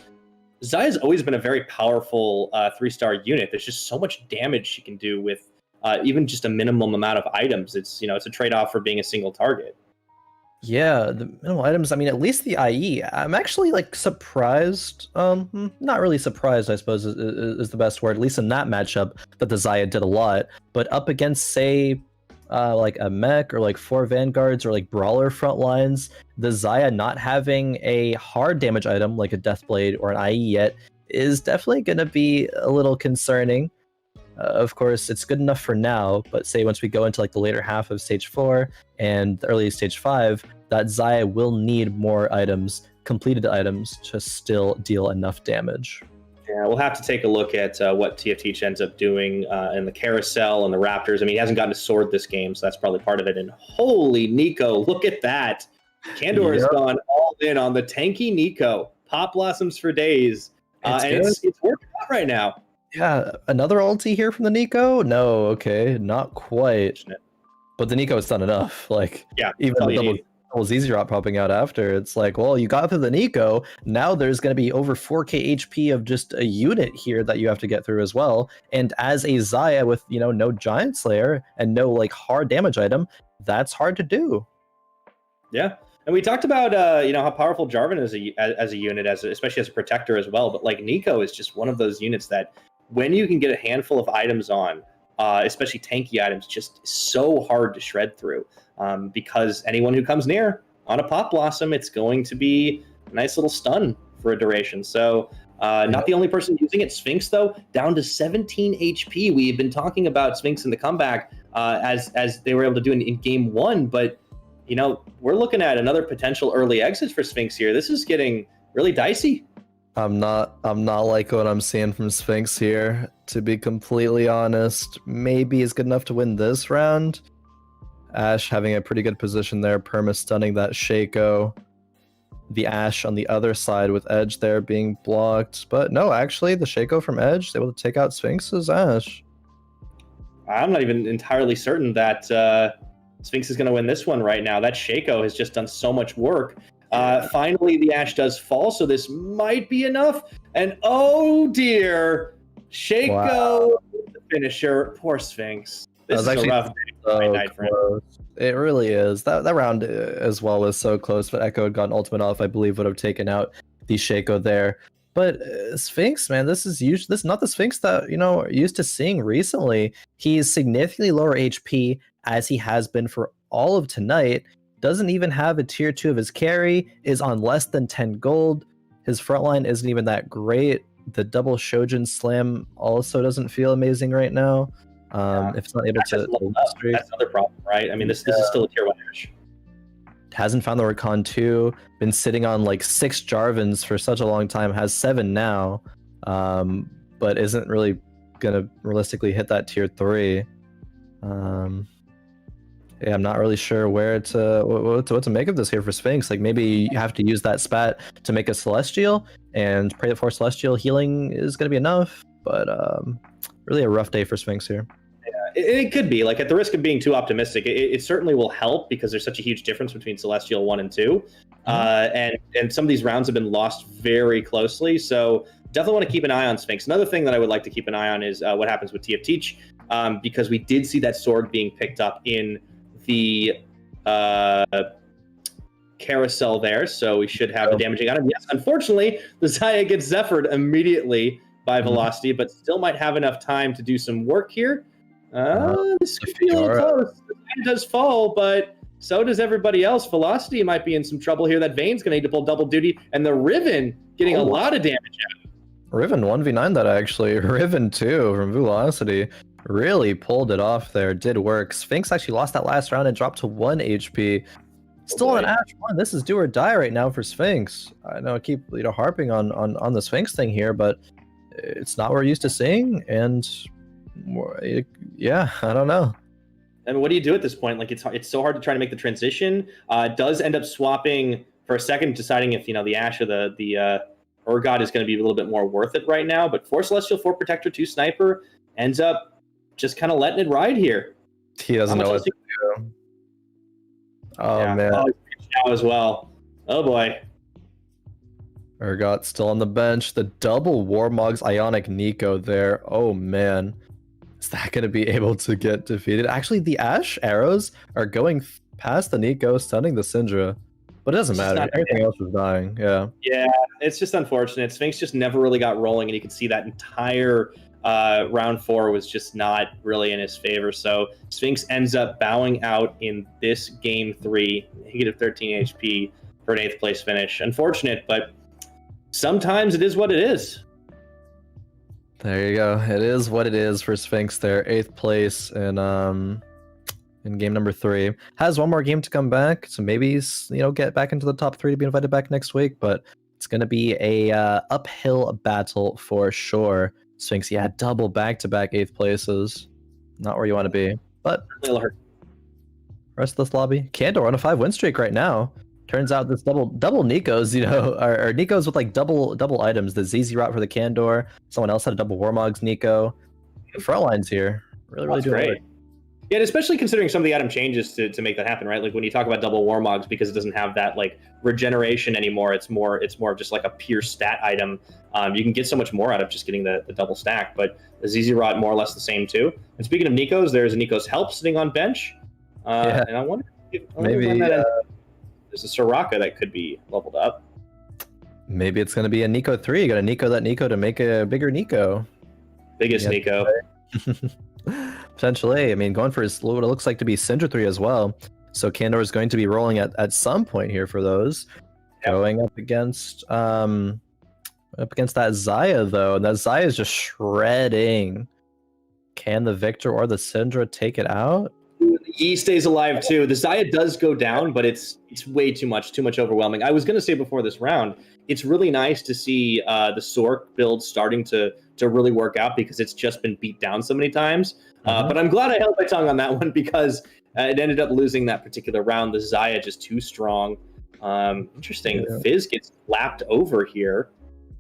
been a very powerful 3-star unit. There's just so much damage she can do with even just a minimum amount of items. It's a trade-off for being a single target. Yeah, the minimal items, I mean, at least the IE, I'm actually like surprised, not really surprised, I suppose is the best word, at least in that matchup, that the Xayah did a lot, but up against, say, like a mech or like 4 vanguards or like brawler front lines, the Xayah not having a hard damage item like a Deathblade or an IE yet is definitely going to be a little concerning. Of course, it's good enough for now, but say once we go into like the later half of stage 4 and the early stage 5, that Xayah will need more items, completed items, to still deal enough damage. Yeah, we'll have to take a look at what TFT ends up doing in the Carousel and the Raptors. I mean, he hasn't gotten a sword this game, so that's probably part of it. And holy Nico, look at that. Candor has gone all in on the tanky Nico. Pop blossoms for days. It's working out right now. Yeah, another ulti here from the Nico? No, okay, not quite. But the Nico has done enough. Like, yeah, even the double ZZ drop popping out after, it's like, well, you got through the Nico, now there's going to be over 4k HP of just a unit here that you have to get through as well. And as a Xayah with, no Giant Slayer and no, like, hard damage item, that's hard to do. Yeah. And we talked about, how powerful Jarvan is as a unit, especially as a protector as well. But, like, Nico is just one of those units that when you can get a handful of items on, especially tanky items, just so hard to shred through. Because anyone who comes near on a Pop Blossom, it's going to be a nice little stun for a duration. So not the only person using it. Sphinx, though, down to 17 HP. We've been talking about Sphinx in the comeback as they were able to do in game 1. But, we're looking at another potential early exit for Sphinx here. This is getting really dicey. I'm not liking what I'm seeing from Sphinx here, to be completely honest. Maybe is good enough to win this round. Ashe having a pretty good position there, perma-stunning that Shaco. The Ashe on the other side with Edge there being blocked. But no, actually, the Shaco from Edge is able to take out Sphinx's Ashe. I'm not even entirely certain that Sphinx is going to win this one right now. That Shaco has just done so much work. Finally, the Ashe does fall, so this might be enough. And oh dear, Shaco, the finisher. Poor Sphinx. This is a rough night for him. It really is. That round as well was so close, but Echo had gotten ultimate off, I believe, would have taken out the Shaco there. But Sphinx, man, this is not the Sphinx that we're used to seeing recently. He's significantly lower HP as he has been for all of tonight. Doesn't even have a tier 2 of his carry, is on less than 10 gold. His frontline isn't even that great. The double Shojin slam also doesn't feel amazing right now. If it's not able to that's another problem, right? I mean, this is still a tier 1 Ashe. Hasn't found the Rakan 2, been sitting on like 6 Jarvans for such a long time, has 7 now, but isn't really gonna realistically hit that tier 3. Yeah, I'm not really sure what to make of this here for Sphinx. Like, maybe you have to use that spat to make a Celestial, and pray that for Celestial healing is going to be enough. But really a rough day for Sphinx here. Yeah, it could be. Like, at the risk of being too optimistic, it certainly will help because there's such a huge difference between Celestial 1 and 2. And some of these rounds have been lost very closely. So definitely want to keep an eye on Sphinx. Another thing that I would like to keep an eye on is what happens with TFT, because we did see that sword being picked up in the Carousel there, so we should have a damaging item. Yes, unfortunately, the Xayah gets Zephyr'd immediately by Velocity, but still might have enough time to do some work here. This could be a little close. The Xayah does fall, but so does everybody else. Velocity might be in some trouble here. That Vayne's going to need to pull double duty, and the Riven getting a lot of damage out. Riven 1v9 that actually. Riven 2 from Velocity. Really pulled it off there. Did work. Sphinx actually lost that last round and dropped to 1 HP. Still on Ashe 1. This is do or die right now for Sphinx. I know I keep harping on the Sphinx thing here, but it's not what we're used to seeing. And yeah, I don't know. I mean, what do you do at this point? Like, it's so hard to try to make the transition. Does end up swapping for a second, deciding if the Ashe or the Urgot is going to be a little bit more worth it right now. But 4 Celestial, 4 Protector, 2 Sniper ends up just kind of letting it ride here. He doesn't know what to do. Oh, yeah. man. Oh, now as well. Oh, boy. Urgot still on the bench. The double Warmog's Ionic Nico there. Oh, man. Is that going to be able to get defeated? Actually, the Ash arrows are going past the Nico, stunning the Syndra. But it doesn't matter. Everything else is dying. Yeah. Yeah, it's just unfortunate. Sphinx just never really got rolling, and you can see that entire round 4 was just not really in his favor. So Sphinx ends up bowing out in this game 3, negative 13 HP for an 8th place finish. Unfortunate, but sometimes it is what it is. There you go. It is what it is for Sphinx there. 8th place in game number 3. Has one more game to come back, so maybe he's, get back into the top 3 to be invited back next week, but it's going to be a uphill battle for sure. Sphinx, yeah, double back-to-back 8th places. Not where you want to be, but rest of this lobby. Candor on a 5 win streak right now. Turns out this double Nikos, are Nikos with like double items. The ZZ Rot for the Candor. Someone else had a double Warmog's Nico. The front lines here. Really doing great. Right. Yeah, and especially considering some of the item changes to make that happen, right? Like when you talk about double Warmogs, because it doesn't have that like regeneration anymore, it's more of just like a pure stat item. You can get so much more out of just getting the double stack, but the ZZ Rot more or less the same too. And speaking of Nikos, there's a Nikos Help sitting on bench. And I wonder if maybe there's a Soraka that could be leveled up. Maybe it's going to be a Nico 3. You got to Nico that Nico to make a bigger Nico. Biggest Nico. Potentially. I mean, going for what it looks like to be Syndra 3 as well. So Candor is going to be rolling at some point here for those. Yep. Going up against that Xayah, though. And that Xayah is just shredding. Can the Victor or the Syndra take it out? He stays alive too. The Xayah does go down, but it's way too much overwhelming. I was going to say before this round, it's really nice to see the Sork build starting to really work out because it's just been beat down so many times. But I'm glad I held my tongue on that one because it ended up losing that particular round. The Xayah just too strong. Interesting. Yeah. Fizz gets lapped over here.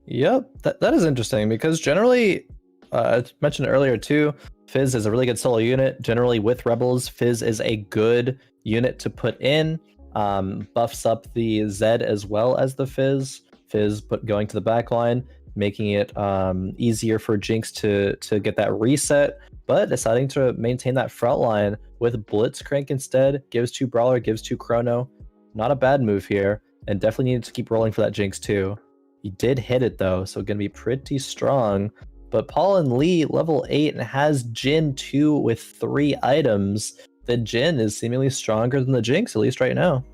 Yep, that is interesting because generally, I mentioned earlier too, Fizz is a really good solo unit. Generally with Rebels, Fizz is a good unit to put in. Buffs up the Zed as well as the Fizz. Fizz going to the back line, making it easier for Jinx to get that reset, but deciding to maintain that front line with Blitzcrank instead. Gives 2 Brawler, gives 2 Chrono. Not a bad move here, and definitely needed to keep rolling for that Jinx too. He did hit it though, so gonna be pretty strong. But paulhnlee, level 8, and has Jhin 2 with 3 items. The Jhin is seemingly stronger than the Jinx, at least right now.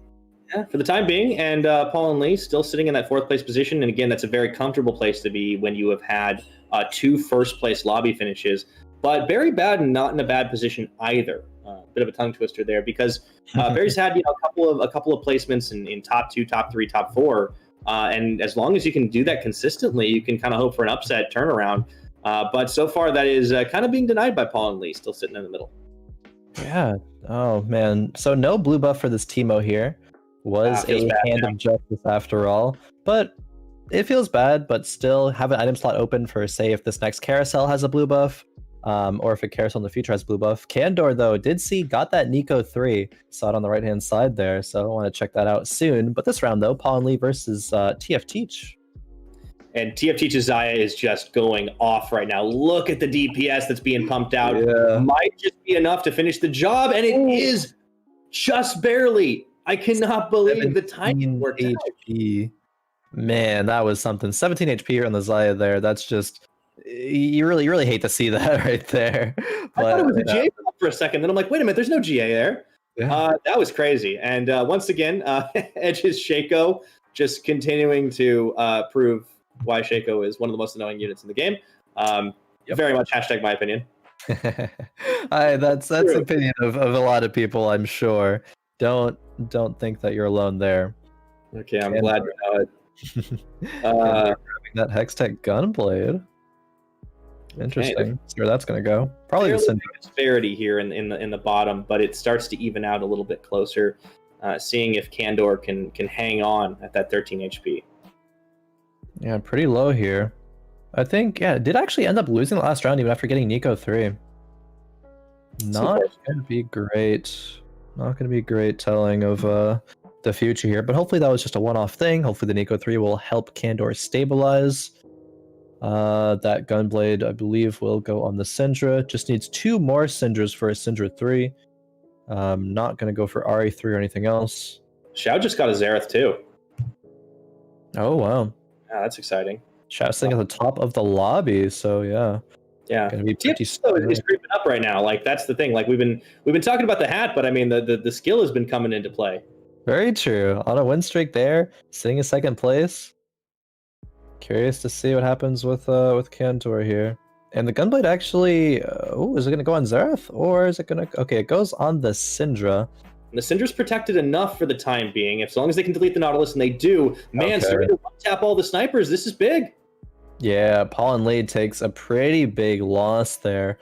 Yeah, for the time being, and paulhnlee still sitting in that 4th place position. And again, that's a very comfortable place to be when you have had 2 first place lobby finishes. But Barrybadden not in a bad position either. Bit of a tongue twister there because Barry's had a couple of placements in top 2, top 3, top 4. And as long as you can do that consistently, you can kind of hope for an upset turnaround. But so far, that is kind of being denied by paulhnlee, still sitting in the middle. Yeah. Oh, man. So no blue buff for this Teemo here. Was a hand of justice after all. But it feels bad, but still have an item slot open for, say, if this next Carousel has a blue buff, or if a Carousel in the future has blue buff. Candor, though, got that Nico 3. Saw it on the right-hand side there, so I want to check that out soon. But this round, though, paulhnlee versus TFT. And TFT's Xayah is just going off right now. Look at the DPS that's being pumped out. Yeah. Might just be enough to finish the job, and it is just barely. I cannot believe the timing worked HP. Out. Man, that was something. 17 HP on the Xayah there. That's just... You really hate to see that right there. But, I thought it was a GA for a second. Then I'm like, wait a minute, there's no GA there. Yeah. That was crazy. And once again, Edge's Shaco just continuing to prove why Shaco is one of the most annoying units in the game. Very much hashtag my opinion. That's the opinion of a lot of people, I'm sure. Don't think that you're alone there. Okay, I'm glad you know it. That Hextech Gunblade. Interesting. Okay. See where that's going to go. Probably the disparity here in the bottom, but it starts to even out a little bit closer. Seeing if Candor can hang on at that 13 HP. Yeah, pretty low here. I think, did actually end up losing the last round even after getting Nico 3. Not going to be great. Not going to be great telling of the future here, but hopefully that was just a one-off thing. Hopefully the Nico 3 will help Candor stabilize. That Gunblade, I believe, will go on the Syndra. Just needs 2 more Syndras for a Syndra 3. Not going to go for RE3 or anything else. Zhao just got a Zhaotft too. Oh, wow. Yeah, that's exciting. Zhaoft's sitting at the top of the lobby, so yeah. Yeah, Gonna be pretty he's creeping up right now. Like that's the thing. Like we've been talking about the hat, but I mean the skill has been coming into play. Very true. On a win streak there, sitting in second place. Curious to see what happens with Candor here. And the Gunblade actually, is it gonna go on Zhaotft or is it gonna? Okay, it goes on the Syndra. And the Syndra's protected enough for the time being. As long as they can delete the Nautilus, and they do, man, starting to tap all the snipers. This is big. Yeah, paulhnlee takes a pretty big loss there,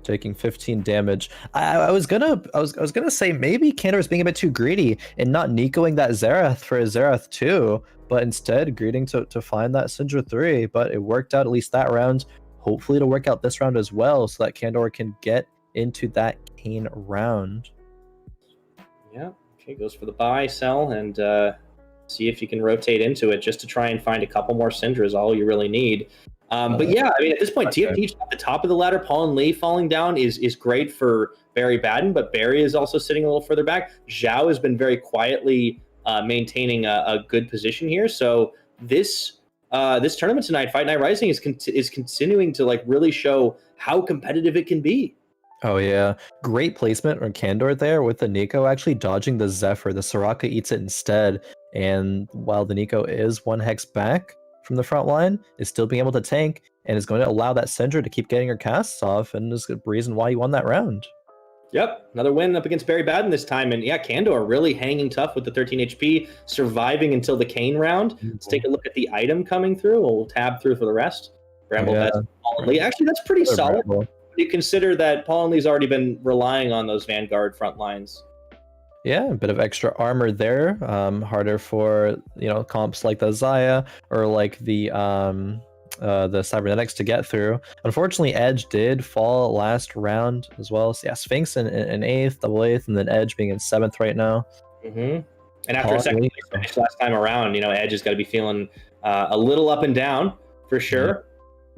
taking 15 damage. I was gonna say maybe Candor is being a bit too greedy and not Nicoing that Zhaotft for a Zhaotft 2, but instead greeting to find that Syndra 3. But it worked out at least that round. Hopefully it'll work out this round as well, so that Candor can get into that Kane round. Yeah, okay, goes for the buy, sell, and see if you can rotate into it just to try and find a couple more Syndras, all you really need. But yeah, I mean, at this point, TFT at the top of the ladder, paulhnlee falling down is great for Barrybadden, but Barry is also sitting a little further back. Zhao has been very quietly maintaining a good position here. So this tournament tonight, Fight Night Rising, is continuing to like really show how competitive it can be. Oh yeah, great placement on Candor there with the Nico actually dodging the Zephyr. The Soraka eats it instead, and while the Nico is 1 hex back from the front line, is still being able to tank and is going to allow that Syndra to keep getting her casts off, and is the reason why he won that round. Yep, another win up against Barrybadden this time, and yeah, Candor really hanging tough with the 13 HP, surviving until the Kane round. Let's take a look at the item coming through. We'll tab through for the rest. Bramble Vest, paulhnlee. Actually, that's pretty solid. Bramble. You consider that paulhnlee's already been relying on those Vanguard front lines. Yeah, a bit of extra armor there. Harder for comps like the Xayah or like the cybernetics to get through. Unfortunately, Edge did fall last round as well. So yeah, Sphinx in 8th, double 8th, and then Edge being in 7th right now. And after a second place finish last time around, Edge has got to be feeling a little up and down for sure.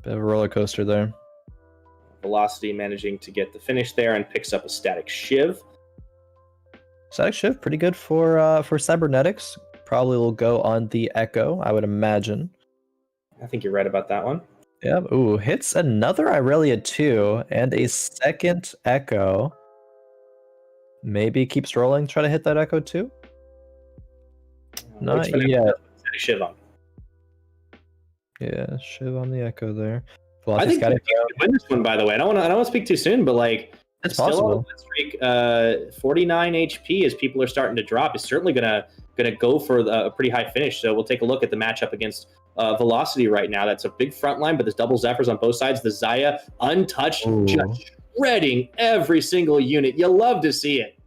Bit of a roller coaster there. Velocity managing to get the finish there and picks up a static shiv. Static shiv, pretty good for cybernetics. Probably will go on the Echo, I would imagine. I think you're right about that one. Yeah. Ooh, hits another Irelia 2 and a second Echo. Maybe keeps rolling, try to hit that Echo too. Not yet. Shiv on. Yeah, shiv on the Echo there. I think you could win this one, by the way. I don't want to speak too soon, but like it's possible. Streak, 49 HP as people are starting to drop is certainly gonna go for a pretty high finish. So we'll take a look at the matchup against Velocity right now. That's a big front line, but there's double Zephyrs on both sides. The Xayah untouched, just shredding every single unit. You love to see it.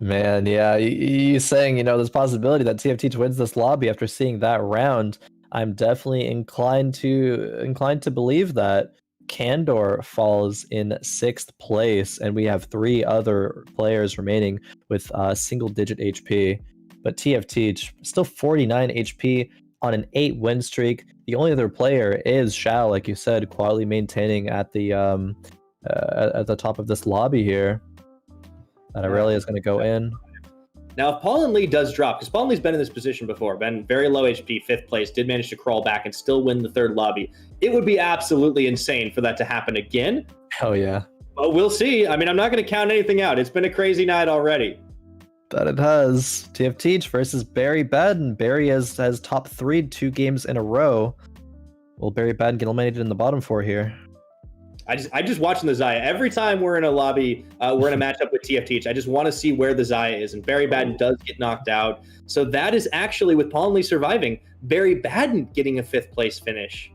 Man, yeah, you saying there's a possibility that TFT wins this lobby after seeing that round. I'm definitely inclined to believe that. Candor falls in 6th place, and we have 3 other players remaining with single-digit HP. But TFT still 49 HP on an 8 win streak. The only other player is Zhao, like you said, quietly maintaining at the top of this lobby here. That Irelia is going to go in. Now, if paulhnlee does drop, because paulhnlee's been in this position before, been very low HP, 5th place, did manage to crawl back and still win the 3rd lobby, it would be absolutely insane for that to happen again. Hell yeah. But we'll see. I mean, I'm not going to count anything out. It's been a crazy night already. But it has. TFT versus Barrybadden. Barry has top 3'd 2 games in a row. Will Barrybadden get eliminated in the bottom 4 here? I just watching the Xayah. Every time we're in a lobby, we're in a matchup with TFT. I just want to see where the Xayah is. And Barrybadden does get knocked out. So that is actually, with paulhnlee surviving, Barrybadden getting a 5th place finish.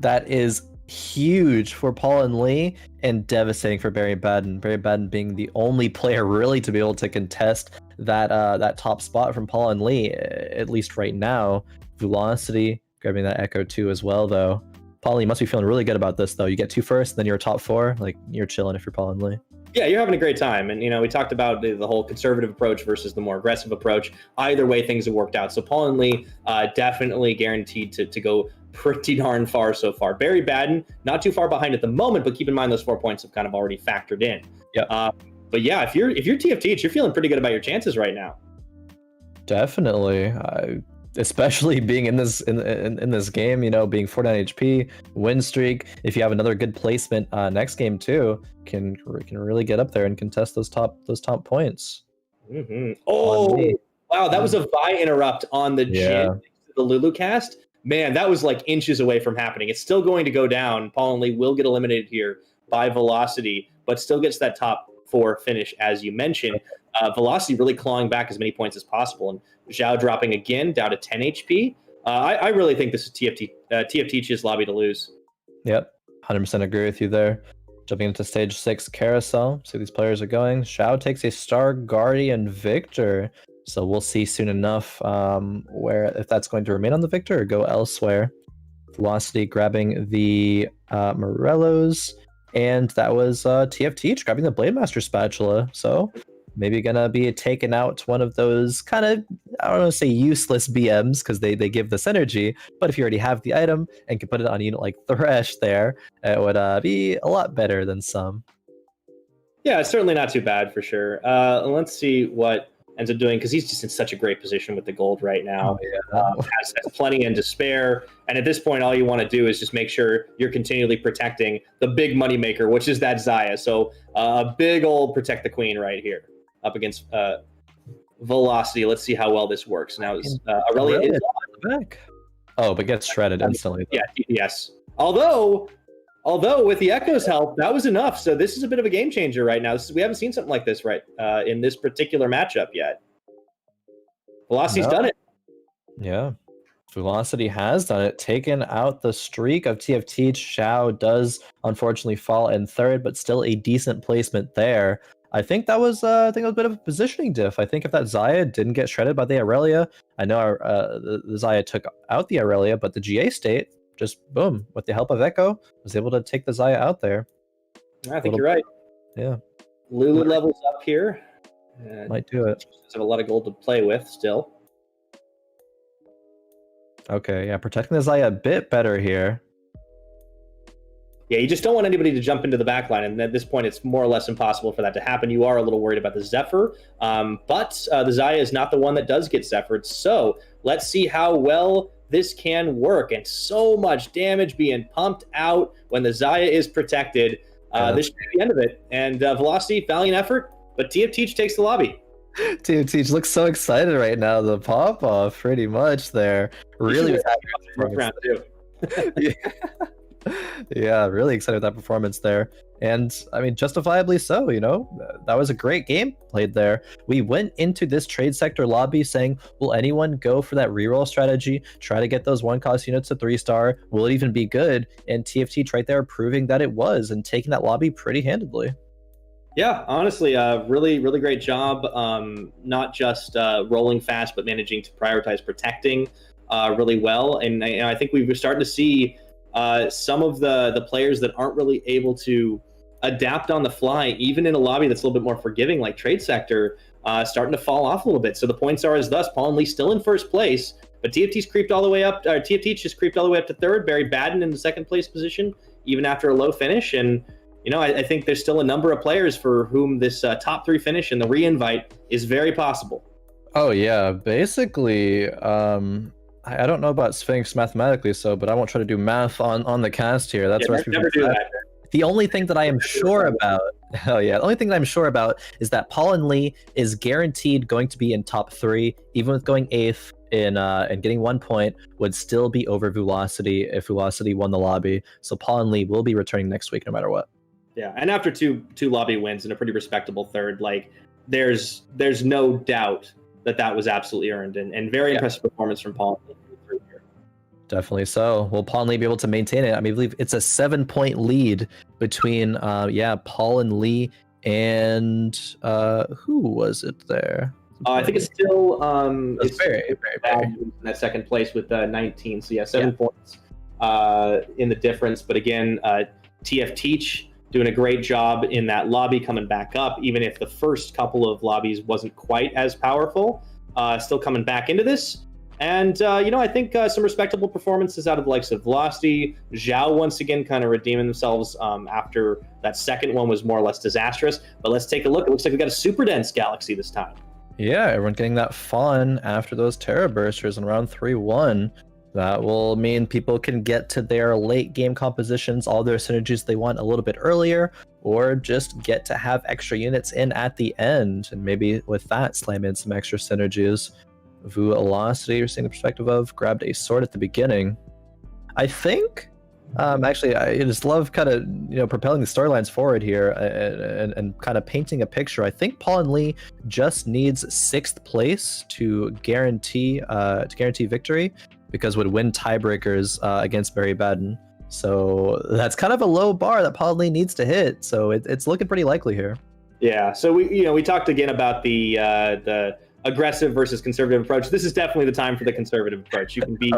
That is huge for paulhnlee and devastating for Barrybadden. Barrybadden being the only player really to be able to contest that top spot from paulhnlee, at least right now. Velocity grabbing that Echo 2 as well, though. Paul, you must be feeling really good about this, though. You get 2 first, then you're top 4. Like, you're chilling if you're Paul and Lee. Yeah, you're having a great time. And, we talked about the whole conservative approach versus the more aggressive approach. Either way, things have worked out. So Paul and Lee definitely guaranteed to go pretty darn far so far. Barrybadden, not too far behind at the moment, but keep in mind those 4 points have kind of already factored in. Yeah. But yeah, if you're TFT, you're feeling pretty good about your chances right now. Definitely. Especially being in this game, being 49 HP, win streak. If you have another good placement next game too, can really get up there and contest those top points. Mm-hmm. Oh wow, that was a Vi interrupt on the Jin, the Lulu cast. Man, that was like inches away from happening. It's still going to go down. Paul and Lee will get eliminated here by Velocity, but still gets that top 4 finish as you mentioned. Velocity really clawing back as many points as possible, and Zhao dropping again down to 10 HP. I really think this is TFT's lobby to lose. Yep, 100% agree with you there. Jumping into stage 6 Carousel, see these players are going. Zhao takes a Star Guardian Victor, so we'll see soon enough if that's going to remain on the Victor or go elsewhere. Velocity grabbing the Morellos, and that was TFT grabbing the Blade Master Spatula, so maybe gonna be taking out one of those kind of, I don't want to say useless BMs because they give this energy, but if you already have the item and can put it on a unit like Thresh there, it would be a lot better than some. Yeah, it's certainly not too bad for sure. Let's see what ends up doing, because he's just in such a great position with the gold right now. Has plenty and to spare, and at this point all you want to do is just make sure you're continually protecting the big money maker, which is that Xayah. So a big old protect the queen right here up against Velocity. Let's see how well this works. Now Aurelia is on. Back. Oh, but gets shredded instantly. Yeah, yes. Although with the Echo's help, that was enough. So this is a bit of a game changer right now. We haven't seen something like this in this particular matchup yet. Velocity's done it. Yeah. Velocity has done it, taken out the streak of TFT. Zhao does unfortunately fall in 3rd, but still a decent placement there. I think that was a bit of a positioning diff. I think if that Xayah didn't get shredded by the Aurelia, I know the Xayah took out the Aurelia, but the GA state just boom, with the help of Echo, was able to take the Xayah out there. I think you're right. Yeah. Lulu levels up here. Might do it. Have a lot of gold to play with still. Okay, yeah, protecting the Xayah a bit better here. Yeah, you just don't want anybody to jump into the backline, and at this point, it's more or less impossible for that to happen. You are a little worried about the Zephyr, but the Xayah is not the one that does get Zephyred. So let's see how well this can work, and so much damage being pumped out when the Xayah is protected. This should be the end of it. And Velocity, valiant effort, but TFT takes the lobby. TFT looks so excited right now. The pop off, pretty much there. Really round too. Yeah, really excited with that performance there. And I mean, justifiably so, that was a great game played there. We went into this trade sector lobby saying, will anyone go for that reroll strategy, try to get those 1-cost units to 3-star? Will it even be good? And TFT right there proving that it was and taking that lobby pretty handedly. Yeah, honestly, really, really great job. Not just rolling fast, but managing to prioritize protecting really well. And I think we've started to see some of the players that aren't really able to adapt on the fly, even in a lobby that's a little bit more forgiving, like Trade Sector, starting to fall off a little bit. So the points are as thus: Paul and Lee still in 1st place, but TFT's creeped all the way up. TFT just creeped all the way up to 3rd. Barrybadden in the 2nd place position, even after a low finish. And I think there's still a number of players for whom this top 3 finish and the re-invite is very possible. Oh yeah, basically. I don't know about Sphinx mathematically, but I won't try to do math on the cast here. That's never do that. The only thing that I am sure about, the only thing that I'm sure about is that Paul and Lee is guaranteed going to be in top 3, even with going 8th and getting 1 point, would still be over Velocity if Velocity won the lobby. So Paul and Lee will be returning next week no matter what. Yeah, and after two lobby wins and a pretty respectable 3rd, like there's no doubt that was absolutely earned, and very impressive performance from Paul. Definitely so. Will Paul and Lee be able to maintain it? I mean, I believe it's a 7-point lead between Paul and Lee and who was it there? I think it's still it's very in that 2nd place with 19. So yeah, 7 points in the difference. But again, TF Teach doing a great job in that lobby, coming back up, even if the first couple of lobbies wasn't quite as powerful, still coming back into this. And, I think some respectable performances out of the likes of Velocity. Zhao, once again, kind of redeeming themselves after that second one was more or less disastrous. But let's take a look. It looks like we got a super dense galaxy this time. Yeah, everyone getting that fun after those Terra Bursters in round 3-1. That will mean people can get to their late game compositions, all their synergies they want a little bit earlier, or just get to have extra units in at the end. And maybe with that, slam in some extra synergies. Velocity, you're seeing the perspective of, grabbed a sword at the beginning. I think, actually, I just love kind of, propelling the storylines forward here and kind of painting a picture. I think paulhnlee just needs 6th place to guarantee victory, because would win tiebreakers against Barrybadden. So that's kind of a low bar that paulhnlee needs to hit. So it's looking pretty likely here. Yeah. So we talked again about the aggressive versus conservative approach. This is definitely the time for the conservative approach. You can be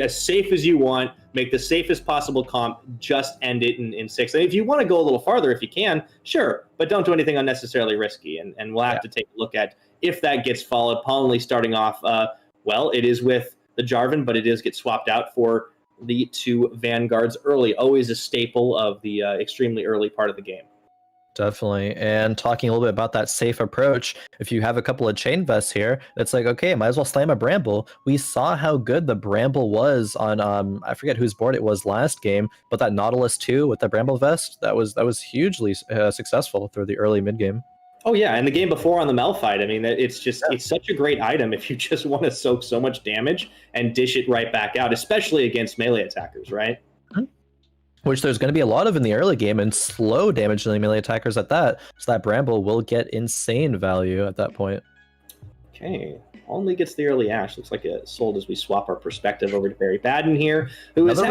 as safe as you want, make the safest possible comp, just end it in 6. And if you want to go a little farther, if you can, sure, but don't do anything unnecessarily risky. And we'll have to take a look at if that gets followed. paulhnlee starting off, it is with the Jarvan, but it does get swapped out for the 2 Vanguards early. Always a staple of the extremely early part of the game. Definitely. And talking a little bit about that safe approach, if you have a couple of chain vests here, it's like, okay, might as well slam a Bramble. We saw how good the Bramble was on, I forget whose board it was last game, but that Nautilus 2 with the Bramble vest, that was hugely successful through the early mid game. Oh yeah, and the game before on the Malphite, I mean, it's such a great item if you just want to soak so much damage and dish it right back out, especially against melee attackers, right? Which there's going to be a lot of in the early game, and slow damage to the melee attackers at that. So that Bramble will get insane value at that point. Okay, only gets the early Ash. Looks like it sold as we swap our perspective over to Barrybadden here, who is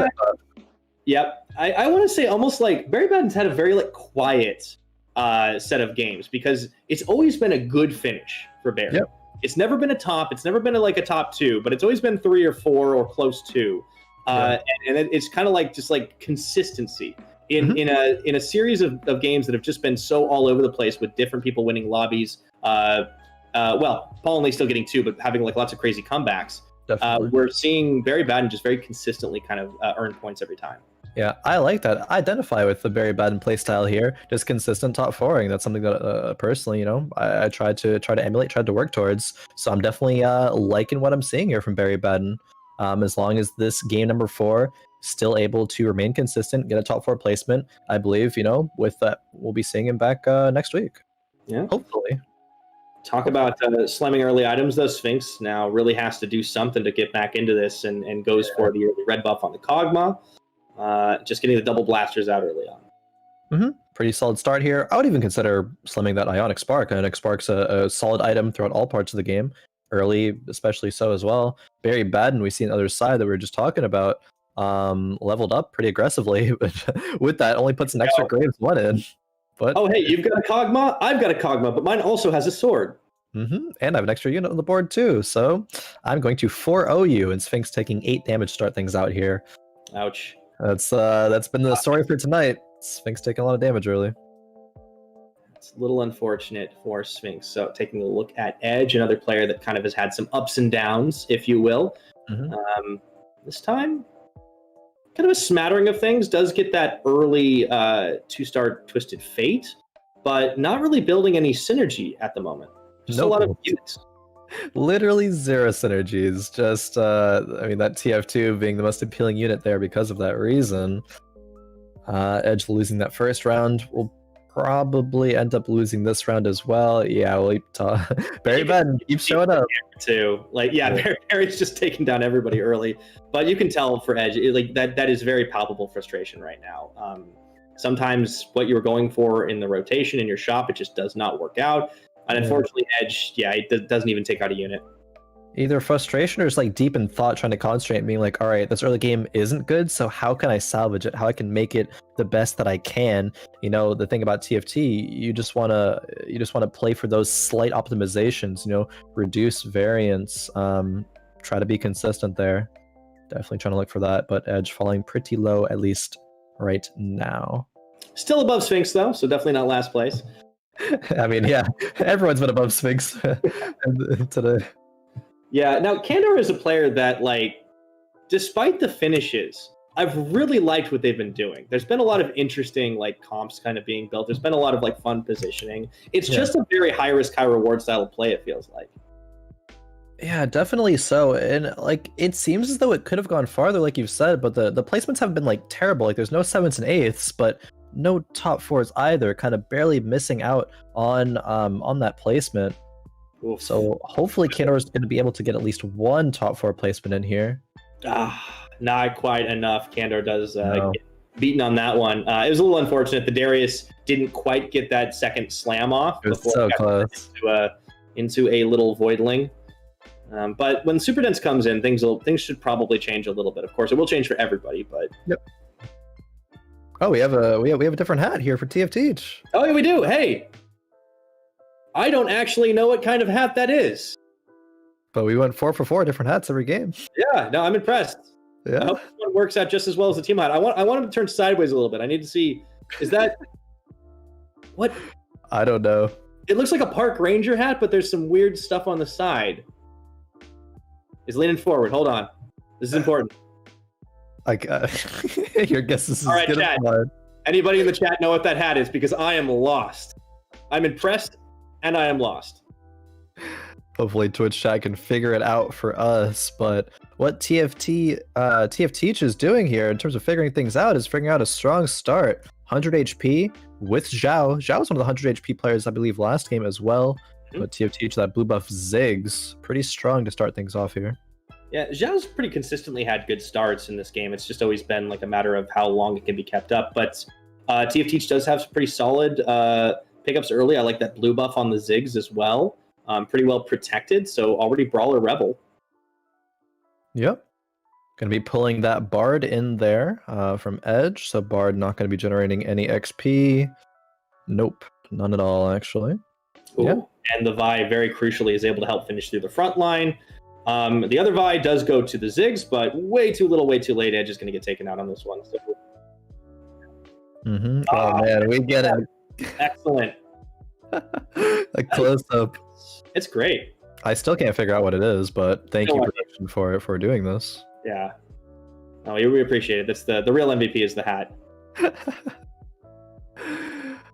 Yep, I want to say almost like Barrybadden's had a very quiet set of games, because it's always been a good finish for Barry. Yep. It's never been a top. It's never been a top 2, but it's always been 3 or 4 or close to. And it's kind of just consistency in a series of games that have just been so all over the place, with different people winning lobbies. paulhnlee still getting 2, but having lots of crazy comebacks. We're seeing Barrybadden just very consistently kind of earn points every time. Yeah, I like that. I identify with the Barrybadden playstyle here. Just consistent top 4ing. That's something that personally, I tried to emulate, tried to work towards. So I'm definitely liking what I'm seeing here from Barrybadden. As long as this game number 4 still able to remain consistent, get a top 4 placement, I believe, with that, we'll be seeing him back next week. Yeah, hopefully. Talk about slamming early items, though. Sphinx now really has to do something to get back into this, and goes for the red buff on the Kog'Maw. Just getting the double blasters out early on. Pretty solid start here. I would even consider slamming that Ionic Spark. Ionic Spark's a solid item throughout all parts of the game. Early, especially so as well. Barrybadden, we see on the other side that we were just talking about, leveled up pretty aggressively, but with that only puts an extra Graves 1 in. But oh, hey, you've got a Kog'Maw, I've got a Kog'Maw, but mine also has a sword. And I have an extra unit on the board too, so I'm going to 4-0 you, and Sphinx taking 8 damage to start things out here. Ouch. That's been the story for tonight. Sphinx taking a lot of damage early. It's a little unfortunate for Sphinx. So taking a look at Edge, another player that kind of has had some ups and downs, if you will. This time, kind of a smattering of things. Does get that early 2-star Twisted Fate, but not really building any synergy at the moment. Just a lot of units. Literally 0 synergies. Just, that TF2 being the most appealing unit there because of that reason. Edge losing that first round will probably end up losing this round as well. Yeah, Barrybadden keeps showing up too. Barry's just taking down everybody early, but you can tell for Edge, that is very palpable frustration right now. Sometimes what you were going for in the rotation in your shop, it just does not work out. And unfortunately, Edge, it doesn't even take out a unit. Either frustration or just deep in thought, trying to concentrate and being like, all right, this early game isn't good, so how can I salvage it? How I can make it the best that I can? The thing about TFT, you just wanna play for those slight optimizations, reduce variance, try to be consistent there. Definitely trying to look for that, but Edge falling pretty low, at least right now. Still above Sphinx, though, so definitely not last place. I mean, yeah, everyone's been above Sphinx today. Yeah, now Candor is a player that, like, despite the finishes, I've really liked what they've been doing. There's been a lot of interesting, like, comps kind of being built. There's been a lot of, like, fun positioning. It's just a very high-risk, high-reward style of play, it feels like. Yeah, definitely so. And, like, it seems as though it could have gone farther, like you've said, but the placements have been, like, terrible. Like, there's no 7s and 8s, but no top 4s either, kind of barely missing out on that placement. Oof. So hopefully Candor is going to be able to get at least one top 4 placement in here. Not quite enough. Candor does get beaten on that one. It was a little unfortunate. The Darius didn't quite get that second slam off. It was so close. Into a little voidling. But when Super Dense comes in, things should probably change a little bit. Of course, it will change for everybody, but yep. Oh, we have a different hat here for TFT. Oh, yeah, we do. Hey, I don't actually know what kind of hat that is. But we went 4 for 4 different hats every game. Yeah, no, I'm impressed. Yeah, I hope this one works out just as well as the team hat. I want him to turn sideways a little bit. I need to see. Is that what? I don't know. It looks like a park ranger hat, but there's some weird stuff on the side. He's leaning forward. Hold on. This is important. Like, your guess is all right, chat. Anybody in the chat know what that hat is? Because I am lost. I'm impressed, and I am lost. Hopefully Twitch chat can figure it out for us. But what TFT is doing here in terms of figuring things out is figuring out a strong start. 100 HP with Zhao. Zhao was one of the 100 HP players, I believe, last game as well. But TFT, that blue buff Ziggs, pretty strong to start things off here. Yeah, Zhao's pretty consistently had good starts in this game. It's just always been like a matter of how long it can be kept up. But TFT does have some pretty solid pickups early. I like that blue buff on the Ziggs as well. Pretty well protected, so already Brawler Rebel. Yep. Going to be pulling that Bard in there from Edge. So Bard not going to be generating any XP. Nope, none at all, actually. Ooh. Yeah. And the Vi, very crucially, is able to help finish through the front line. The other Vi does go to the Ziggs, but way too little, way too late. Edge is going to get taken out on this one. So. Oh, man, we get it. Excellent. A close-up. It's great. I still can't figure out what it is, but thank you, production, for doing this. Yeah. Oh, we appreciate it. That's the real MVP is the hat.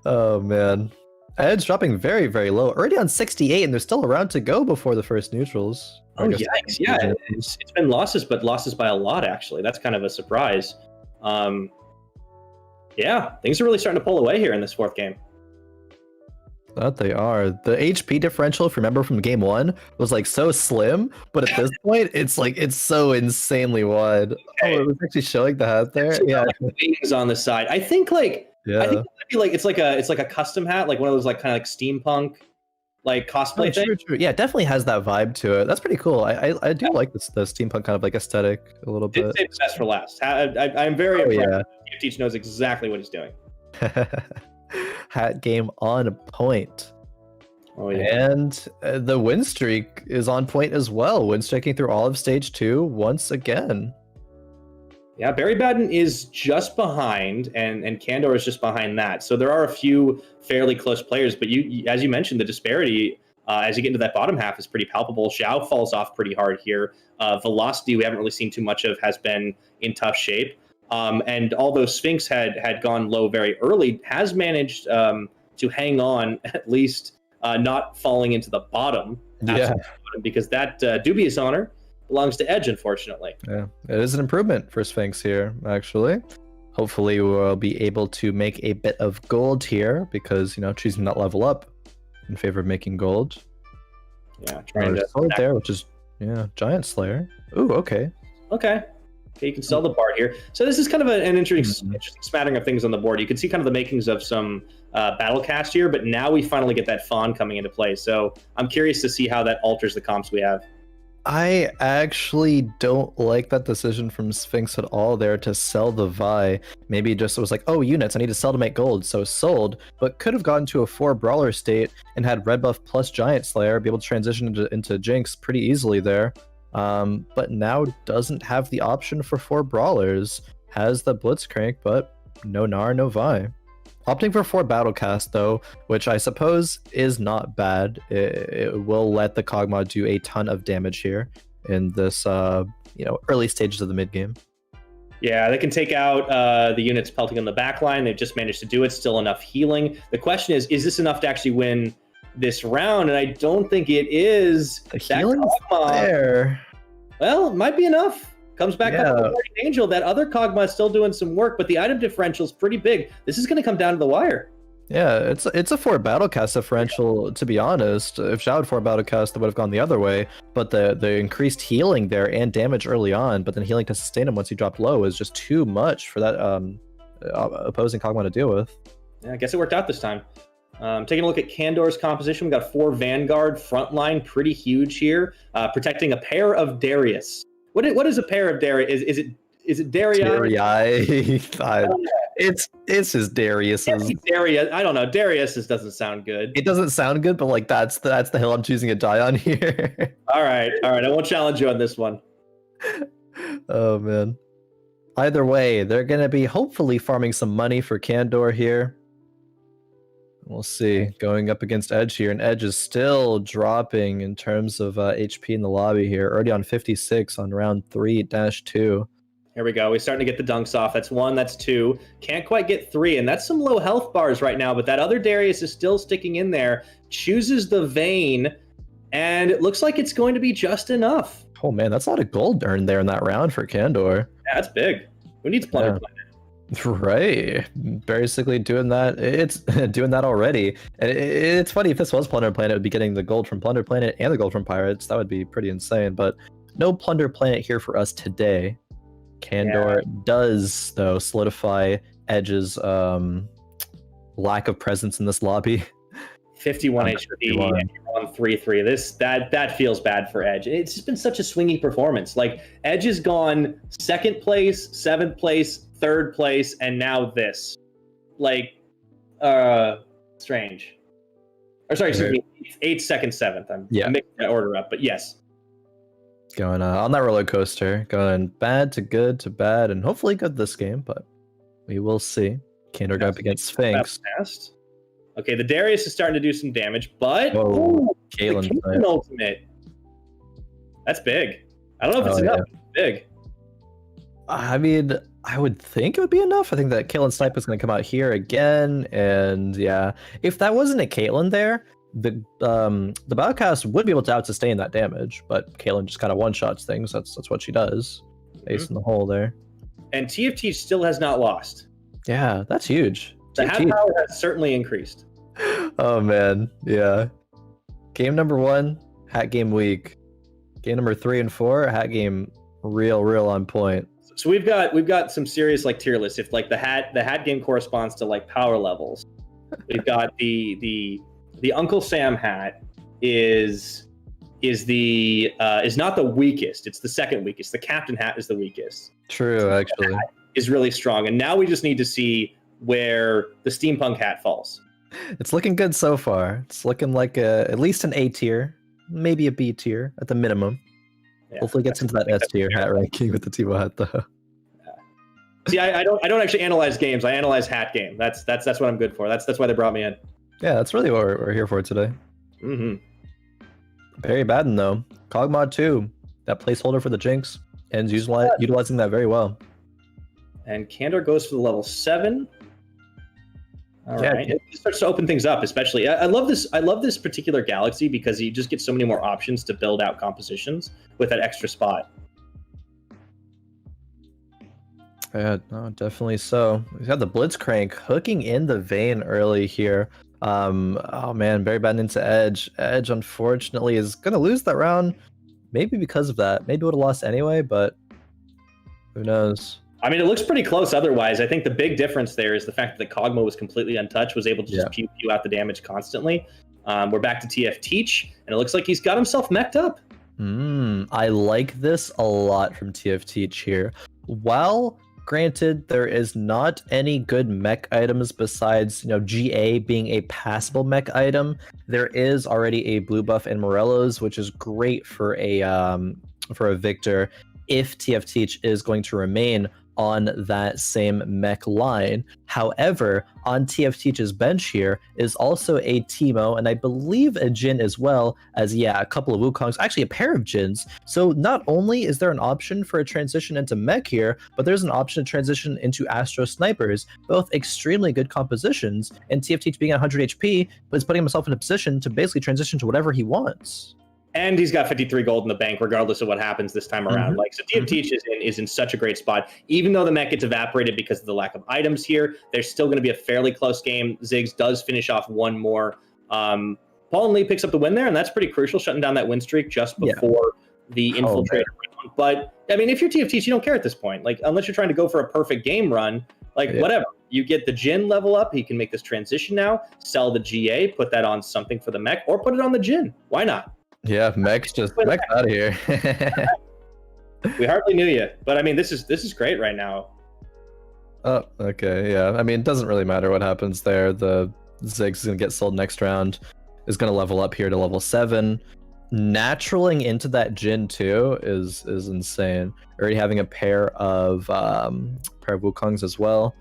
Oh, man. Edge dropping very, very low. Already on 68, and there's still a round to go before the first neutrals. Oh, yikes. Yeah, it's been losses, but losses by a lot, actually. That's kind of a surprise. Yeah, things are really starting to pull away here in this fourth game. That they are. The HP differential, if you remember from game 1, was like so slim, but at this point, it's like it's so insanely wide. Okay. Oh, it was actually showing the hat there. Yeah, wings on the side. I think like I think it might be like it's like a custom hat, like one of those like kind of like steampunk like cosplay thing. True. Yeah, it definitely has that vibe to it. That's pretty cool. I do like the steampunk kind of like aesthetic a little bit. Save the best for last. I'm very impressed. TFT knows exactly what he's doing. Hat game on point. Oh yeah. And the win streak is on point as well. Win streaking through all of stage 2 once again. Yeah, Barrybadden is just behind, and Candor is just behind that. So there are a few fairly close players, but you as you mentioned, the disparity as you get into that bottom half is pretty palpable. Zhao falls off pretty hard here. Velocity, we haven't really seen too much of, has been in tough shape. And although Sphinx had gone low very early, has managed to hang on, at least not falling into the bottom. Yeah. Because that dubious honor belongs to Edge, unfortunately. Yeah, it is an improvement for Sphinx here, actually. Hopefully we'll be able to make a bit of gold here because, choosing that level up in favor of making gold. Yeah, trying to sword there, which is, Giant Slayer. Ooh, okay. Okay, you can sell the Bard here. So this is kind of an interesting smattering of things on the board. You can see kind of the makings of some battle cast here, but now we finally get that Fawn coming into play. So I'm curious to see how that alters the comps we have. I actually don't like that decision from Sphinx at all there to sell the Vi. Maybe just it was like, oh, units, I need to sell to make gold, so sold, but could have gotten to a 4 brawler state and had red buff plus Giant Slayer, be able to transition into Jinx pretty easily there. but now doesn't have the option for 4 brawlers. Has the Blitzcrank, but no Gnar, no Vi. Opting for 4 Battlecast though, which I suppose is not bad. It will let the Kog'Maw do a ton of damage here in this early stages of the mid game. Yeah, they can take out the units pelting on the back line. They've just managed to do it. Still enough healing. The question is this enough to actually win this round? And I don't think it is. The healing's there. Well, it might be enough. Comes back up with the Angel. That other Kog'Maw is still doing some work, but the item differential is pretty big. This is going to come down to the wire. Yeah, it's a 4 Battlecast differential, to be honest. If Zhao had 4 Battlecast, that would have gone the other way. But the increased healing there and damage early on, but then healing to sustain him once he dropped low is just too much for that opposing Kog'Maw to deal with. Yeah, I guess it worked out this time. Taking a look at Candor's composition, we got 4 Vanguard frontline, pretty huge here, protecting a pair of Darius. What is a pair of Darius? Is it Darius? It's just Darius. Darius. I don't know. Darius doesn't sound good. It doesn't sound good, but like that's the hill I'm choosing to die on here. All right. I won't challenge you on this one. Oh man. Either way, they're gonna be hopefully farming some money for Candor here. We'll see. Going up against Edge here, and Edge is still dropping in terms of HP in the lobby here. Already on 56 on round 3-2. Here we go. We're starting to get the dunks off. That's 1, that's 2. Can't quite get 3, and that's some low health bars right now, but that other Darius is still sticking in there. Chooses the Vayne, and it looks like it's going to be just enough. Oh man, that's a lot of gold earned there in that round for Candor. Yeah, that's big. Who needs Plunder Planet? Right, basically doing that. It's doing that already. And it's funny, if this was Plunder Planet, it would be getting the gold from Plunder Planet and the gold from Pirates. That would be pretty insane. But no Plunder Planet here for us today. Candor does though solidify Edge's lack of presence in this lobby. 51 HP on 3-3. That feels bad for Edge. It's just been such a swingy performance. Like Edge has gone 2nd place, 7th place, 3rd place, and now this. Like strange. Or sorry, excuse me, 8th, 2nd, 7th. I'm mixing that order up, but yes. Going on that roller coaster, going bad to good to bad, and hopefully good this game, but we will see. Candor got up against Sphinx. Okay, the Darius is starting to do some damage, but Caitlyn ultimate. That's big. I don't know if it's enough. It's big. I mean, I would think it would be enough. I think that Caitlyn Snipe is going to come out here again, and yeah, if that wasn't a Caitlyn there, the Battlecast would be able to out-sustain that damage, but Caitlyn just kind of one-shots things. That's what she does. Ace in the hole there. And TFT still has not lost. Yeah, that's huge. The hat power has certainly increased. Oh man, yeah. Game number 1, hat game weak. Game number 3 and 4, hat game real on point. So we've got some serious like tier lists. If like the hat game corresponds to like power levels, we've got the Uncle Sam hat is not the weakest. It's the 2nd weakest. The captain hat is the weakest. True, actually. Is really strong, and now we just need to see where the steampunk hat falls. It's looking good so far. It's looking like at least an A tier, maybe a B tier at the minimum. Yeah, hopefully gets into that S tier hat ranking with the Timo hat though. Yeah. See, I don't actually analyze games. I analyze hat game. That's what I'm good for. That's why they brought me in. Yeah, that's really what we're here for today. Mm-hmm. Barrybadden though, Kog'Maw 2, that placeholder for the Jinx, and utilizing that very well. And Candor goes for the level 7. All right, it starts to open things up. Especially, I love this particular galaxy because you just get so many more options to build out compositions with that extra spot. Yeah, no, definitely so. We've got the Blitzcrank hooking in the Vayne early here. Oh man, Barrybadden into Edge. Edge, unfortunately, is going to lose that round. Maybe because of that. Maybe would have lost anyway, but who knows? I mean, it looks pretty close otherwise. I think the big difference there is the fact that the Kog'Maw was completely untouched, was able to just pew out the damage constantly. We're back to TF and it looks like he's got himself mech'd up. I like this a lot from TF here. While granted, there is not any good mech items besides, GA being a passable mech item, there is already a blue buff in Morello's, which is great for a for a victor if TFT is going to remain on that same mech line. However, on TFT's bench here is also a Teemo, and I believe a Jhin as well as, a couple of Wukongs, actually a pair of Jhins. So not only is there an option for a transition into mech here, but there's an option to transition into Astro Snipers, both extremely good compositions, and TFT being at 100 HP, but is putting himself in a position to basically transition to whatever he wants. And he's got 53 gold in the bank, regardless of what happens this time around. Like, so TFT is in such a great spot. Even though the mech gets evaporated because of the lack of items here, there's still going to be a fairly close game. Ziggs does finish off one more. Paulhnlee picks up the win there, and that's pretty crucial, shutting down that win streak just before the infiltrator round. But, I mean, if you're TFT, you don't care at this point. Like, unless you're trying to go for a perfect game run, whatever. You get the Jhin level up. He can make this transition now, sell the GA, put that on something for the mech, or put it on the Jhin. Why not? Yeah, mech's out of here. We hardly knew you, but I mean, this is great right now. Oh, okay, yeah. I mean, it doesn't really matter what happens there. The Ziggs is gonna get sold next round. Is gonna level up here to level 7. Naturaling into that Jhin too is insane. Already having a pair of Wukongs as well.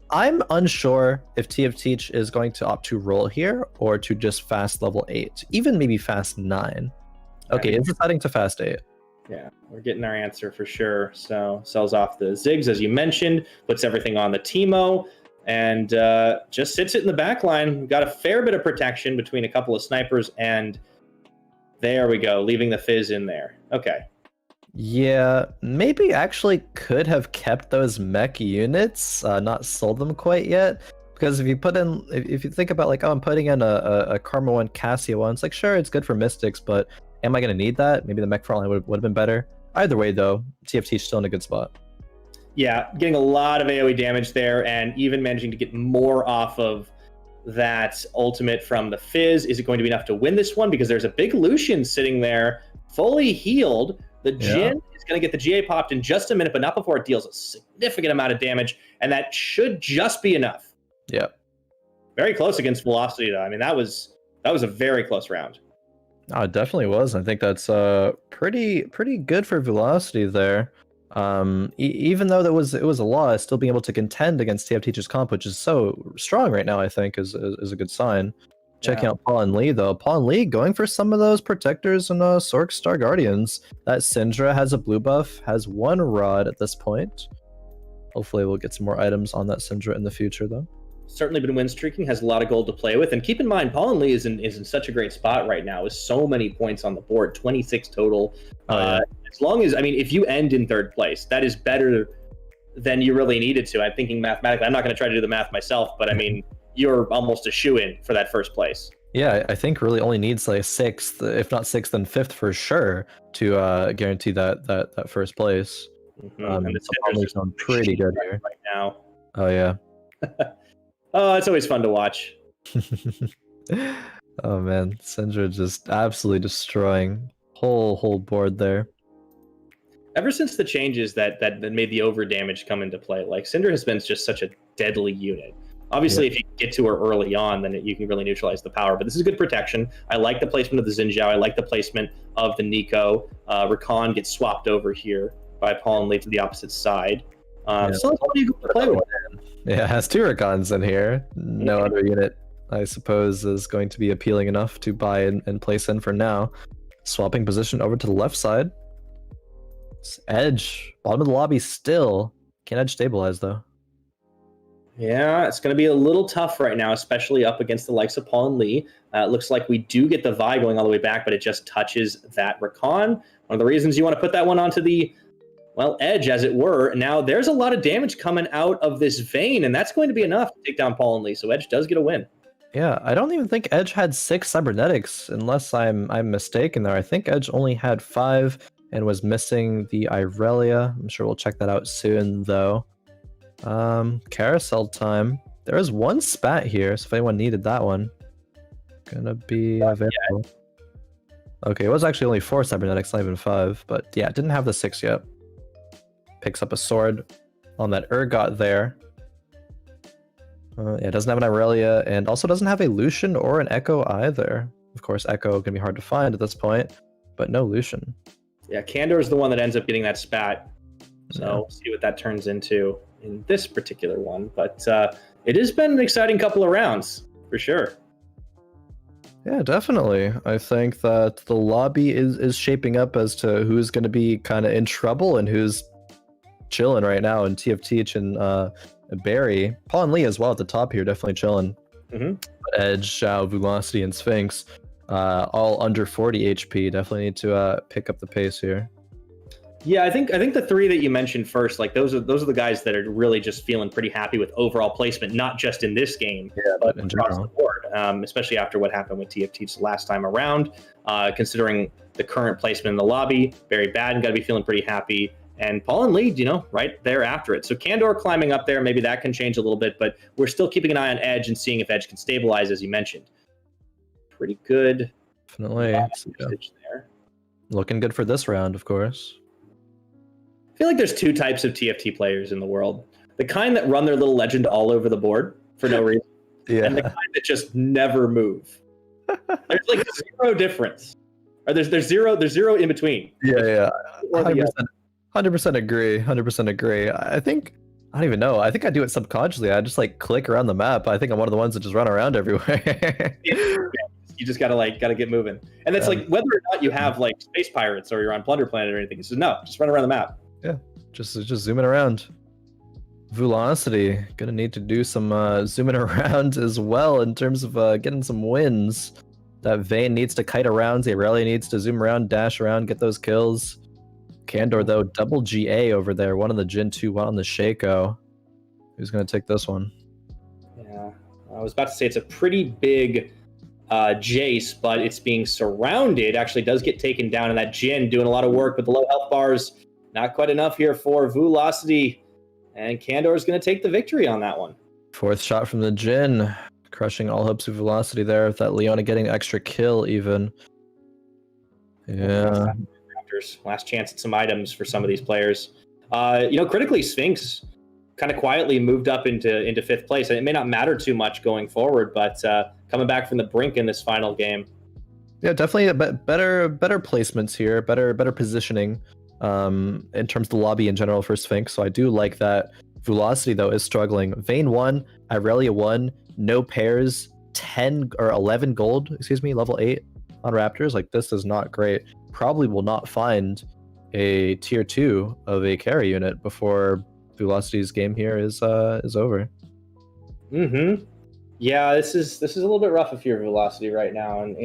I'm unsure if TFT is going to opt to roll here or to just fast level 8, even maybe fast 9. Okay, it's deciding to fast 8. Yeah, we're getting our answer for sure. So sells off the Ziggs, as you mentioned, puts everything on the Teemo, and just sits it in the back line. We've got a fair bit of protection between a couple of snipers, and there we go, leaving the Fizz in there. Okay. Yeah, maybe actually could have kept those mech units, not sold them quite yet. Because if you put in, if you think about like, oh, I'm putting in a Karma 1, Cassia 1, it's like, sure, it's good for Mystics, but am I going to need that? Maybe the mech frontline would have been better. Either way, though, TFT's still in a good spot. Yeah, getting a lot of AoE damage there, and even managing to get more off of that ultimate from the Fizz. Is it going to be enough to win this one? Because there's a big Lucian sitting there, fully healed. The Jhin is going to get the GA popped in just a minute, but not before it deals a significant amount of damage, and that should just be enough. Yeah. Very close against Velocity, though. I mean, that was a very close round. Oh, it definitely was. I think that's pretty good for Velocity there. Even though it was a loss, still being able to contend against TFT's comp, which is so strong right now, I think is a good sign. Checking out Paulhnlee though. Paulhnlee going for some of those protectors and Sork Star Guardians. That Syndra has a blue buff, has 1 rod at this point. Hopefully we'll get some more items on that Syndra in the future though. Certainly been win streaking, has a lot of gold to play with, and keep in mind Paulhnlee is in such a great spot right now with so many points on the board, 26 total. As long as, I mean, if you end in 3rd place, that is better than you really needed to. I'm thinking mathematically. I'm not going to try to do the math myself, but I mean, you're almost a shoo-in for that 1st place. Yeah, I think really only needs like 6th, if not 6th, then 5th for sure to guarantee that 1st place. And the PaulhnLee's doing pretty good here right now. Oh yeah. Oh, it's always fun to watch. Oh man, Syndra just absolutely destroying whole board there. Ever since the changes that made the over damage come into play, like Syndra has been just such a deadly unit. Obviously, if you get to her early on, then you can really neutralize the power. But this is good protection. I like the placement of the Xin Zhao. I like the placement of the Nico. Rakan gets swapped over here by PaulhnLee to the opposite side. So that's all you can play with. Yeah, it has 2 Rakans in here. No other unit, I suppose, is going to be appealing enough to buy and place in for now. Swapping position over to the left side. It's Edge, bottom of the lobby still. Can Edge stabilize, though? Yeah, it's going to be a little tough right now, especially up against the likes of PaulhnLee. It looks like we do get the Vi going all the way back, but it just touches that Rakan. One of the reasons you want to put that one onto the, well, edge, as it were. Now, there's a lot of damage coming out of this Vayne, and that's going to be enough to take down PaulhnLee, so Edge does get a win. Yeah, I don't even think Edge had 6 cybernetics, unless I'm mistaken there. I think Edge only had 5 and was missing the Irelia. I'm sure we'll check that out soon, though. Carousel time. There is 1 spat here, so if anyone needed that one, gonna be available. Okay, it was actually only 4 cybernetics, not even 5, but yeah, didn't have the 6 yet. Picks up a sword on that Urgot there. Yeah, doesn't have an Irelia, and also doesn't have a Lucian or an Echo either. Of course, Echo can be hard to find at this point, but no Lucian. Yeah, Candor is the one that ends up getting that spat. So we'll see what that turns into in this particular one. But it has been an exciting couple of rounds, for sure. Yeah, definitely. I think that the lobby is shaping up as to who's going to be kind of in trouble and who's chilling right now. And TFT and Barry, paulhnlee as well at the top here, definitely chilling. Edge, Zhao, Vulocity, and Sphinx, all under 40 HP. Definitely need to pick up the pace here. Yeah, I think the three that you mentioned first, like those are the guys that are really just feeling pretty happy with overall placement, not just in this game, but in across general. the board. Especially after what happened with TFT's last time around, considering the current placement in the lobby, Barrybadden got to be feeling pretty happy, and paulhnlee, right there after it. So Candor climbing up there, maybe that can change a little bit, but we're still keeping an eye on Edge and seeing if Edge can stabilize, as you mentioned. Pretty good. Definitely. There. Looking good for this round, of course. I feel like there's two types of TFT players in the world. The kind that run their little legend all over the board for no reason. And the kind that just never move. There's like zero difference. Or there's zero in between. Yeah. 100% agree. 100% agree. I don't even know. I think I do it subconsciously. I just like click around the map. I think I'm one of the ones that just run around everywhere. You just gotta get moving. And that's like whether or not you have like space pirates or you're on Plunder Planet or anything. It's just no, just run around the map. Yeah, just zooming around. Vulocity gonna need to do some zooming around as well in terms of getting some wins. That Vayne needs to kite around. Aurelia needs to zoom around, dash around, get those kills. Candor though, double GA over there. One on the Jin 2, one on the Shaco. Who's gonna take this one? Yeah, I was about to say it's a pretty big Jace, but it's being surrounded. Actually does get taken down, and that Jin doing a lot of work with the low health bars. Not quite enough here for Vulocity, and Candor is going to take the victory on that one. Fourth shot from the Jin, crushing all hopes of Vulocity there. With that Leona getting extra kill even. Yeah. Last chance at some items for some of these players. Critically, Sphinx kind of quietly moved up into fifth place, and it may not matter too much going forward, but coming back from the brink in this final game. Yeah, definitely better placements here, better positioning. In terms of the lobby in general for Sphinx. So I do like that. Vulocity though is struggling. Vayne 1, Aurelia 1, no pairs, 10 or 11 gold, level 8 on Raptors. Like this is not great. Probably will not find a tier 2 of a carry unit before Vulocity's game here is over. Yeah, this is a little bit rough if you're Vulocity right now, and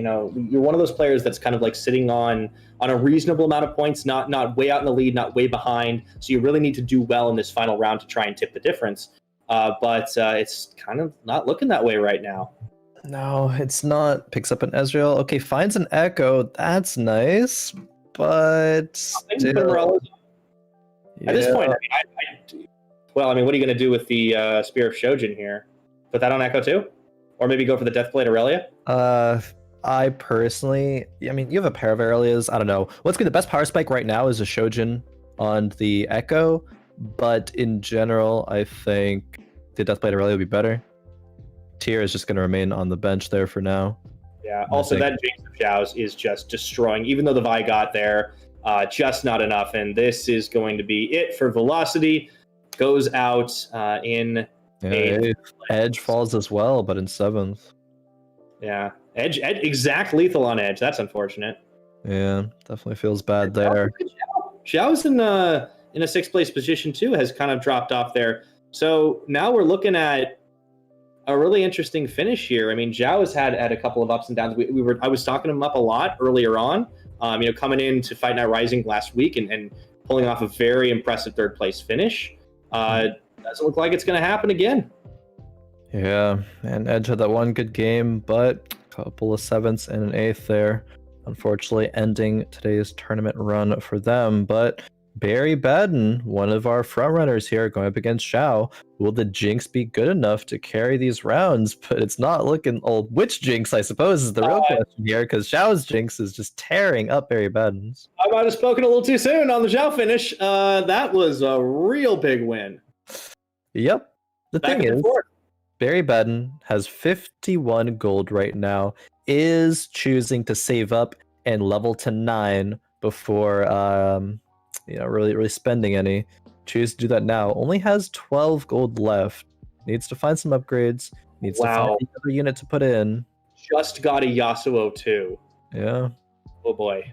you're one of those players that's kind of like sitting on a reasonable amount of points, not way out in the lead, not way behind. So you really need to do well in this final round to try and tip the difference. But it's kind of not looking that way right now. No, it's not. Picks up an Ezreal. Okay, finds an Echo. That's nice, but still... At this point, what are you going to do with the Spear of Shojin here? Put that on Echo too? Or maybe go for the Deathblade Aurelia? I personally, you have a pair of Aurelias. I don't know. What's good? The best power spike right now is a Shojin on the Echo, but in general, I think the Deathblade Aurelia would be better. Tyr is just going to remain on the bench there for now. Yeah, also that Jace of Zhao's is just destroying, even though the Vi got there, just not enough, and this is going to be it for Vulocity. Goes out in... Yeah, Edge falls as well, but in 7th. Yeah, Edge exact lethal on Edge. That's unfortunate. Yeah, definitely feels bad there. Zhao's in a 6th place position too, has kind of dropped off there. So now we're looking at a really interesting finish here. I mean, Zhao has had a couple of ups and downs. I was talking him up a lot earlier on. Coming into Fight Night Rising last week and pulling off a very impressive 3rd place finish. Doesn't look like it's going to happen again. Yeah, and Edge had that one good game, but a couple of 7ths and an 8th there. Unfortunately, ending today's tournament run for them. But Barrybadden, one of our frontrunners here, going up against Zhao. Will the Jinx be good enough to carry these rounds? But it's not looking old. Which Jinx, I suppose, is the real question here, because Zhao's Jinx is just tearing up Barrybadden's. I might have spoken a little too soon on the Zhao finish. That was a real big win. Yep. The thing is, Barrybadden has 51 gold right now, is choosing to save up and level to 9 before really spending any. Choose to do that now. Only has 12 gold left. Needs to find some upgrades. Needs to find another unit to put in. Just got a Yasuo too. Yeah. Oh boy.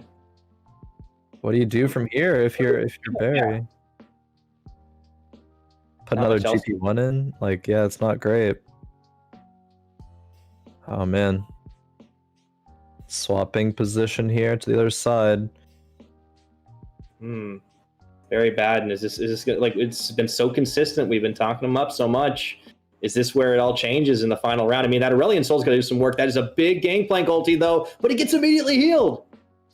What do you do from here if you're Barry? Put another GP1 in? Like, yeah, it's not great. Oh man. Swapping position here to the other side. Barrybadden. Is this gonna, like, it's been so consistent. We've been talking him up so much. Is this where it all changes in the final round? I mean, that Aurelion Soul's got to do some work. That is a big gangplank ulti though, but it gets immediately healed.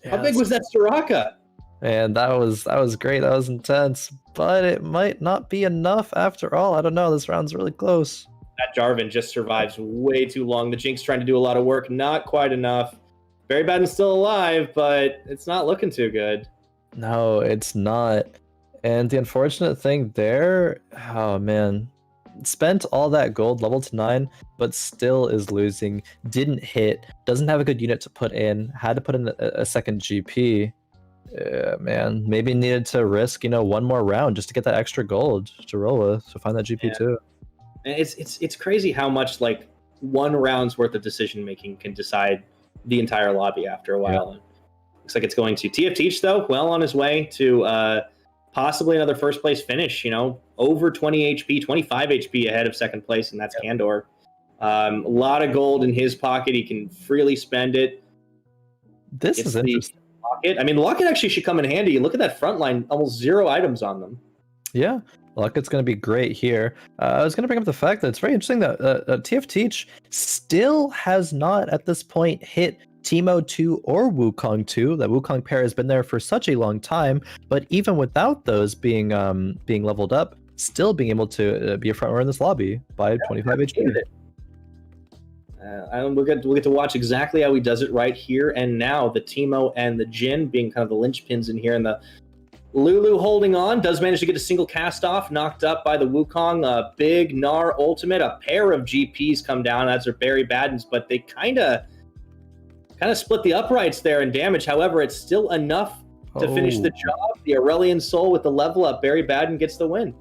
How big was that Soraka? And that was great. That was intense, but it might not be enough after all. I don't know. This round's really close. That Jarvan just survives way too long. The Jinx trying to do a lot of work, not quite enough. Barrybadden's still alive, but it's not looking too good. No, it's not. And the unfortunate thing there, oh man, spent all that gold, level to 9, but still is losing. Didn't hit. Doesn't have a good unit to put in. Had to put in a second GP. Yeah, man, maybe needed to risk, one more round just to get that extra gold to roll with, to find that GP too. And it's crazy how much like one round's worth of decision making can decide the entire lobby after a while. Looks like it's going to TFT though, well on his way to possibly another first place finish. Over 20 HP, 25 HP ahead of second place, and that's Candor. A lot of gold in his pocket. He can freely spend it. This is interesting. Locket. I mean, Locket actually should come in handy. Look at that front line, almost 0 items on them. Yeah, Locket's going to be great here. I was going to bring up the fact that it's very interesting that TFT still has not, at this point, hit Teemo 2 or Wukong 2. That Wukong pair has been there for such a long time, but even without those being leveled up, still being able to be a front runner in this lobby by 25 HP. We'll get to watch exactly how he does it right here and now. The Teemo and the Jhin being kind of the linchpins in here, and the Lulu holding on, does manage to get a single cast off, knocked up by the Wukong. A big Gnar ultimate, a pair of GPs come down. That's their Barrybaddens, but they kind of split the uprights there in damage. However, it's still enough to finish the job. The Aurelion Soul with the level up. Barrybadden gets the win.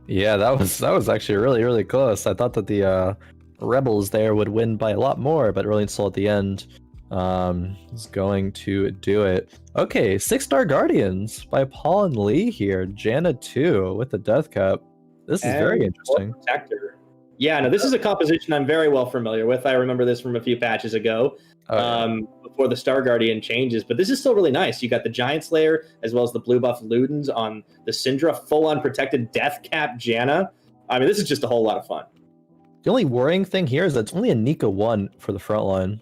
Yeah, that was actually really, really close. I thought that the Rebels there would win by a lot more, but Aurelion Soul at the end is going to do it. Okay, 6-star Guardians by paulhnlee here. Janna 2 with the Death Cup. This is very interesting. Protector. Yeah, no, this is a composition I'm very well familiar with. I remember this from a few patches ago, before the Star Guardian changes. But this is still really nice. You got the Giantslayer as well as the blue buff Ludens on the Syndra, full-on protected Death Cap Janna. I mean, this is just a whole lot of fun. The only worrying thing here is that it's only a Nika 1 for the front line.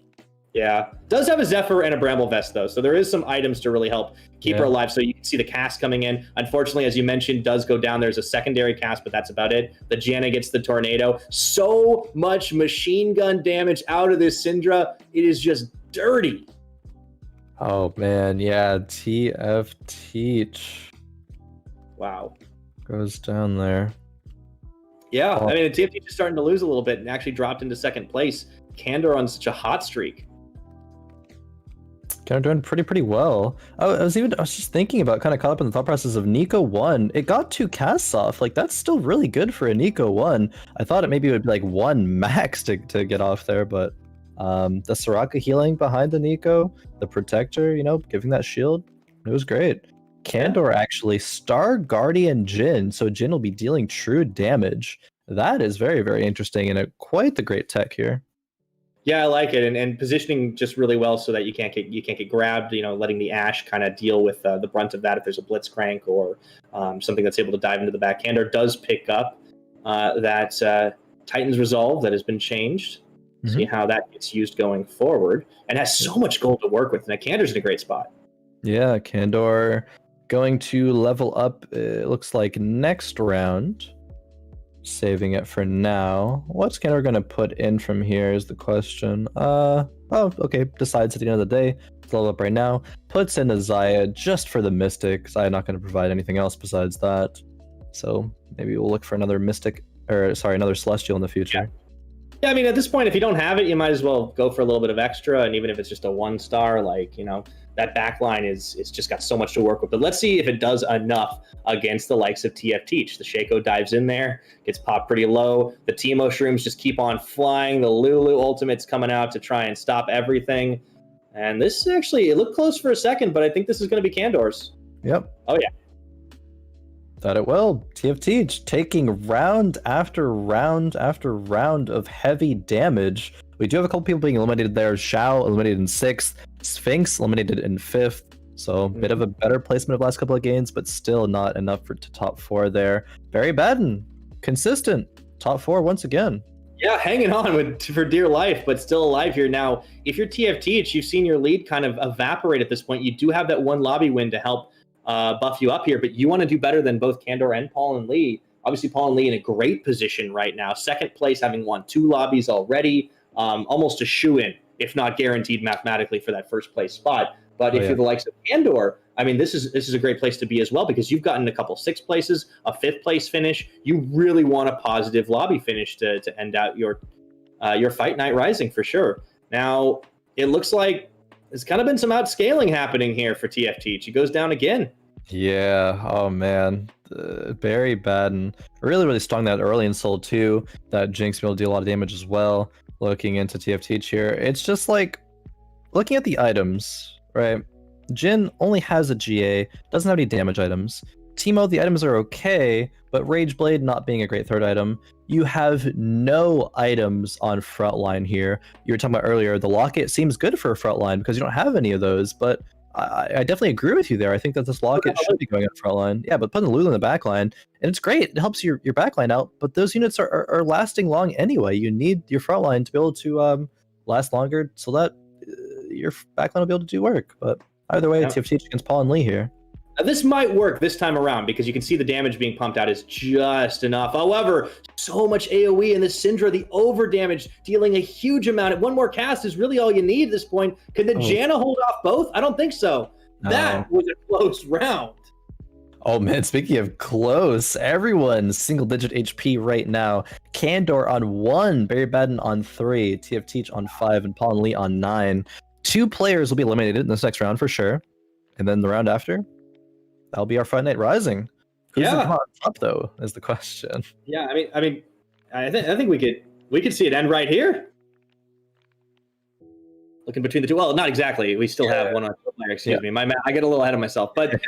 Yeah. Does have a Zephyr and a Bramble Vest, though, so there is some items to really help keep her alive. So you can see the cast coming in. Unfortunately, as you mentioned, does go down. There's a secondary cast, but that's about it. The Janna gets the Tornado. So much machine gun damage out of this Syndra. It is just dirty. Oh, man. Yeah, TFT. Wow. Goes down there. Yeah, I mean, TFT is starting to lose a little bit and actually dropped into second place. Candor on such a hot streak. Kind of doing pretty well. I was just thinking about, kind of caught up in the thought process of Nico 1. It got 2 casts off. Like, that's still really good for a Nico 1. I thought it maybe would be like 1 max to get off there, but the Soraka healing behind the Nico, the Protector, giving that shield, it was great. Candor actually Star Guardian Jhin, so Jhin will be dealing true damage. That is very, very interesting and quite the great tech here. Yeah, I like it, and positioning just really well so that you can't get grabbed. Letting the Ashe kind of deal with the brunt of that if there's a Blitzcrank or something that's able to dive into the back. Candor does pick up that Titan's Resolve that has been changed. Mm-hmm. See how that gets used going forward, and has so much gold to work with. And Candor's in a great spot. Yeah, Candor going to level up. It looks like next round. Saving it for now. What's Candor going to put in from here is the question. Okay. Decides at the end of the day to level up right now. Puts in a Xayah just for the Mystic. Xayah not going to provide anything else besides that. So maybe we'll look for another Mystic, another Celestial in the future. Yeah, I mean, at this point, if you don't have it, you might as well go for a little bit of extra. And even if it's just a 1-star, like, you know, that backline it's just got so much to work with. But let's see if it does enough against the likes of TFT. The Shaco dives in there, gets popped pretty low. The Teemo Shrooms just keep on flying. The Lulu ultimate's coming out to try and stop everything. And this actually, it looked close for a second, but I think this is going to be Candor's. Yep. Oh, yeah. Thought it will. TFT taking round after round after round of heavy damage. We do have a couple people being eliminated there. Zhao eliminated in 6th. Sphinx eliminated in 5th. So a bit of a better placement of last couple of games, but still not enough to top 4 there. Barrybadden, consistent. Top 4 once again. Yeah, hanging on for dear life, but still alive here. Now, if you're TFT, you've seen your lead kind of evaporate at this point. You do have that one lobby win to help buff you up here, but you want to do better than both Candor and paulhnlee. Obviously, paulhnlee in a great position right now. 2nd place, having won 2 lobbies already. Almost a shoe-in, if not guaranteed mathematically for that 1st place spot. But if you're the likes of Candor, I mean, this is a great place to be as well, because you've gotten a couple 6th places, a 5th place finish. You really want a positive lobby finish to end out your fight night rising for sure. Now, it looks like there's kind of been some outscaling happening here for TFT. She goes down again. Yeah, oh man. Barrybadden really strong that early in Soul 2. That Jinx will deal a lot of damage as well. Looking into TFT here, it's just like looking at the items, right? Jhin only has a GA, doesn't have any damage items. Teemo, the items are okay, but Rageblade not being a great 3rd item. You have no items on frontline here. You were talking about earlier, the Locket seems good for a frontline because you don't have any of those, but I definitely agree with you there. I think that this Locket should be going on frontline. Yeah, but putting Lulu in the backline, and it's great. It helps your backline out, but those units are lasting long anyway. You need your frontline to be able to last longer so that your backline will be able to do work. But either way, TFT against paulhnlee here. Now, this might work this time around because you can see the damage being pumped out is just enough. However, so much AoE in this Syndra, the over damage dealing a huge amount. One more cast is really all you need at this point. Can the Janna hold off both? I don't think so. No. That was a close round. Oh man, speaking of close, everyone's single-digit HP right now. Candor on 1, Barrybadden on 3, TFT on 5, and paulhnlee on 9. 2 players will be eliminated in this next round for sure. And then the round after, that'll be our Fight Night Rising. Who's on top though, is the question. Yeah, I think we could see it end right here. Looking between the two. Well, not exactly. We still have one on player. Excuse me. I get a little ahead of myself. But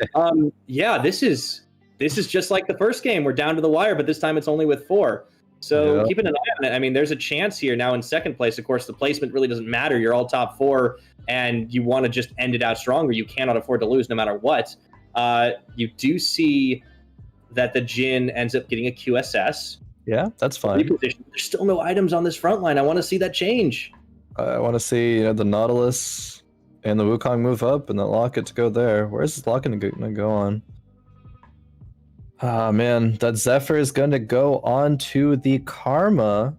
yeah, this is just like the first game. We're down to the wire, but this time it's only with 4. So keeping an eye on it. I mean, there's a chance here now in 2nd place. Of course, the placement really doesn't matter. You're all top 4, and you want to just end it out stronger. You cannot afford to lose no matter what. You do see that the Jhin ends up getting a QSS. Yeah, that's fine. There's still no items on this front line. I want to see that change. I want to see the Nautilus and the Wukong move up and the Locket to go there. Where's this Locket going to go on? Ah, man, that Zephyr is going to go on to the Karma.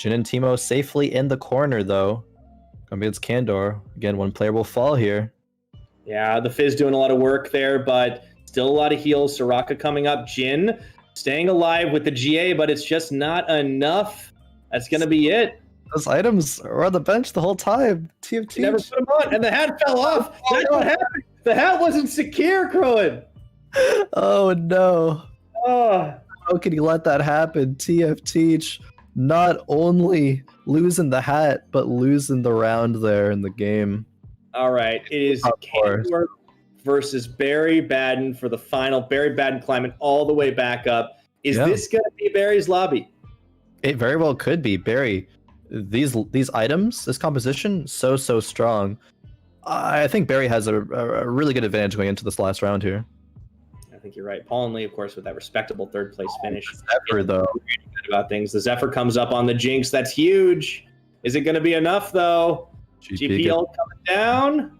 Jhin and Teemo safely in the corner, though. Gonna be it's Candor. Again, 1 player will fall here. Yeah, the Fizz doing a lot of work there, but still a lot of heals. Soraka coming up. Jhin staying alive with the GA, but it's just not enough. That's going to be it. Those items are on the bench the whole time. TFT never put them on, and the hat fell off. That's what happened. The hat wasn't secure, Khroen. Oh, no. Oh. How can you let that happen? TFT not only losing the hat, but losing the round there in the game. All right, it is Candor versus Barrybadden for the final. Barrybadden climbing all the way back up. Is this going to be Barry's lobby? It very well could be. Barry, these items, this composition, so strong. I think Barry has a really good advantage going into this last round here. I think you're right. paulhnlee, of course, with that respectable 3rd place finish. Zephyr, though. Good about things. The Zephyr comes up on the Jinx. That's huge. Is it going to be enough, though? GPL coming down.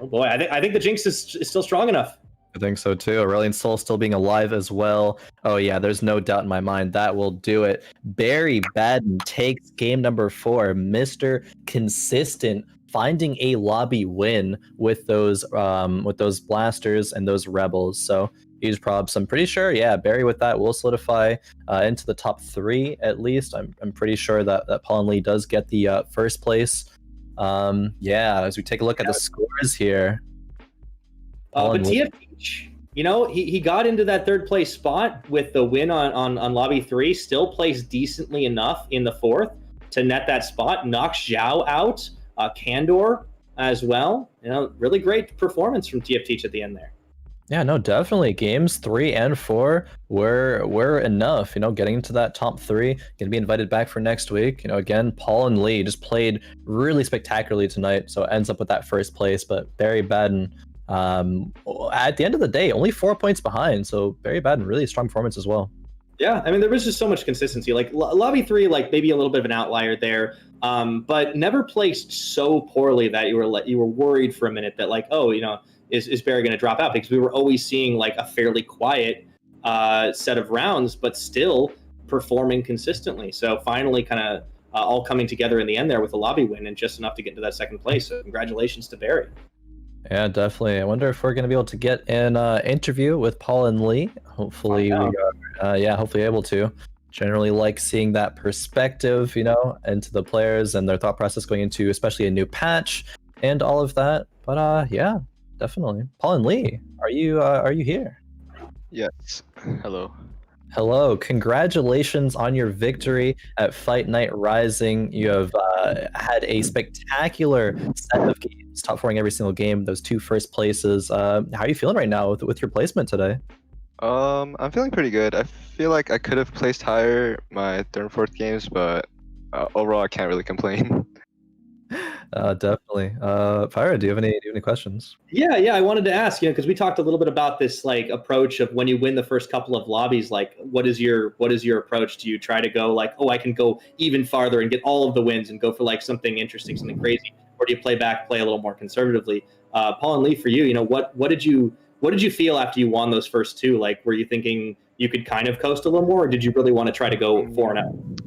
Oh boy, I think the Jinx is still strong enough. I think so too. Aurelion Sol still being alive as well. Oh yeah, there's no doubt in my mind that will do it. Barrybadden takes game number 4. Mr. Consistent, finding a lobby win with those blasters and those rebels. So huge props. I'm pretty sure, yeah, Barry with that will solidify into the top 3 at least. I'm pretty sure that Paulhnlee does get the first place. Yeah, as we take a look at the scores here. But TFT, he got into that 3rd place spot with the win on lobby 3, still placed decently enough in the 4th to net that spot, knocks Zhao out, Candor as well. Really great performance from TFT at the end there. Yeah, no, definitely. Games 3 and 4 were enough. Getting into that top 3, gonna be invited back for next week. Again, Paulhnlee just played really spectacularly tonight, so ends up with that first place. But Barrybadden, at the end of the day, only 4 points behind. So Barrybadden, really strong performance as well. Yeah, I mean, there was just so much consistency. Like lobby 3, like maybe a little bit of an outlier there, but never placed so poorly that you were worried for a minute that like, oh, is Barry going to drop out? Because we were always seeing like a fairly quiet set of rounds, but still performing consistently. So finally, kind of all coming together in the end there with a lobby win and just enough to get into that 2nd place. So congratulations to Barry. Yeah, definitely. I wonder if we're going to be able to get an interview with Paulhnlee. Hopefully, we are, hopefully able to. Generally like seeing that perspective, into the players and their thought process going into especially a new patch and all of that. But yeah, definitely. Paulhnlee, are you here? Yes. Hello. Hello. Congratulations on your victory at Fight Night Rising. You have had a spectacular set of games, top 4ing every single game, those 2 first places. How are you feeling right now with your placement today? I'm feeling pretty good. I feel like I could have placed higher my 3rd and 4th games, but overall I can't really complain. Definitely. Pyra, do you have any questions? Yeah, I wanted to ask, because we talked a little bit about this like approach of when you win the first couple of lobbies, like what is your approach? Do you try to go like, oh, I can go even farther and get all of the wins and go for like something interesting, something crazy, or do you play a little more conservatively? Paulhnlee, for you, what did you feel after you won those first 2? Like, were you thinking you could kind of coast a little more, or did you really want to try to go 4-0?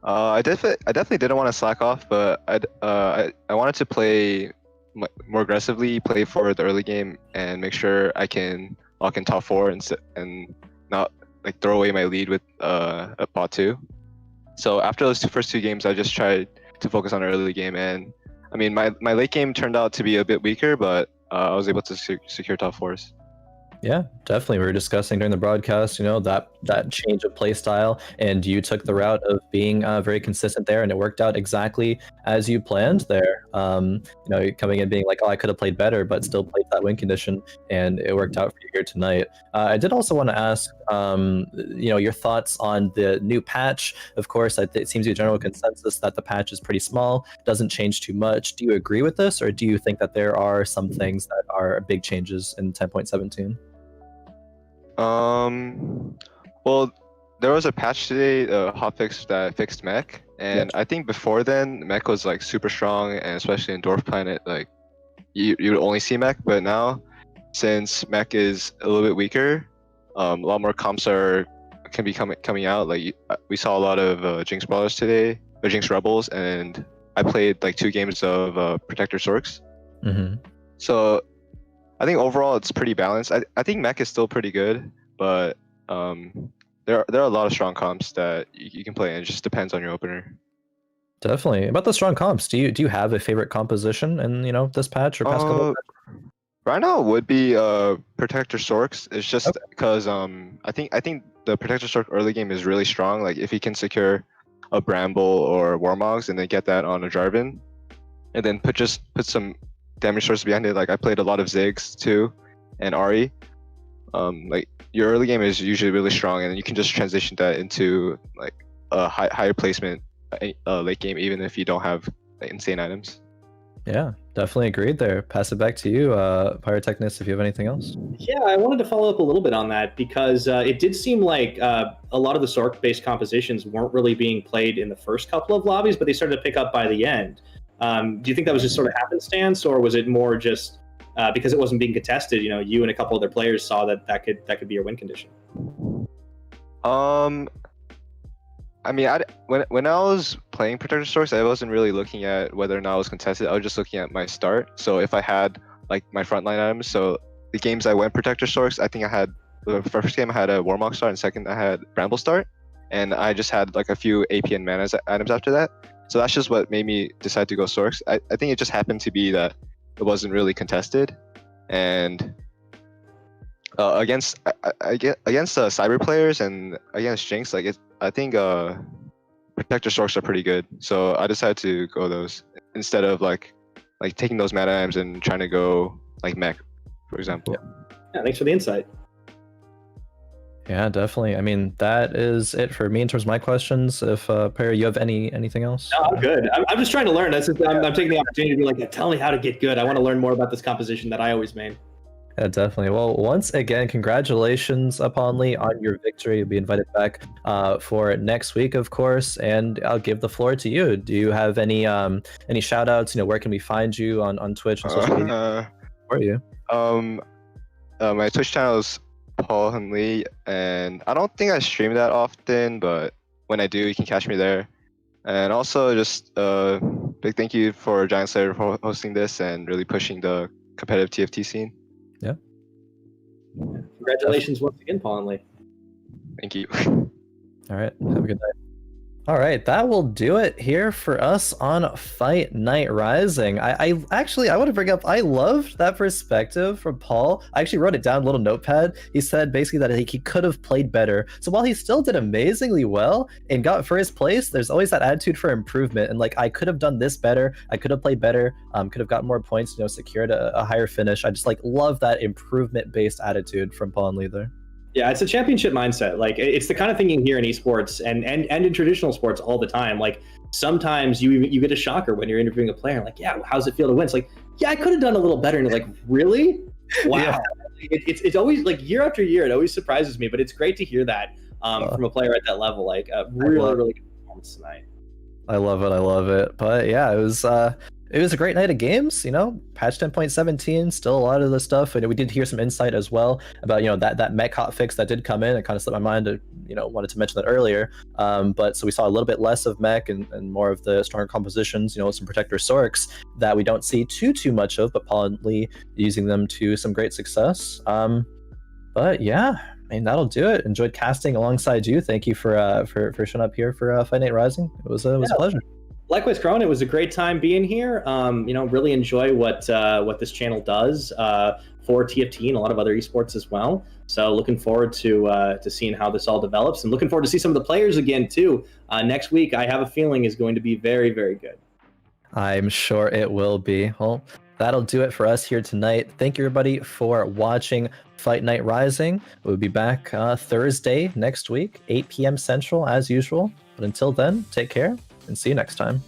I definitely didn't want to slack off, but I wanted to play more aggressively, play for the early game, and make sure I can lock in top 4 and not like throw away my lead with a pot 2. So after those first 2 games, I just tried to focus on the early game, and I mean my late game turned out to be a bit weaker, but I was able to secure top 4s. Yeah, definitely. We were discussing during the broadcast, that change of play style, and you took the route of being very consistent there, and it worked out exactly as you planned there. Coming in being like, oh, I could have played better, but still played that win condition, and it worked out for you here tonight. I did also want to ask, your thoughts on the new patch. Of course, it seems to be a general consensus that the patch is pretty small, doesn't change too much. Do you agree with this, or do you think that there are some things that are big changes in 10.17? Well, there was a patch today, hotfix that fixed mech, and I think before then mech was like super strong, and especially in Dwarf Planet, like you would only see mech. But now, since mech is a little bit weaker, a lot more comps can be coming out. Like we saw a lot of Jinx Brawlers today, or Jinx Rebels, and I played like 2 games of Protector Sorks. Mm-hmm. So I think overall it's pretty balanced. I think mech is still pretty good, but there are a lot of strong comps that you can play, and it just depends on your opener. Definitely. About the strong comps, do you have a favorite composition in this patch or past couple of patches? Right now it would be Protector Sorks. It's just because I think the Protector Sork early game is really strong. Like if you can secure a Bramble or Warmogs and then get that on a Jarvan, and then put some damage source behind it. Like I played a lot of Ziggs too, and Ahri. Like your early game is usually really strong, and then you can just transition that into like a higher placement late game, even if you don't have like, insane items. Yeah, definitely agreed there. Pass it back to you, PiraTechnics, if you have anything else. Yeah, I wanted to follow up a little bit on that because it did seem like a lot of the Sork-based compositions weren't really being played in the first couple of lobbies, but they started to pick up by the end. Do you think that was just sort of happenstance, or was it more just because it wasn't being contested? You and a couple other players saw that could be your win condition. I mean, when I was playing Protector Sorks, I wasn't really looking at whether or not it was contested. I was just looking at my start. So if I had like my frontline items, so the games I went Protector Sorks, I think I had the first game I had a Warmog start, and second I had Bramble start, and I just had like a few AP and mana items after that. So that's just what made me decide to go Sorks. I think it just happened to be that it wasn't really contested, and against cyber players and against Jinx, like I think Protector Sorks are pretty good. So I decided to go those instead of like taking those mana items and trying to go like mech, for example. Yeah, thanks for the insight. Yeah, definitely. I mean, that is it for me in terms of my questions. If Perry, you have anything else? No, I'm good. I'm just trying to learn. I'm taking the opportunity to be like, tell me how to get good. I want to learn more about this composition that I always made. Yeah, definitely. Well, once again, congratulations, Paulhnlee, on your victory. You'll be invited back for next week, of course, and I'll give the floor to you. Do you have any shout outs? Where can we find you on Twitch and social media? Where are you? My Twitch channel is paulhnlee, and I don't think I stream that often, but when I do, you can catch me there. And also, just big thank you for giantslayer for hosting this and really pushing the competitive TFT scene. Yeah. Congratulations once again, paulhnlee. Thank you. All right. Have a good night. All right, that will do it here for us on Fight Night Rising. I want to bring up, I loved that perspective from Paul. I actually wrote it down, a little notepad. He said basically that he could have played better. So while he still did amazingly well and got first place, there's always that attitude for improvement. And like, I could have done this better. I could have played better. Could have gotten more points, secured a higher finish. I just love that improvement-based attitude from Paulhnlee there. Yeah, it's a championship mindset. Like, it's the kind of thing you hear in esports and in traditional sports all the time. Like, sometimes you get a shocker when you're interviewing a player. Like, yeah, how's it feel to win? It's like, yeah, I could have done a little better. And you're like, really? Wow. Yeah. It's always like year after year. It always surprises me. But it's great to hear that from a player at that level. Like, really good performance tonight. I love it. But yeah, it was a great night of games, patch 10.17, still a lot of the stuff. And we did hear some insight as well about, that mech hotfix that did come in. It kind of slipped my mind to, wanted to mention that earlier. But so we saw a little bit less of mech and more of the stronger compositions, some protector sorks that we don't see too much of, but paulhnlee using them to some great success. But yeah, I mean, that'll do it. Enjoyed casting alongside you. Thank you for showing up here for Fight Night Rising. It was a pleasure. Likewise, Khroen, it was a great time being here. Really enjoy what this channel does for TFT and a lot of other esports as well. So looking forward to seeing how this all develops, and looking forward to see some of the players again too. Next week, I have a feeling is going to be very, very good. I'm sure it will be. Well, that'll do it for us here tonight. Thank you, everybody, for watching Fight Night Rising. We'll be back Thursday next week, 8 p.m. Central, as usual. But until then, take care and see you next time.